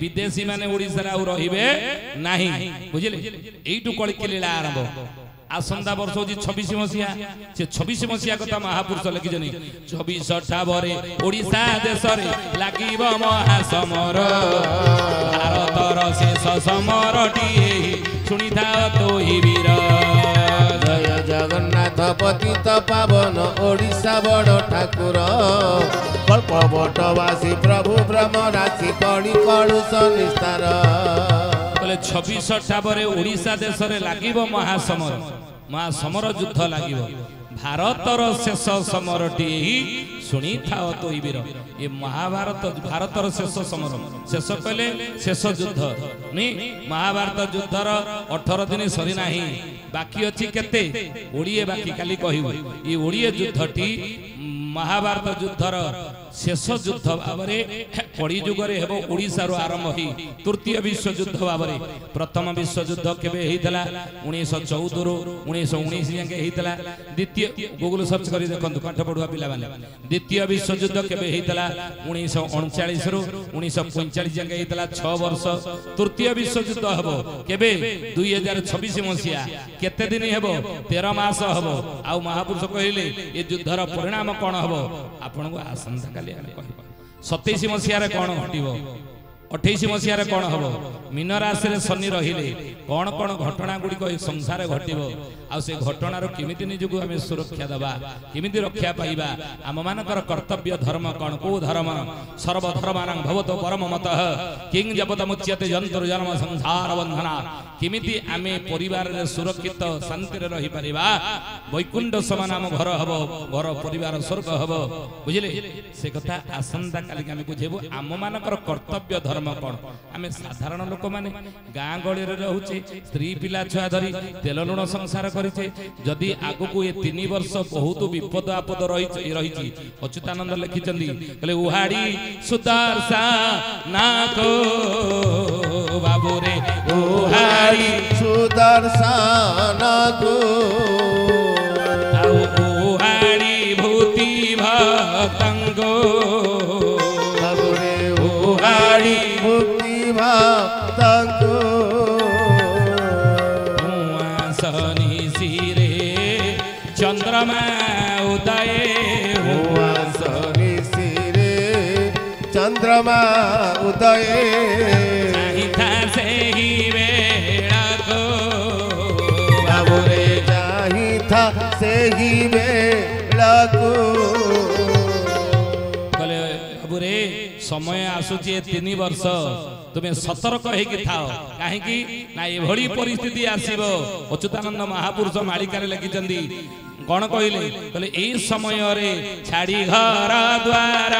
ବିଦେଶୀ ମାନେ ଓଡ଼ିଶାରେ ଆଉ ରହିବେ ନାହିଁ। ବୁଝିଲେ ଏଇଠୁ କଳିକି ଲୀଳା ଆରମ୍ଭ। आसंता वर्ष हूँ 26 मसीहा से 26 मसीहा कथा महापुरुष लिखिछन 24 ठाबरे ओडिशा देश रे लागिब महासमर भारतर शेष समरटी शुणी था तो वीर। जय जगन्नाथ पतित पावन ओडिशा बड़ ठाकुर कल्प बटवासी प्रभु ब्रह्म राशि कणी कलुष निस्तार। 26 ठाबरे ओडिशा देश रे लागिब महासमर महासमर युद्ध लागिब भारतर शेष समरटी शुणी था तो वीर। ये महाभारत भारतर शेष समर शेष कहले शेष युद्ध नहीं महाभारत युद्धर 18 दिन सरी नाही बाकी अच्छी केते ओडिए बाकी काली कहू ये ओडिए युद्धटी महाभारत युद्धर शेष युद्ध भाव कलिजुगे हेब ओडिशा आरंभ हो तृतीय विश्व युद्ध भाव प्रथम विश्व युद्ध केबे हेइतला 1914 रु 1919 जाके हेइतला। द्वितीय गूगल सर्च करी देखंतु पाठ पढुआ पिला माने द्वितीय विश्व युद्ध केबे हेइतला 1939 रु 1945 जाके हेइतला 6 वर्ष। तृतीय विश्व युद्ध हेबो केबे 2026 मसिया केते दिन हेबो 13 मास हेबो। आ महापुरुष कहिले ए युद्धर परिणाम कोन हेबो आपन को आसंता 27 मसीह कौन घटव 28 मसीह कौन हम मीन राशि रे शनि रहिले कौन कौन घटना गुड़िक संसार घटव से घटनार केमिति निजको आम सुरक्षा दबा केमिति रक्षा पाइबा आम मानकर कर्तव्य धर्म कौन को धर्म सर्वधर्मानां भवतो परम मतः किं जपत मुच्यते जंतु जन्म संसार बंधना केमिति आमे परिवार रे सुरक्षित शांति रे रही परिबा वैकुंठ समान आम घर हबो घर परिवार स्वर्ग हबो। बुझिले से कथा आसंता काली आमे बुझेबो आम मानकर कर्तव्य धर्म कौन। आमे साधारण लोक माने गाँ गली रे रहउचे स्त्री पिला छुआ धरी तेल लुण संसार करिचे जदि आगु को ये 3 वर्ष बहुत विपद आपद रही अच्युतानंद लिखिचंदी कहले उहाड़ी सुदर्शा नाको बाबू रे उहाड़ी सुदर्शा नाको उहाड़ी भूति भक्तंगो बाबू रे उहाड़ी भूति भक्तंगो चंद्रमा उदय शनि सिरे चंद्रमा उदय से ही बेड़ा को बाबू रे जाही था से ही बेड़ा को। कहले बाबू रे समय आसुची 3 वर्ष तुम्हें सतर्क हो कहीं ना एभली परिस्थिति आसीबो। अच्युतानंद महापुरुष मालिकार लिखिचंदी कौन कहले कहले एई समय रे छाड़ी घर द्वार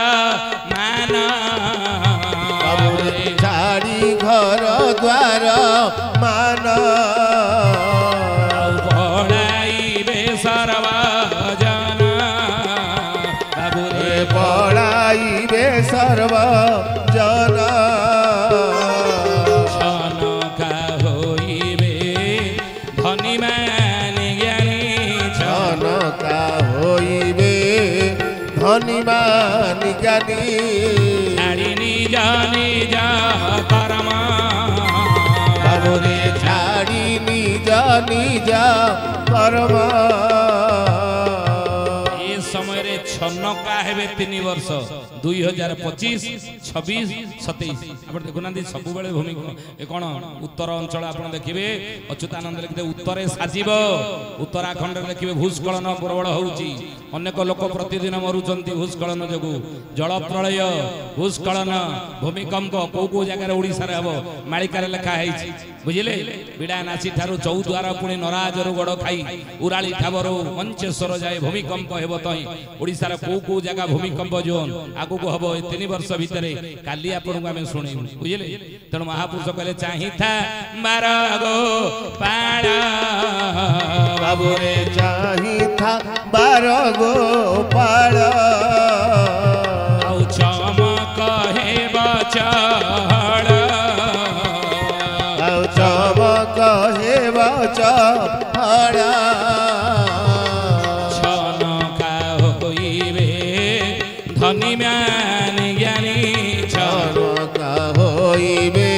मान छाड़ी घर द्वार मान पढ़ाइबे सर्वजन बाबू रे पढ़ाइबे सर्वजन धनीमान ज्ञानी छाड़ी निज निज कर्म बाबू रे छाड़ी निज निज कर्म। ये समय रे छनका हेबे 3 वर्ष 2025 26 27 आपण देखुना सब बेले भूमि कौन उत्तर अंचल आप देखिए अच्युतानंद लिखते उत्तरे साजिब उत्तराखंड देखिए भूस्खलन प्रबल होउची अनेक लोक प्रतिदिन मरुचंती भूस्खलन जोगु जल प्रलय भूस्खलन भूमिकंप को को जगह ओडिसा रे हबो मालिकार लेखा है बुझिले बिडानासी ठारू चौद्वार पुणी नराजरु गड़ खाई उराली ठाबरु मंचेश्वर जाए भूमिकंप हेबो तई ओडिसा रे को जगह भूमिकंप जोन आगु को हबो 3 वर्ष भितरे काली आपन आमे सुनै बुझिले तण महापुरुष कहले चाहि था मारा गो पाड़ा बाबू रे चाहि था बारा गो पाड़ा औ चमक हे बचाड़ औ चमक हे बचाड़ा छनका होइबे धनी मान ज्ञानी छनका होइबे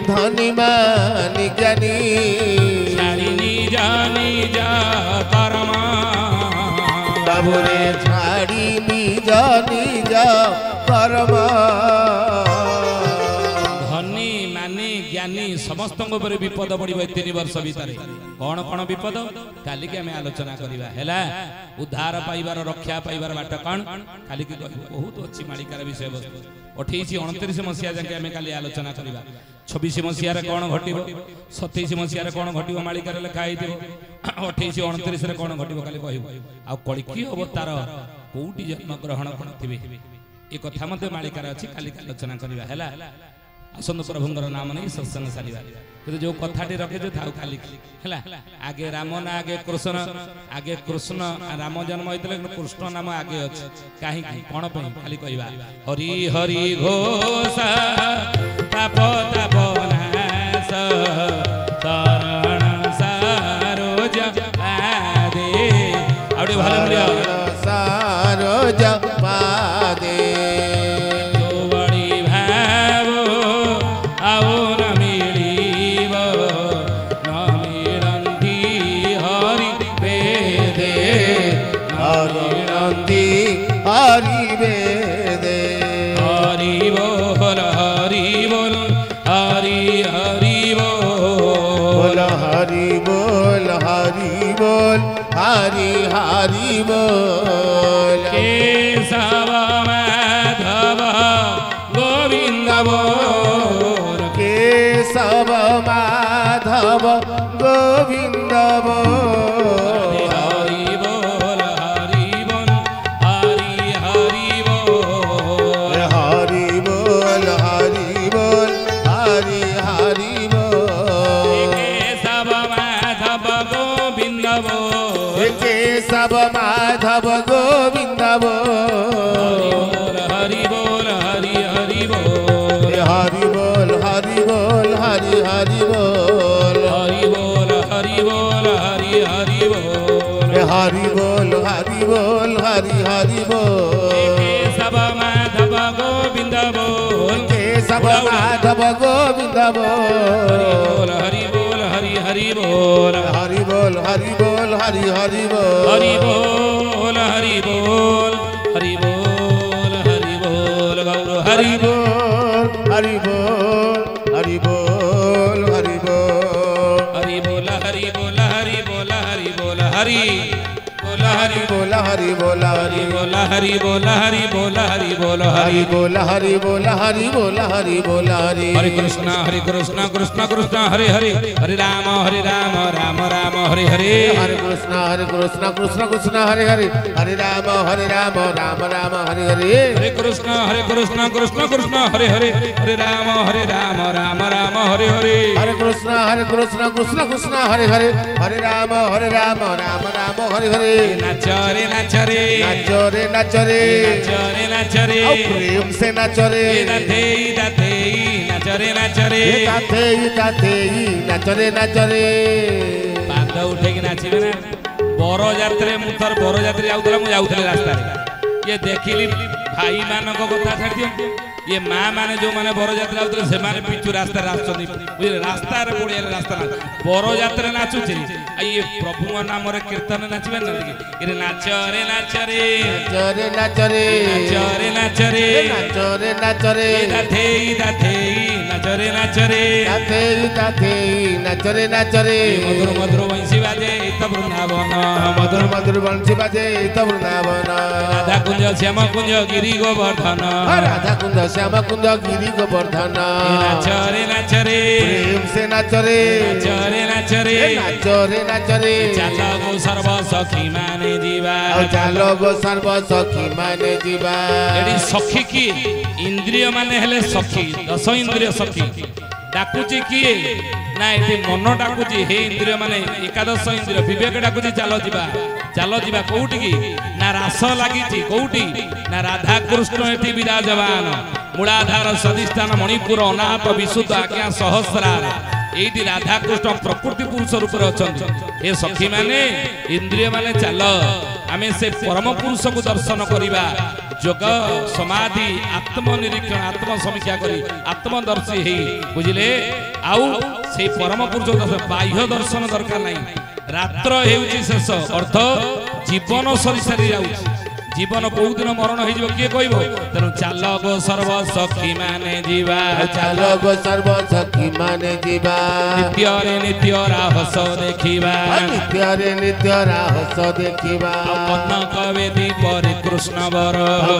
धनी मान ज्ञानी छाड़ी निज निज कर्म बाबू रे छाड़ी निज निज कर्म धनी मानी ज्ञानी समस्त विपद पड़ो 3 वर्ष भितर कौन कौन विपद काली के आम आलोचना करवा है उद्धार पाइबार रक्षा पाइबार बाट कौन काली की बहुत अच्छी मालिकार विषय वस्तु 28-29 मसीहा जाके आम काली आलोचना करवा 26 मसीह कौन घटो 27 मसीह कौन घटो मालिकार लिखाई 28-29 कौन घटो काली कह कलिकी अवतार कौटी जन्म ग्रहण करथिबे ए कथा मते मालिकार अछि काली आलोचना करवा है आसंत प्रभुंर नाम नहीं सत्संग सारिबा कि जो कथाटी रखे जो थाउ खाली हैला आगे राम ना आगे कृष्ण राम जन्म होइतले कृष्ण नाम आगे अछि काहे कोन पे खाली कहबा हरि हरि घोष ताप ताप नाश शरण सरोज आदे आउडे भाले मुलिया सरोज पादे हरि वेदे हरि बोल हरि बोल हरि हरि बोल हरि बोल हरि बोल हरि हरि बोल केशव माधव गोविंद बोल केशव माधव गोविंद बोल सब माधव गोविंद बोल हरि बोल हरि हरि बोल हरि बोल हरि बोल हरि हरि बोल हरि बोल हरि बोल हरि हरि बोल हरि बोल हरि बोल हरि हरि बोल सब माधव गोविंद बोल सब माधव गोविंद बोल हरि बोल हरि हरि बोल हरि बोल हरि बोल हरि हरि बोल हरि बोल हरि बोल हरि बोल हरि बोल गौर हरि बोल हरि बोल हरि बोल हरि बोल हरि बोल हरि बोल हरि बोल हरि बोल हरि हरि बोल हरि बोल हरि बोल हरि बोल हरि बोल हरि बोल हरि बोल हरि बोल हरि बोल हरि बोल हरि हरे कृष्ण कृष्ण कृष्ण हरे हरे हरे राम राम राम हरे हरे हरे कृष्ण कृष्ण कृष्ण हरे हरे हरे राम राम राम हरे हरे हरे कृष्ण कृष्ण कृष्ण हरे हरे हरे राम राम राम हरे हरे हरे कृष्ण कृष्ण कृष्ण हरे हरे हरे राम राम राम हरे हरे नाच रे नाच रे नाच रे नाच रे नाच रे प्रेम से नाच रे दाते दाते नाच रे नाच रे दाते दाते नाच रे नाच रे बांध उठे कि नाचिबे ना बर यात्रे मु थर बर यात्री आउतला मु जाउथले रास्ता रे ये देखिली भाई मानको कथा छाड़ दियो ये माँ माने जो माने बर यात्रा होते से माने पिचु रास्ता रास्ता बुझे रास्ता रे पड़े रास्ता ना बर यात्रा नाचु छे ये प्रभु नाम रे कीर्तन नाचबे ना ये नाच रे नाच रे नाच रे नाच रे नाच रे नाच रे नाच रे नाचे नाच रे नाच रे नाच रे नाच रे मधुर मधुर वंशी बाजे तब वृंदावन मधुर मधुर वंशी बाजे तब वृंदावन राधा कुंज श्याम कुंज गिरी गोवर्धन राधा कुंज श्याम कुंज गिरी गोवर्धन नाच रे नाच रे प्रेम से नाच रे नाच रे नाच रे नाच रे चालो गो सर्व सखी माने जीवा चालो गो सर्व सखी माने जीवा एडी सखी की इंद्रिय माने हेले सखी 10 इंद्रिय सखी डाकुची किए ना एटी मन डाकुची हे इंद्रिय माने एकादश इंद्रिय विवेक डाकुची चालो जीवा कोउटी की ना रास लागिची कोउटी ना राधा कृष्ण एटी विराजमान मूलाधार सदिष्ठान मणिपुर अनाथ विशुद्ध आज्ञा सहस्रार एटी राधा कृष्ण प्रकृति पुरुष रूप रे अछंती ए सखी माने इंद्रिय माने चाल आमे से परम पुरुष को दर्शन करिबा जोग समाधि आत्मनिरीक्षण आत्म समीक्षा करी आत्मदर्शी हे बुझिले आउ से परम पुरुष दर्शन बाह्य दर्शन दरकार नहीं रात्र हेउची शेष अर्थ जीवन सरी सारी जाउची जीवन को दिन मरण हो किए कहबो तेनु चाल गो सर्व सखी माने जीवा चाल गो सर्व सखी माने जीवा नित्य रे नित्य राहस देखिबा नित्य रे नित्य राहस देखिबा कनक वेदी पर कृष्ण वर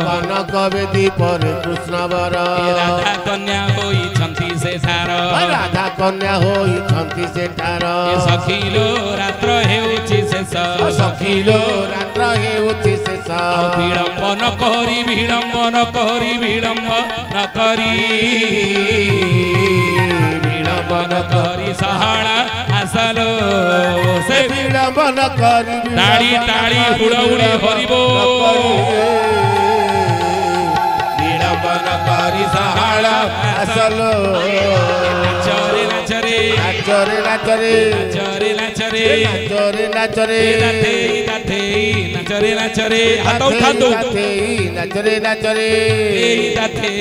कनक वेदी पर कृष्ण वर राधा कन्या होई छंती से थार राधा कन्या होई छंती से थार सखीलो रात्र हेउची शेष सखीलो रात्र हेउची शेष विडम्बन करी विडम्बन करी विडम्बन करी विडम्बन करी सहाड़ा आसलो से विडम्बन करी ताड़ी ताड़ी हुड़हुड़ी हरिबो विडम्बन करी सहाड़ा आसलो नाचरे नाचरे नाचरे नाचरे नाचरे नाचरे नाचरे नाचरे नाचरे नाचरे हाथ उठा दो नाचरे नाचरे नाचरे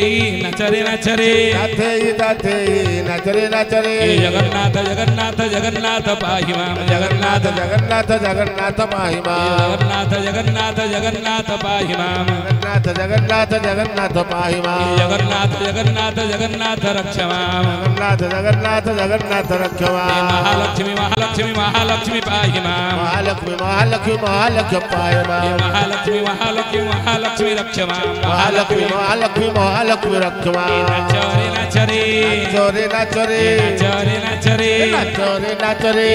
नाचरे नाचरे नाचरे जगन्नाथ जगन्नाथ जगन्नाथ पाहि माम जगन्नाथ जगन्नाथ जगन्नाथ पाहि माम जगन्नाथ जगन्नाथ जगन्नाथ पाहि माम जगन्नाथ जगन्नाथ जगन्नाथ पाहि माम जगन्नाथ जगन्नाथ जगन्नाथ रक्ष माम जगन्नाथ जगन्नाथ जगन्नाथ रक्ष माम महालक्ष्मी महालक्ष्मी महालक्ष्मी पाहि माम महालक्ष्मी महालक्ष्मी महालक्ष्मी पाहि माम महालक्ष्मी महालक्ष्मी महालक्ष्मी रक्ष माम महालक्ष्मी महालक्ष्मी महालक्ष्मी रक्ष माम नाचरे नाचरे नाचरे नाचरे नाचरे नाचरे नाचरे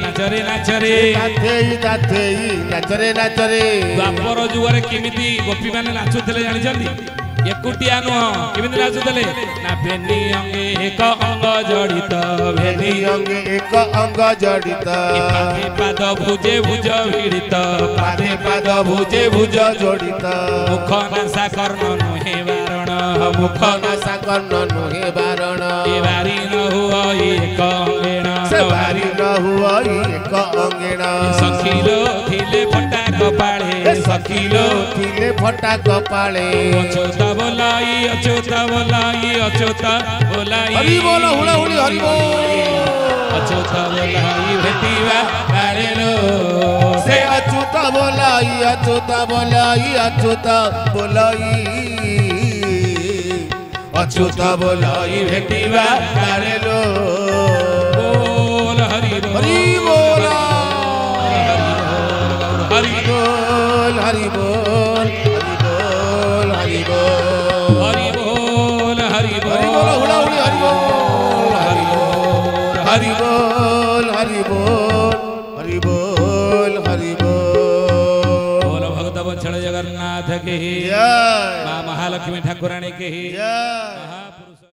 नाचरे नाचरे नाचरे नाचरे नाचरे द्वापर जुगरे केमिति गोपी माने नाचुतले जानि जल्दी एकुटिया नुह केमिति नाचुतले ना बेनी अंगे एक अंग जड़ित भेदी अंगे एक अंग जड़ित पादे पाद भुजे भुज भिड़ित पादे पाद भुजे भुज जोड़ित मुख नासा कर्ण नुहे वारण मुख नासा कर्ण नुहे वारण ए बारी न हुआ एक अंगेण से बारी न हुआ एक अंगेण सखीलो थिले फटा कपाळे सखीलो थिले फटा कपाळे अच्युत बोलाई अच्युत बोलाई अच्युत बोलाई हरि बोल हुड़ा हुड़ी हरि बोल अच्युत बोलाई भेटिवा काळेलो से अच्युत बोलाई अच्युत बोलाई अच्युत बोलाई अच्युत बोलाई भेटिवा काळेलो बोल हरि बोल हरि बोल हरि बोल हरि बोल हरि बोल हरि बोल हरि हरि बोल हुड़ा हुड़ी हरि बोल हरि बोल हरि बोल हरि बोल हरि बोल हरि बोल बोल भगत वत्सल जगन्नाथ के जय मां महालक्ष्मी ठाकुरानी के जय।